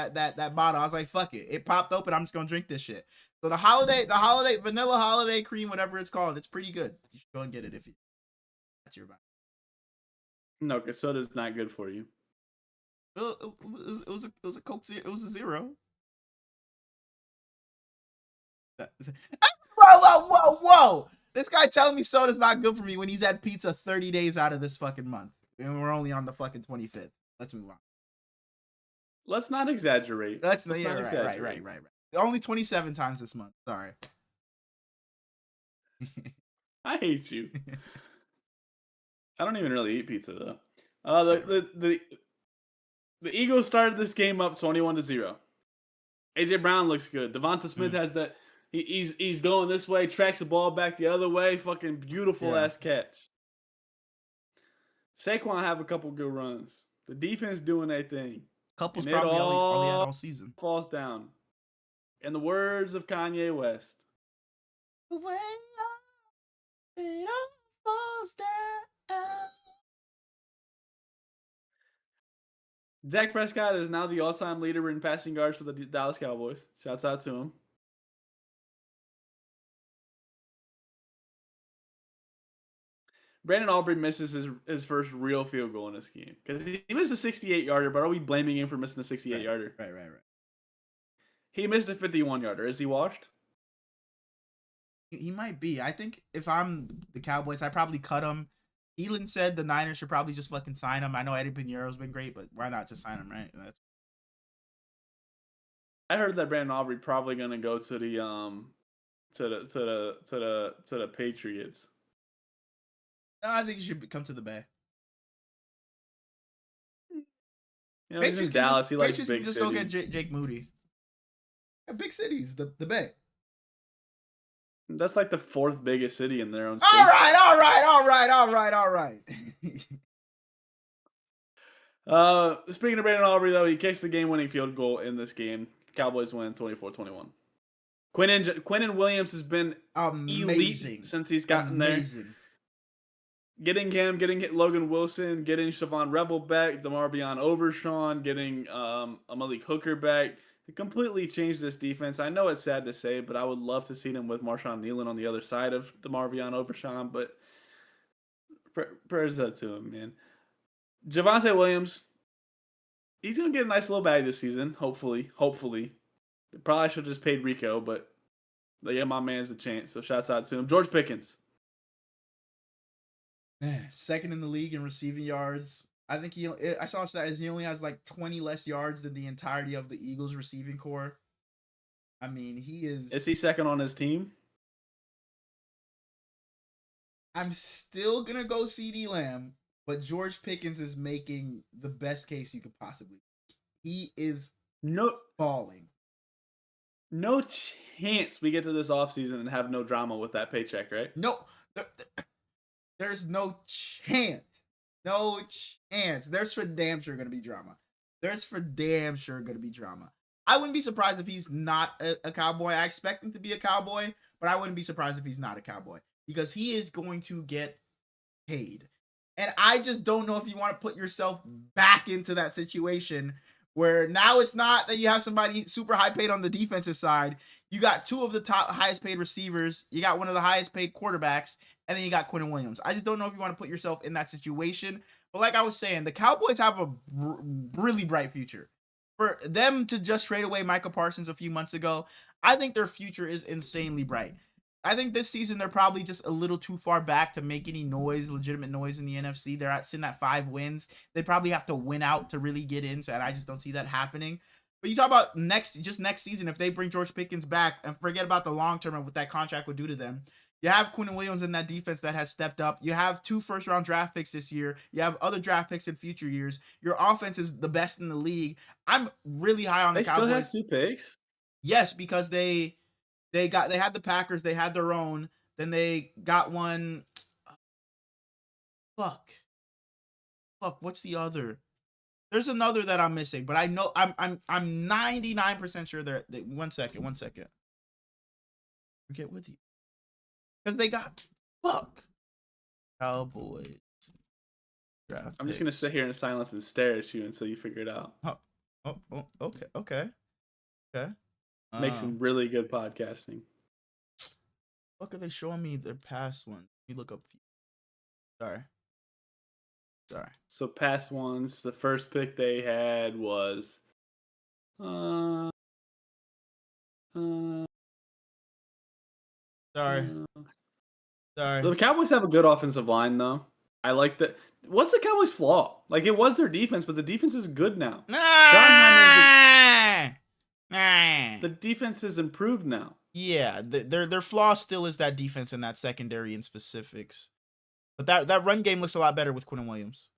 bottle. I was like, fuck it. It popped open. I'm just gonna drink this shit. So the vanilla holiday cream, whatever it's called, it's pretty good. You should go and get it if you that's your body. No, because soda's not good for you. It was a Coke. It was a zero. Whoa! This guy telling me soda's not good for me when he's had pizza 30 days out of this fucking month, and we're only on the fucking 25th. Let's move on. Let's not exaggerate. Let's not exaggerate. Right. Only 27 times this month. Sorry. I hate you. I don't even really eat pizza though. The Eagles started this game up 21-0. AJ Brown looks good. Devonta Smith has that. He's going this way, tracks the ball back the other way. Fucking beautiful ass catch. Saquon have a couple good runs. The defense doing their thing. Couple's probably all he had all season. Falls down. In the words of Kanye West. When it all falls down. Dak Prescott is now the all-time leader in passing yards for the Dallas Cowboys. Shouts out to him. Brandon Aubrey misses his first real field goal in this game. Because he missed a 68-yarder, but are we blaming him for missing a 68-yarder? Right. He missed a 51-yarder. Is he washed? He might be. I think if I'm the Cowboys, I probably cut him. Elon said the Niners should probably just fucking sign him. I know Eddie Piñeiro's been great, but why not just sign him, right? I heard that Brandon Aubrey probably gonna go to the Patriots. No, I think he should come to the Bay. You know, he's in Dallas. He likes big cities. Just go get Jake Moody. Big cities, the Bay. That's like the 4th biggest city in their own state. All right. Speaking of Brandon Aubrey, though, he kicks the game-winning field goal in this game. Cowboys win 24-21. Quinnen Williams has been elite since he's gotten there. Getting Logan Wilson, getting Siobhan Rebel back, DeMarvion Overshawn, getting Malik Hooker back. It completely changed this defense. I know it's sad to say, but I would love to see them with Marshawn Nealon on the other side of DeMarvion Overshawn, but prayers up to him, man. Javonte Williams, he's going to get a nice little bag this season, hopefully. Probably should have just paid Rico, but yeah, my man's the chance, so shouts out to him. George Pickens. Man, 2nd in the league in receiving yards. I think I saw stats. He only has like 20 less yards than the entirety of the Eagles receiving core. I mean, he is. Is he 2nd on his team? I'm still gonna go CeeDee Lamb, but George Pickens is making the best case you could possibly. He is balling. No chance we get to this offseason and have no drama with that paycheck, right? No, there's no chance. No chance. There's for damn sure going to be drama. I wouldn't be surprised if he's not a Cowboy. I expect him to be a Cowboy, but I wouldn't be surprised if he's not a Cowboy because he is going to get paid. And I just don't know if you want to put yourself back into that situation where now it's not that you have somebody super high paid on the defensive side. You got 2 of the top highest paid receivers. You got one of the highest paid quarterbacks. And then you got Quinnen Williams. I just don't know if you want to put yourself in that situation. But like I was saying, the Cowboys have a really bright future. For them to just trade away Micah Parsons a few months ago, I think their future is insanely bright. I think this season they're probably just a little too far back to make any noise, legitimate noise in the NFC. They're sitting at 5 wins. They probably have to win out to really get in, and I just don't see that happening. But you talk about next season, if they bring George Pickens back and forget about the long term and what that contract would do to them. You have Quinn Williams in that defense that has stepped up. You have 2 first-round draft picks this year. You have other draft picks in future years. Your offense is the best in the league. I'm really high on the They still have Cowboys. 2 picks? Yes, because they had the Packers, they had their own, then they got one. Fuck. What's the other? There's another that I'm missing, but I know I'm 99% sure they're 1 second. Forget with you. Because they got Cowboys draft. I'm just gonna sit here in silence and stare at you until you figure it out. Okay. Make some really good podcasting. What are they showing me their past ones? Let me look up. Sorry. So past ones, the first pick they had was Sorry. The Cowboys have a good offensive line though. I like that. What's the Cowboys' flaw? Like it was their defense, but the defense is good now. The defense is improved now. Yeah, their flaw still is that defense and that secondary in specifics. But that run game looks a lot better with Quinn Williams.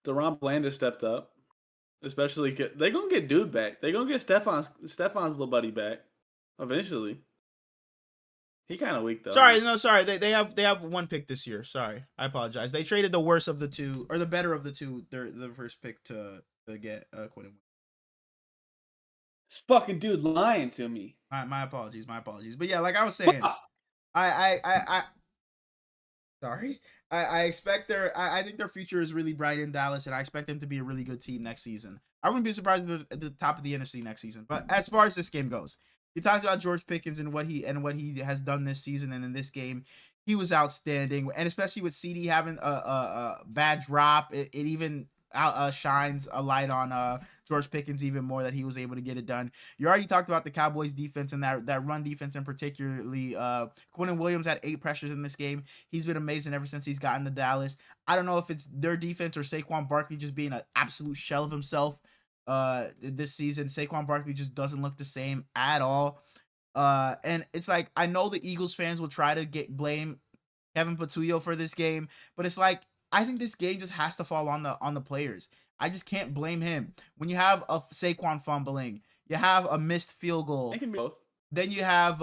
DeRon Bland has stepped up. Especially, they're going to get Dude back. They're going to get Stefan's little buddy back eventually. He kind of weak, though. Sorry. They have 1 pick this year. Sorry. I apologize. They traded the worst of the 2, or the better of the 2, the first pick to get Quinn Williams. This fucking dude lying to me. My apologies. But yeah, like I was saying, I sorry. I expect I think their future is really bright in Dallas, and I expect them to be a really good team next season. I wouldn't be surprised if they're at the top of the NFC next season. But as far as this game goes, you talked about George Pickens and what he has done this season, and in this game, he was outstanding. And especially with CD having a bad drop, it even shines a light on George Pickens even more, that he was able to get it done. You already talked about the Cowboys defense and that run defense, and particularly Quinn Williams had 8 pressures in this game. He's been amazing ever since he's gotten to Dallas. I don't know if it's their defense or Saquon Barkley just being an absolute shell of himself this season. Saquon Barkley just doesn't look the same at all. And it's like, I know the Eagles fans will try to blame Kevin Patullo for this game, but it's like, I think this game just has to fall on the players. I just can't blame him. When you have a Saquon fumbling, you have a missed field goal. It can be both. Then you have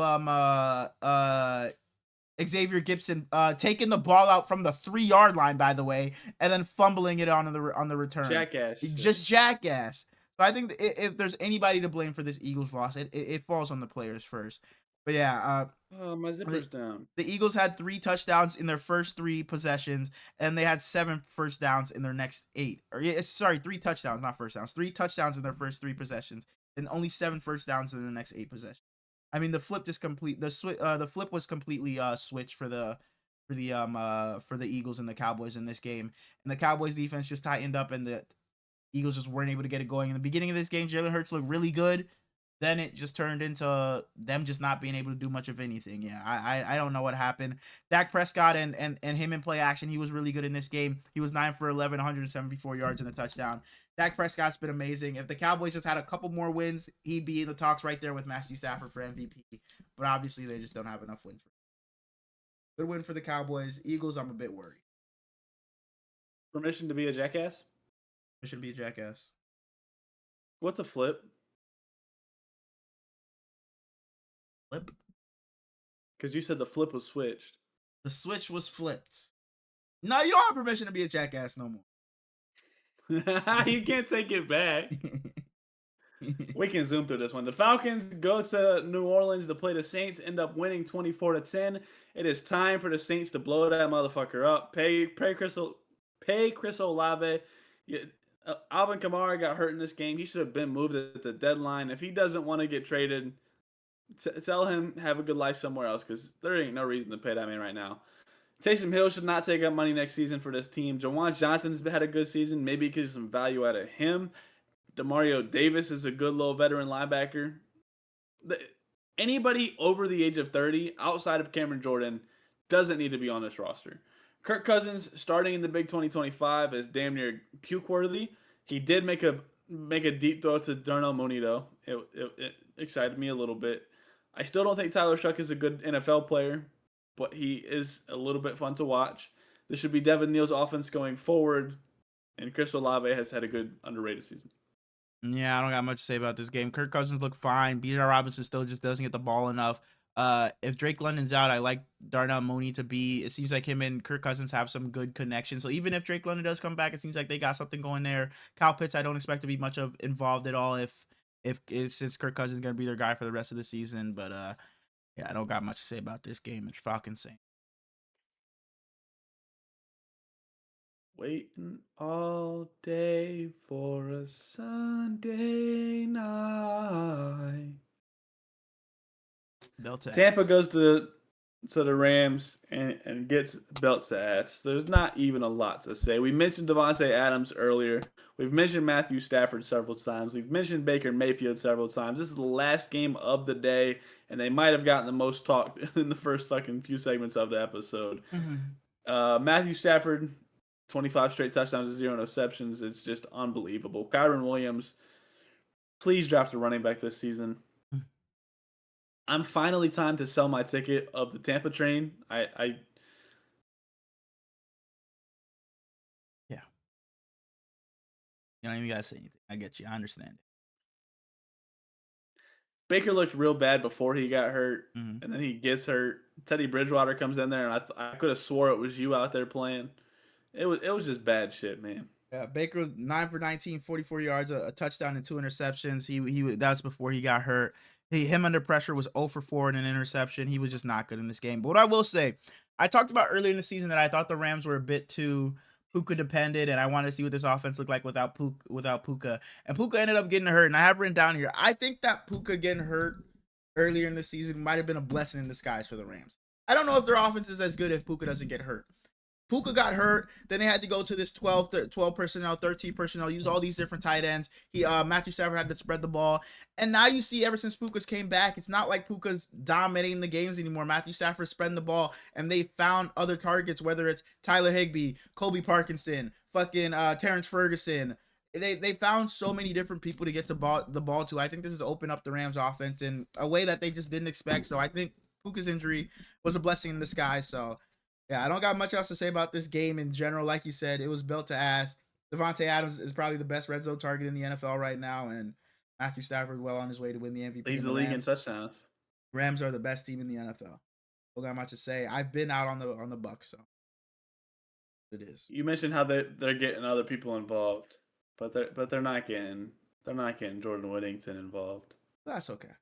Xavier Gipson taking the ball out from the 3-yard line, by the way, and then fumbling it on the return. Jackass. Just jackass. So I think if there's anybody to blame for this Eagles loss, it falls on the players first. But yeah, my zipper's down. The Eagles had 3 touchdowns in their first 3 possessions, and they had 7 first downs in their next 8. 3 touchdowns, not first downs. 3 touchdowns in their first 3 possessions, and only 7 first downs in the next 8 possessions. I mean, the flip was completely switched for the Eagles and the Cowboys in this game, and the Cowboys defense just tightened up, and the Eagles just weren't able to get it going. In the beginning of this game, Jalen Hurts looked really good. Then it just turned into them just not being able to do much of anything. Yeah, I don't know what happened. Dak Prescott and him in play action, he was really good in this game. He was 9 for 11, 174 yards and a touchdown. Dak Prescott's been amazing. If the Cowboys just had a couple more wins, he'd be in the talks right there with Matthew Stafford for MVP. But obviously, they just don't have enough wins. Good win for the Cowboys. Eagles, I'm a bit worried. Permission to be a jackass? Permission to be a jackass. What's a flip? Flip? Because you said the flip was switched. The switch was flipped. No, you don't have permission to be a jackass no more. You can't take it back. We can zoom through this one. The Falcons go to New Orleans to play the Saints, end up winning 24-10. It is time for the Saints to blow that motherfucker up. Pay Chris Olave. Alvin Kamara got hurt in this game. He should have been moved at the deadline. If he doesn't want to get traded, tell him have a good life somewhere else, because there ain't no reason to pay that man right now. Taysom Hill should not take up money next season for this team. Jawan Johnson's had a good season. Maybe because some value out of him. Demario Davis is a good little veteran linebacker. Anybody over the age of 30, outside of Cameron Jordan, doesn't need to be on this roster. Kirk Cousins starting in the Big 2025 is damn near puke worthy. He did make a deep throw to Darnell Mooney though. It excited me a little bit. I still don't think Tyler Shuck is a good NFL player, but he is a little bit fun to watch. This should be Devin Neal's offense going forward, and Chris Olave has had a good underrated season. Yeah, I don't got much to say about this game. Kirk Cousins looked fine. Bijan Robinson still just doesn't get the ball enough. If Drake London's out, I like Darnell Mooney to be. It seems like him and Kirk Cousins have some good connection. So even if Drake London does come back, it seems like they got something going there. Kyle Pitts, I don't expect to be much of involved at all. If since Kirk Cousins is gonna be their guy for the rest of the season, but yeah, I don't got much to say about this game. It's Falcons Saints. Waiting all day for a Sunday night. Belt to Tampa ass. goes to the Rams and gets belts to ass. There's not even a lot to say. We mentioned Devontae Adams earlier. We've mentioned Matthew Stafford several times. We've mentioned Baker Mayfield several times. This is the last game of the day, and they might have gotten the most talk in the first fucking few segments of the episode. Matthew Stafford, 25 straight touchdowns and 0 interceptions. It's just unbelievable. Kyron Williams, please draft a running back this season. I'm finally time to sell my ticket of the Tampa train. Yeah. You don't even gotta say anything. I get you. I understand it. Baker looked real bad before he got hurt, Mhm. and then he gets hurt. Teddy Bridgewater comes in there, and I could have swore it was you out there playing. It was just bad shit, man. Yeah, Baker 9 for 19, 44 yards, a touchdown and 2 interceptions. He that's before he got hurt. Him under pressure was 0 for 4 and an interception. He was just not good in this game. But what I will say, I talked about earlier in the season that I thought the Rams were a bit too Puka dependent, and I wanted to see what this offense looked like without Puka. And Puka ended up getting hurt. And I have written down here, I think that Puka getting hurt earlier in the season might have been a blessing in disguise for the Rams. I don't know if their offense is as good if Puka doesn't get hurt. Puka got hurt. Then they had to go to this 12 personnel, 13 personnel, use all these different tight ends. Matthew Stafford had to spread the ball. And now you see ever since Puka's came back, it's not like Puka's dominating the games anymore. Matthew Stafford's spreading the ball, and they found other targets, whether it's Tyler Higbee, Colby Parkinson, fucking Terrence Ferguson. They found so many different people to get the ball to. I think this has opened up the Rams offense in a way that they just didn't expect. So I think Puka's injury was a blessing in disguise. So yeah, I don't got much else to say about this game in general. Like you said, it was built to ass. Devontae Adams is probably the best red zone target in the NFL right now, and Matthew Stafford well on his way to win the MVP. Leads the league in touchdowns. Rams are the best team in the NFL. Don't got much to say. I've been out on the Bucks, so it is. You mentioned how they're getting other people involved, but they're not getting Jordan Whittington involved. That's okay.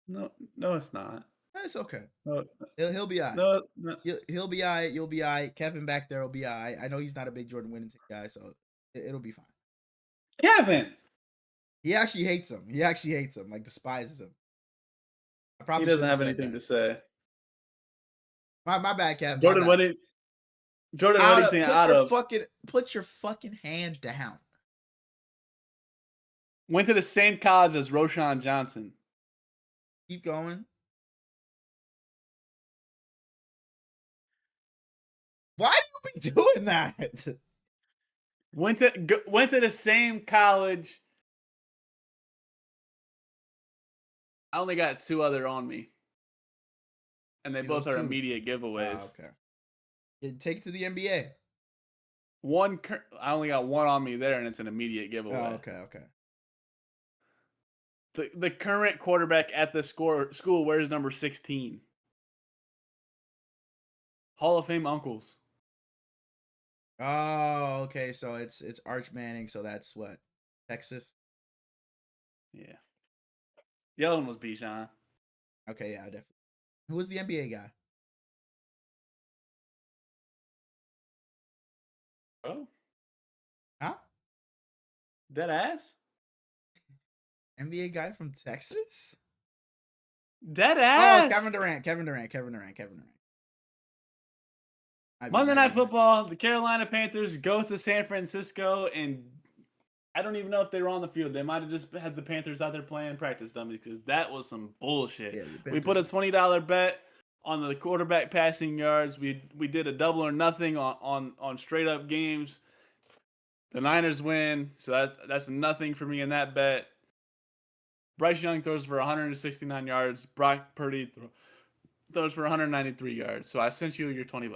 No, it's not. It's okay. No, he'll be all right. No. He'll be all right. You'll be all right. Kevin back there will be all right. I know he's not a big Jordan Whittington guy, so it'll be fine. Kevin! He actually hates him. Like despises him. He doesn't have anything to say. My bad, Kevin. Jordan Whittington Put your fucking hand down. Went to the same college as Roshan Johnson. Keep going. Why do you be doing that? Went to the same college. I only got 2 other on me, and they both are immediate giveaways. Okay. Take it to the NBA. I only got 1 on me there, and it's an immediate giveaway. Oh, okay. The current quarterback at the school wears number 16. Hall of Fame uncles. Oh, okay. So it's Arch Manning. So that's what, Texas. Yeah. The other one was Bijan. Okay, yeah, definitely. Who was the NBA guy? Oh. Huh? Dead ass? NBA guy from Texas? Dead ass. Oh, Kevin Durant. Monday Night Football, the Carolina Panthers go to San Francisco and I don't even know if they were on the field. They might have just had the Panthers out there playing practice dummies because that was some bullshit. Yeah, the We put a Panthers. $20 bet on the quarterback passing yards. We did a double or nothing on straight up games. The Niners win, so that's nothing for me in that bet. Bryce Young throws for 169 yards. Brock Purdy throws for 193 yards. So I sent you your $20.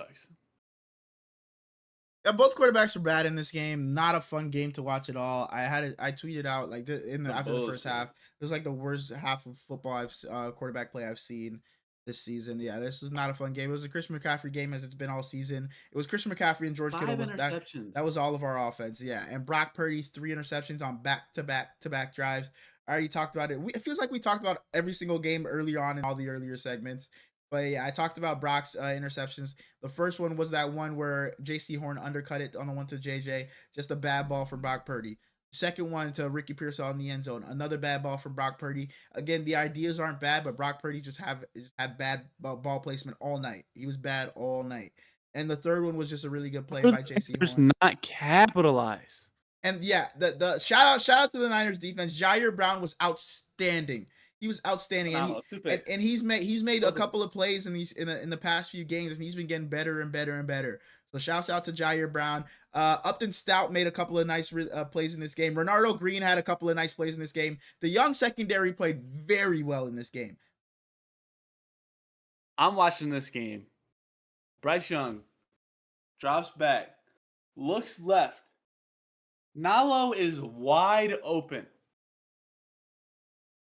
Yeah, both quarterbacks were bad in this game. Not a fun game to watch at all. I tweeted out like after the first half, it was like the worst half of football quarterback play I've seen this season. Yeah, this was not a fun game. It was a Christian McCaffrey game as it's been all season. It was Christian McCaffrey and George Kittle. 5 interceptions. That was all of our offense. Yeah, and Brock Purdy 3 interceptions on back-to-back drives. I already talked about it. It feels like we talked about every single game earlier on in all the earlier segments. But yeah, I talked about Brock's interceptions. The first one was that one where J.C. Horn undercut it on the one to J.J. Just a bad ball from Brock Purdy. Second one to Ricky Pearsall in the end zone. Another bad ball from Brock Purdy. Again, the ideas aren't bad, but Brock Purdy just had bad ball placement all night. He was bad all night. And the third one was just a really good play by J.C. Horn. Not capitalize. And yeah, the shout out to the Niners defense. Jair Brown was outstanding. He was outstanding, and he's made a couple of plays in the past few games, and he's been getting better and better and better. So shouts out to Jair Brown. Upton Stout made a couple of nice plays in this game. Renardo Green had a couple of nice plays in this game. The young secondary played very well in this game. I'm watching this game. Bryce Young drops back, looks left. Nalo is wide open.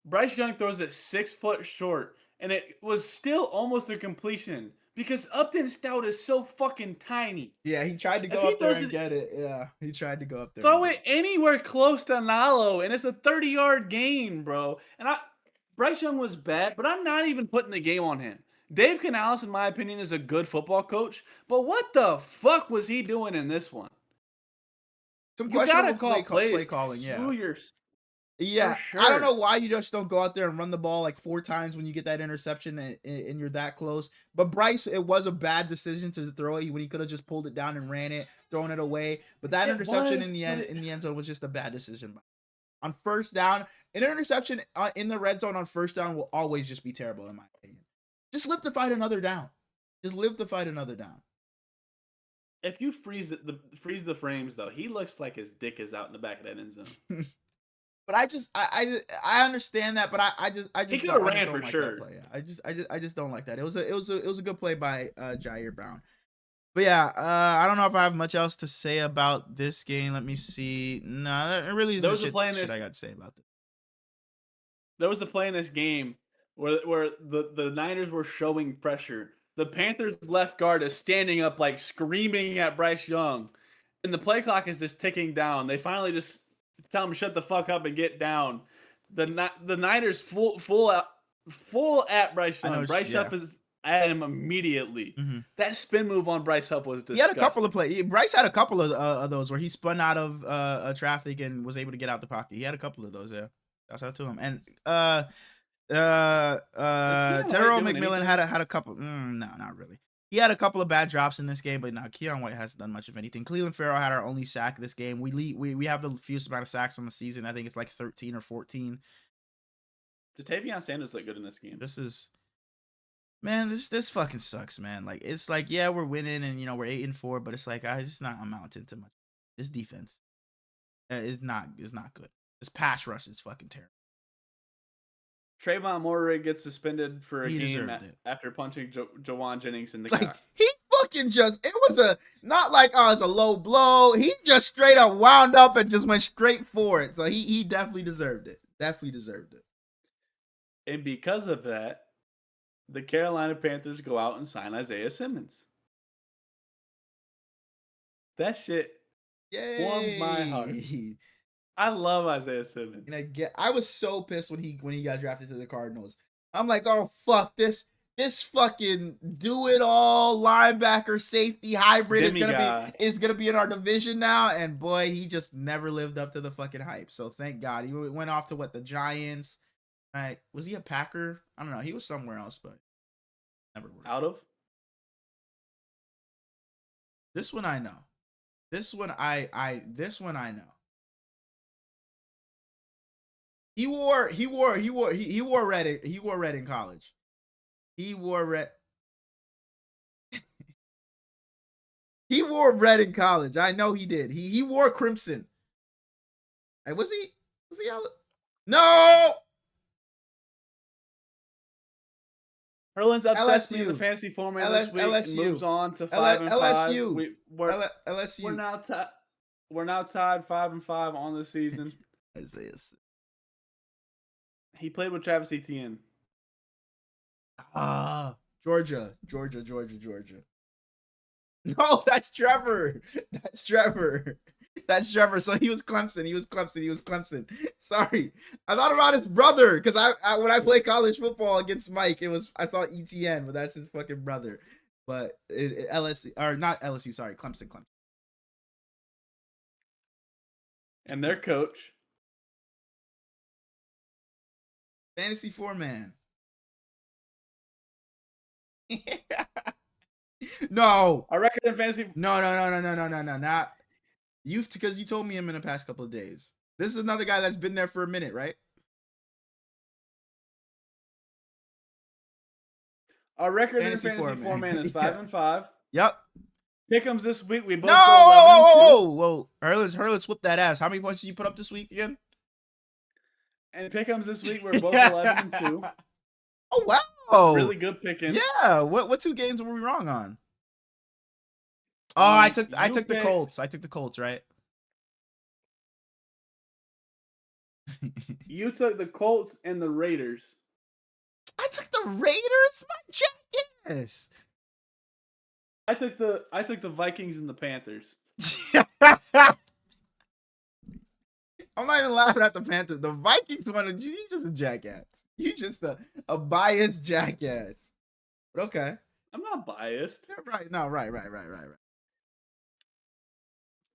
Bryce Young throws it 6 foot short, and it was still almost a completion because Upton Stout is so fucking tiny. Yeah, he tried to go up there and get it. Yeah, he tried to go up there. Throw it anywhere close to Nalo, and it's a 30-yard gain, bro. And Bryce Young was bad, but I'm not even putting the game on him. Dave Canales, in my opinion, is a good football coach, but what the fuck was he doing in this one? Some questionable play calling, yeah. Yeah, sure. I don't know why you just don't go out there and run the ball like 4 times when you get that interception and you're that close. But Bryce, it was a bad decision to throw it when he could have just pulled it down and ran it, thrown it away. But that interception in the end zone was just a bad decision. On first down, an interception in the red zone on first down will always just be terrible in my opinion. Just live to fight another down. Just live to fight another down. If you freeze the frames though, he looks like his dick is out in the back of that end zone. But I understand that, but I just he could have ran for sure. I just don't like that. It was a good play by Jair Brown. But yeah, I don't know if I have much else to say about this game. Let me see. No, that really isn't shit I got to say about this. There was a play in this game where the Niners were showing pressure. The Panthers left guard is standing up like screaming at Bryce Young, and the play clock is just ticking down. They finally just tell him shut the fuck up and get down. The Niners full at Bryce Young. Bryce Huff is at him immediately. Mm-hmm. That spin move on Bryce Huff was disgusting. He had a couple of plays. Bryce had a couple of those where he spun out of traffic and was able to get out the pocket. He had a couple of those. Yeah, shouts out to him. And Terrell McMillan had a couple. No, not really. He had a couple of bad drops in this game, but now Keon White hasn't done much of anything. Cleveland Farrell had our only sack this game. We have the fewest amount of sacks on the season. I think it's like 13 or 14. Did Tavion Sanders look good in this game? This fucking sucks, man. Like it's like, yeah, we're winning and we're 8-4, but it's like I just not amounting to much. This defense is not good. This pass rush is fucking terrible. Trayvon Moore gets suspended for a game after punching Jawan Jennings in the cock. He fucking it was not like, oh, it's a low blow. He just straight up wound up and just went straight for it. So he definitely deserved it. And because of that, the Carolina Panthers go out and sign Isaiah Simmons. That shit warmed my heart. I love Isaiah Simmons. And I was so pissed when he got drafted to the Cardinals. I'm like, oh fuck, this fucking do it all linebacker safety hybrid is gonna be in our division now. And boy, he just never lived up to the fucking hype. So thank God he went off to the Giants. Right? Was he a Packer? I don't know. He was somewhere else, but never worked. Out of this one, I know. This one I know. He wore red. He wore red in college. He wore red. He wore red in college. I know he did. He wore crimson. Hey, was he? Was he out? No. Herlin's obsessed me in the LSU. fantasy format this week and moves LSU. on to 5-5. LSU. We're LSU. now tied 5-5 on the season. Isaiah. He played with Travis Etienne. Georgia. No, that's Trevor. That's Trevor. That's Trevor. So he was Clemson. Sorry, I thought about his brother because I when I played college football against Mike, I saw ETN, but that's his fucking brother. But LSU or not LSU? Sorry, Clemson. And their coach, Fantasy 4-man. No. our record in fantasy. No. Not you, because you told me him in the past couple of days. This is another guy that's been there for a minute, right? Our record in fantasy 4-man is 5-5. Yep. Pick'ems this week. We both No. go 11-2. Hurlitz whooped that ass. How many points did you put up this week again? And pick'ems this week we're both 11-2. Oh wow. That's really good picking. Yeah. What 2 games were we wrong on? Oh, I took the Colts. I took the Colts, right? You took the Colts and the Raiders. I took the Raiders, my jackass. I took the Vikings and the Panthers. I'm not even laughing at the Panthers. The Vikings one, you just a jackass. You just a biased jackass. But okay. I'm not biased. Right. No, right.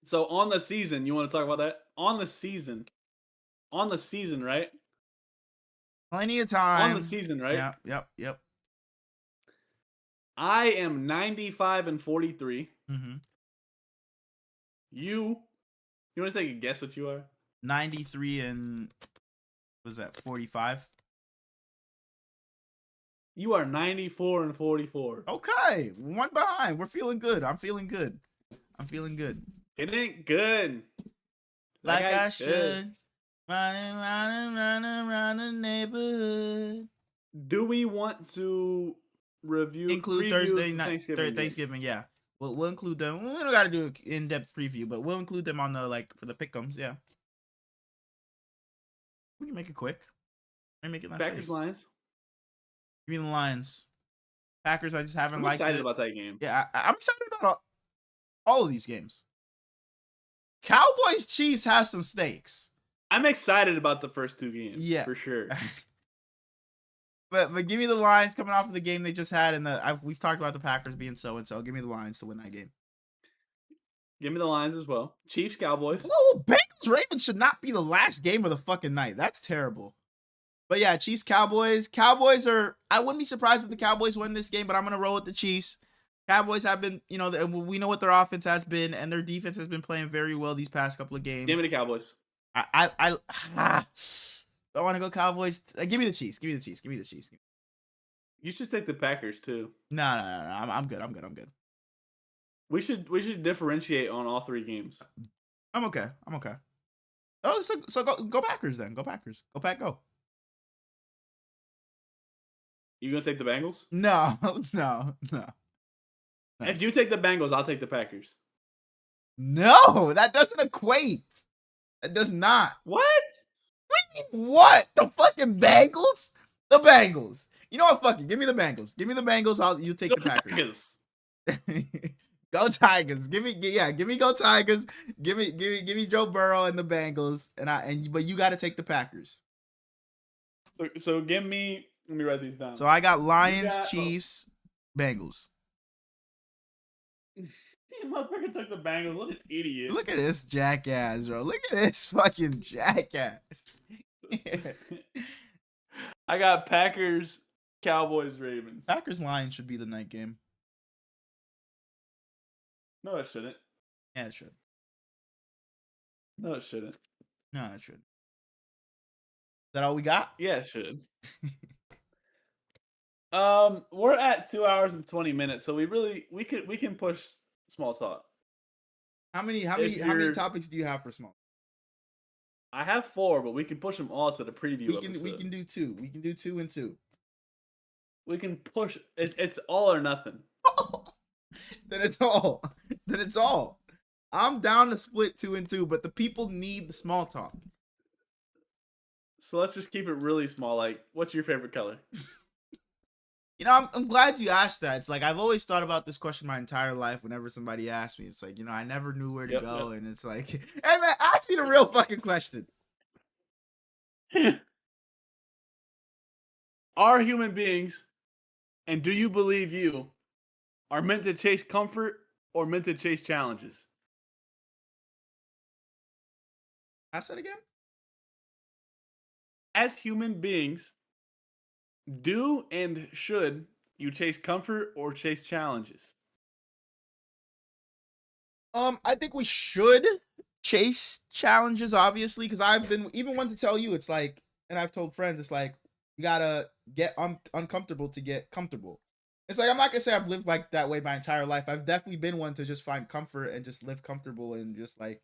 So on the season, you want to talk about that? On the season, right? Plenty of time. On the season, right? Yep. I am 95-43. Mm-hmm. You want to take a guess what you are? 93 and was that 45? You are 94-44. Okay, one behind. We're feeling good. I'm feeling good. It ain't good. Like I should. Running around the neighborhood. Do we want to include Thursday night, Thanksgiving? Yeah, we'll include them. We don't got to do an in-depth preview, but we'll include them on the for the pick'ems. Yeah, we can make it quick. Make it nice. Packers Lions. Give me the Lions. Packers. I just haven't liked it. I'm excited about that game. Yeah, I'm excited about all of these games. Cowboys Chiefs has some stakes. I'm excited about the first 2 games. Yeah, for sure. But give me the Lions coming off of the game they just had, and we've talked about the Packers being so and so. Give me the Lions to win that game. Give me the Lions as well. Chiefs Cowboys. Whoa, Bengals Ravens should not be the last game of the fucking night. That's terrible. But yeah, Chiefs Cowboys. Cowboys are. I wouldn't be surprised if the Cowboys win this game, but I'm gonna roll with the Chiefs. Cowboys have been, we know what their offense has been, and their defense has been playing very well these past couple of games. Give me the Cowboys. I don't want to go Cowboys. Give me the Chiefs. Give me the Chiefs. You should take the Packers too. No. I'm good. We should differentiate on all 3 games. I'm okay. Oh, so go Packers then. Go Packers. Go Pack. Go. You gonna take the Bengals? No. If you take the Bengals, I'll take the Packers. No, that doesn't equate. That does not. What? What? The fucking Bengals? The Bengals. You know what? Fuck it. Give me the Bengals. You take the Packers. Go Tigers. Give me go Tigers. Give me Joe Burrow and the Bengals. But you got to take the Packers. So give me. Let me write these down. So I got Lions, Chiefs, Bengals. Motherfucker took the Bengals. What an idiot. Look at this jackass, bro. Look at this fucking jackass. I got Packers, Cowboys, Ravens. Packers Lions should be the night game. No, it shouldn't. Yeah, it should. No, it shouldn't. No, it should. that all we got? Yeah, it should. We're at 2 hours and 20 minutes, so we can push small talk. If How many you're, topics do you have for small? I have four, but we can push them all to the preview We episode. can do two. We can do 2 and 2. We can push. It's all or nothing. Then it's all. Then it's all. I'm down to split 2 and 2, but the people need the small talk. So let's just keep it really small. Like, what's your favorite color? You know, I'm glad you asked that. It's like I've always thought about this question my entire life. Whenever somebody asks me, it's like, you know, I never knew where to Yep, go, yep. and it's like, hey man, ask me the real fucking question. Are human beings, and do you believe you are meant to chase comfort or meant to chase challenges? Ask that again. As human beings, do and should you chase comfort or chase challenges? I think we should chase challenges, obviously, because I've been even one to tell you, it's like, and I've told friends, it's like you gotta get uncomfortable to get comfortable. It's like I'm not gonna say I've lived like that way my entire life. I've definitely been one to just find comfort and just live comfortable and just like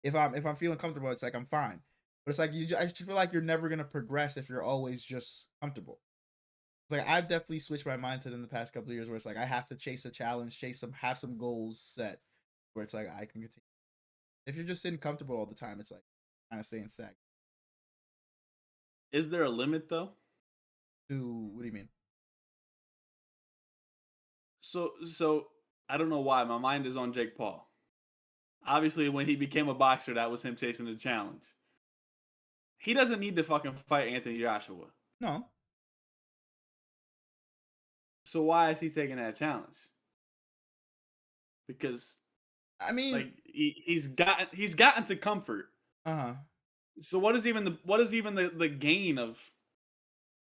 if I'm feeling comfortable, it's like I'm fine. But it's like I just feel like you're never gonna progress if you're always just comfortable. It's like I've definitely switched my mindset in the past couple of years where it's like I have to chase a challenge, have some goals set where it's like I can continue. If you're just sitting comfortable all the time, it's like kind of staying stagnant. Is there a limit though? What do you mean? So I don't know why my mind is on Jake Paul. Obviously, when he became a boxer, that was him chasing the challenge. He doesn't need to fucking fight Anthony Joshua. No, So why is he taking that challenge? Because I mean, like he's gotten to comfort. uh huh. So what is even the gain of,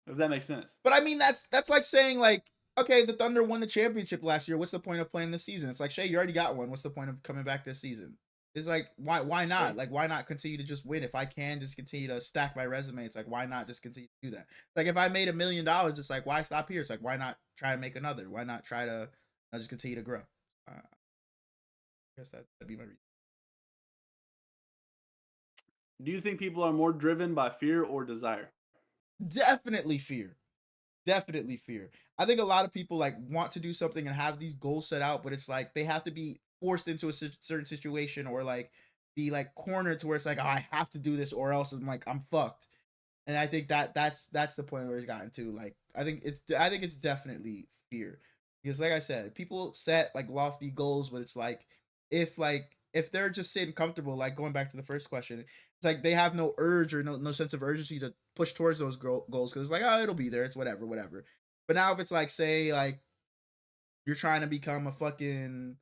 if that makes sense? But I mean, that's like saying like, okay, the Thunder won the championship last year. What's the point of playing this season? It's like, Shay, you already got one. What's the point of coming back this season? It's like, why not? True. Like, why not continue to just win? If I can just continue to stack my resume, it's like, why not just continue to do that? Like, if I made $1 million, it's like, why stop here? It's like, why not try to make another? Why not try to just continue to grow? I guess that'd be my reason. Do you think people are more driven by fear or desire? Definitely fear. Definitely fear. I think a lot of people like want to do something and have these goals set out, but it's like they have to be forced into a certain situation or like be like cornered to where it's like, oh, I have to do this or else I'm like I'm fucked. And I think that's the point where it's gotten to. Like I think it's definitely fear because like I said, people set like lofty goals, but it's like if they're just sitting comfortable, like going back to the first question, it's like they have no urge or no sense of urgency to push towards those goals because it's like, oh, it'll be there, it's whatever, whatever. But now if it's like, say, like you're trying to become a fucking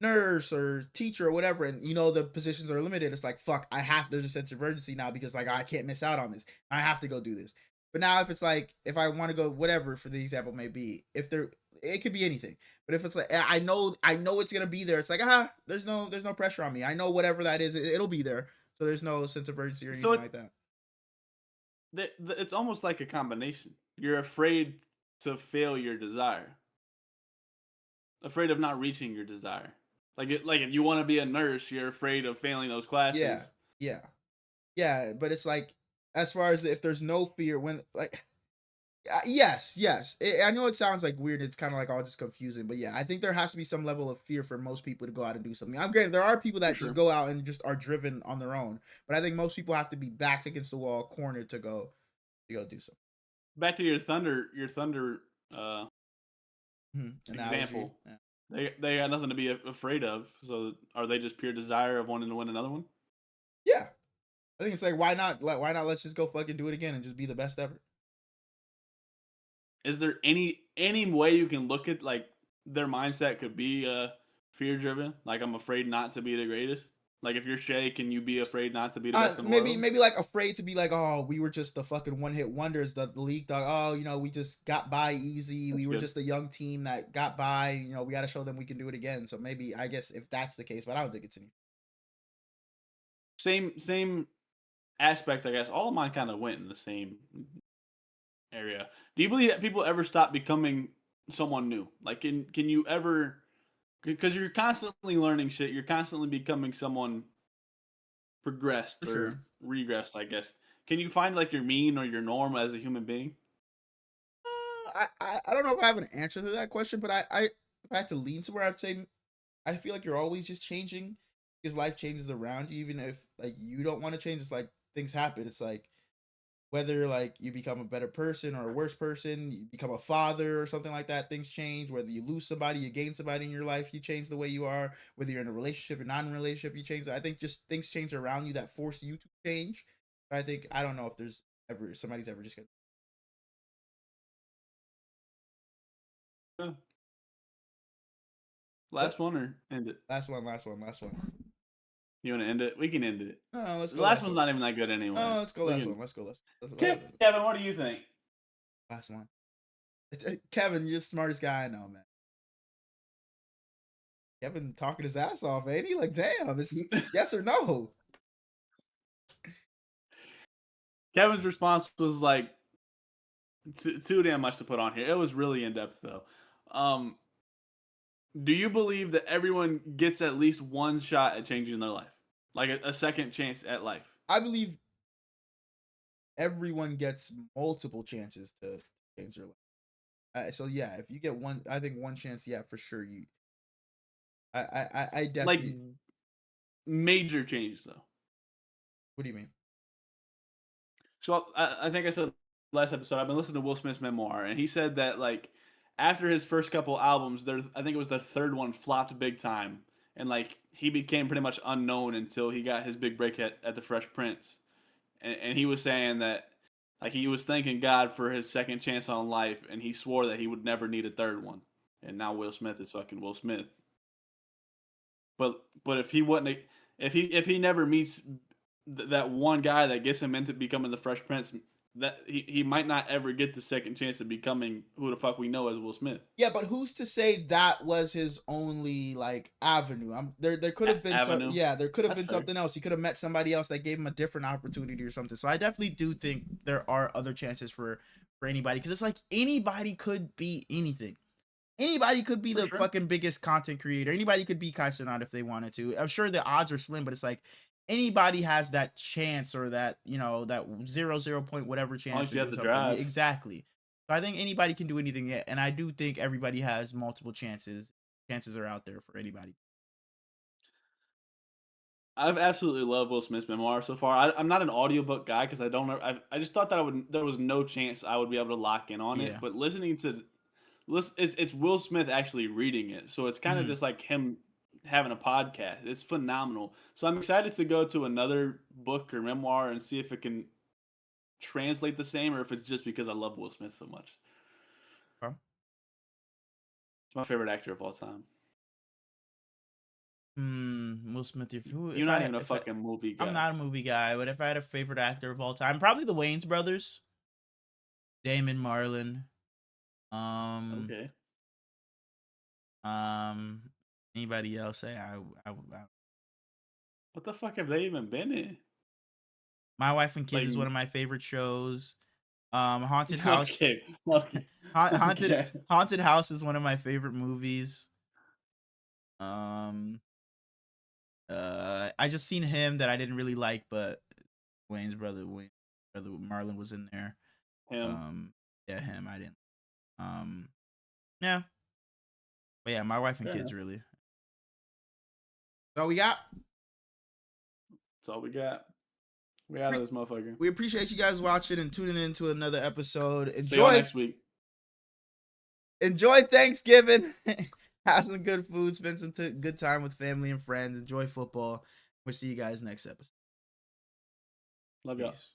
nurse or teacher or whatever, and you know the positions are limited, it's like, fuck, there's a sense of urgency now because like I can't miss out on this. I have to go do this. But now if it's like if I want to go whatever for the example may be, if there it could be anything. But if it's like I know it's gonna be there, it's like there's no pressure on me. I know whatever that is, it'll be there. So there's no sense of urgency or So anything like that. it's almost like a combination. You're afraid to fail your desire, afraid of not reaching your desire. Like if you want to be a nurse, you're afraid of failing those classes. Yeah, yeah, yeah. But it's like as far as if there's no fear when like yes, yes. I know it sounds like weird. It's kind of like all just confusing, but yeah, I think there has to be some level of fear for most people to go out and do something. I'm granted there are people For that just sure. go out and just are driven on their own, but I think most people have to be backed against the wall, cornered to go do something. Back to your thunder uh, Analogy. example. Yeah. They got nothing to be afraid of. So are they just pure desire of wanting to win another one? Yeah, I think it's like why not let's just go fucking do it again and just be the best ever. Is there any way you can look at like their mindset could be fear driven? Like I'm afraid not to be the greatest. Like if you're Shay, can you be afraid not to be the best in the world? Maybe like afraid to be like, oh, we were just the fucking one hit wonders, the league dog. Oh, you know, we just got by easy. That's We were good. just a young team that got by. You know, we got to show them we can do it again. So maybe I guess if that's the case, but I don't think it's any. Same aspect, I guess, all of mine kind of went in the same area. Do you believe that people ever stop becoming someone new? Like, can you ever? Because you're constantly learning shit. You're constantly becoming someone progressed For or sure. regressed, I guess. Can you find like your mean or your norm as a human being? I don't know if I have an answer to that question, but if I had to lean somewhere, I'd say I feel like you're always just changing because life changes around you. Even if like you don't want to change, it's like things happen. It's like whether like you become a better person or a worse person, you become a father or something like that, things change. Whether you lose somebody, you gain somebody in your life, you change the way you are. Whether you're in a relationship or not in a relationship, you change. I think just things change around you that force you to change. I think I don't know if there's ever somebody's ever just gonna. Yeah. But Last one or end it? last one. You want to end it? We can end it. No, let's The go last last one's one. not even that good anyway. Oh, let's go We last can. one. Let's go Kevin, what do you think? last one. Kevin, you're the smartest guy I know, man. Kevin talking his ass off, ain't he? Like, damn, it's yes or no. Kevin's response was like too damn much to put on here. It was really in depth though. Um, do you believe that everyone gets at least one shot at changing their life, like a second chance at life? I believe everyone gets multiple chances to change their life. So yeah, if you get one, I think one chance, yeah, for sure. I Like definitely. major changes though. What do you mean? So I think I said last episode I've been listening to Will Smith's memoir, and he said that like after his first couple albums, there I think it was the third one flopped big time, and like he became pretty much unknown until he got his big break at the Fresh Prince, and he was saying that like he was thanking God for his second chance on life, and he swore that he would never need a third one, and now Will Smith is fucking Will Smith. But if he wouldn't, if he never meets that one guy that gets him into becoming the Fresh Prince, that he might not ever get the second chance of becoming who the fuck we know as Will Smith. Yeah, but who's to say that was his only like avenue? There could have been some, Avenue. yeah, there could have That's been fair. something else. He could have met somebody else that gave him a different opportunity or something. So I definitely do think there are other chances for anybody because it's like anybody could be anything. Anybody could be For the sure. fucking biggest content creator. Anybody could be Kai Cenat if they wanted to. I'm sure the odds are slim, but it's like anybody has that chance or that, that zero point whatever As long chance as to you have do the something. Yeah, drive. exactly. So I think anybody can do anything yet, and I do think everybody has multiple chances. Chances are out there for anybody. I've absolutely loved Will Smith's memoir so far. I'm not an audiobook guy because I don't know. I just thought that there was no chance I would be able to lock in on it. Yeah. But listening to it's Will Smith actually reading it, so it's kind of Mhm. just like him having a podcast. It's phenomenal. So I'm excited to go to another book or memoir and see if it can translate the same or if it's just because I love Will Smith so much. Huh? It's my favorite actor of all time. Will Smith. You're not even a fucking movie I'm guy. not a movie guy, but if I had a favorite actor of all time, probably the Wayans brothers, Damon, Marlon. Um, Okay. Um, anybody else? Say What the fuck have they even been in? My Wife and Kids Like, is one of my favorite shows. Haunted House. okay, okay, okay. Haunted House is one of my favorite movies. Um, I just seen him that I didn't really like, but Wayne's brother Marlon was in there. Him. Um, yeah, him. I didn't. Um, yeah, but yeah, My Wife and Fair Kids enough. really. So we got. That's all we got. We out of this motherfucker. We appreciate you guys watching and tuning in to another episode. See y'all next week. Enjoy Thanksgiving. Have some good food. Spend some good time with family and friends. Enjoy football. We'll see you guys next episode. Love y'all. Peace.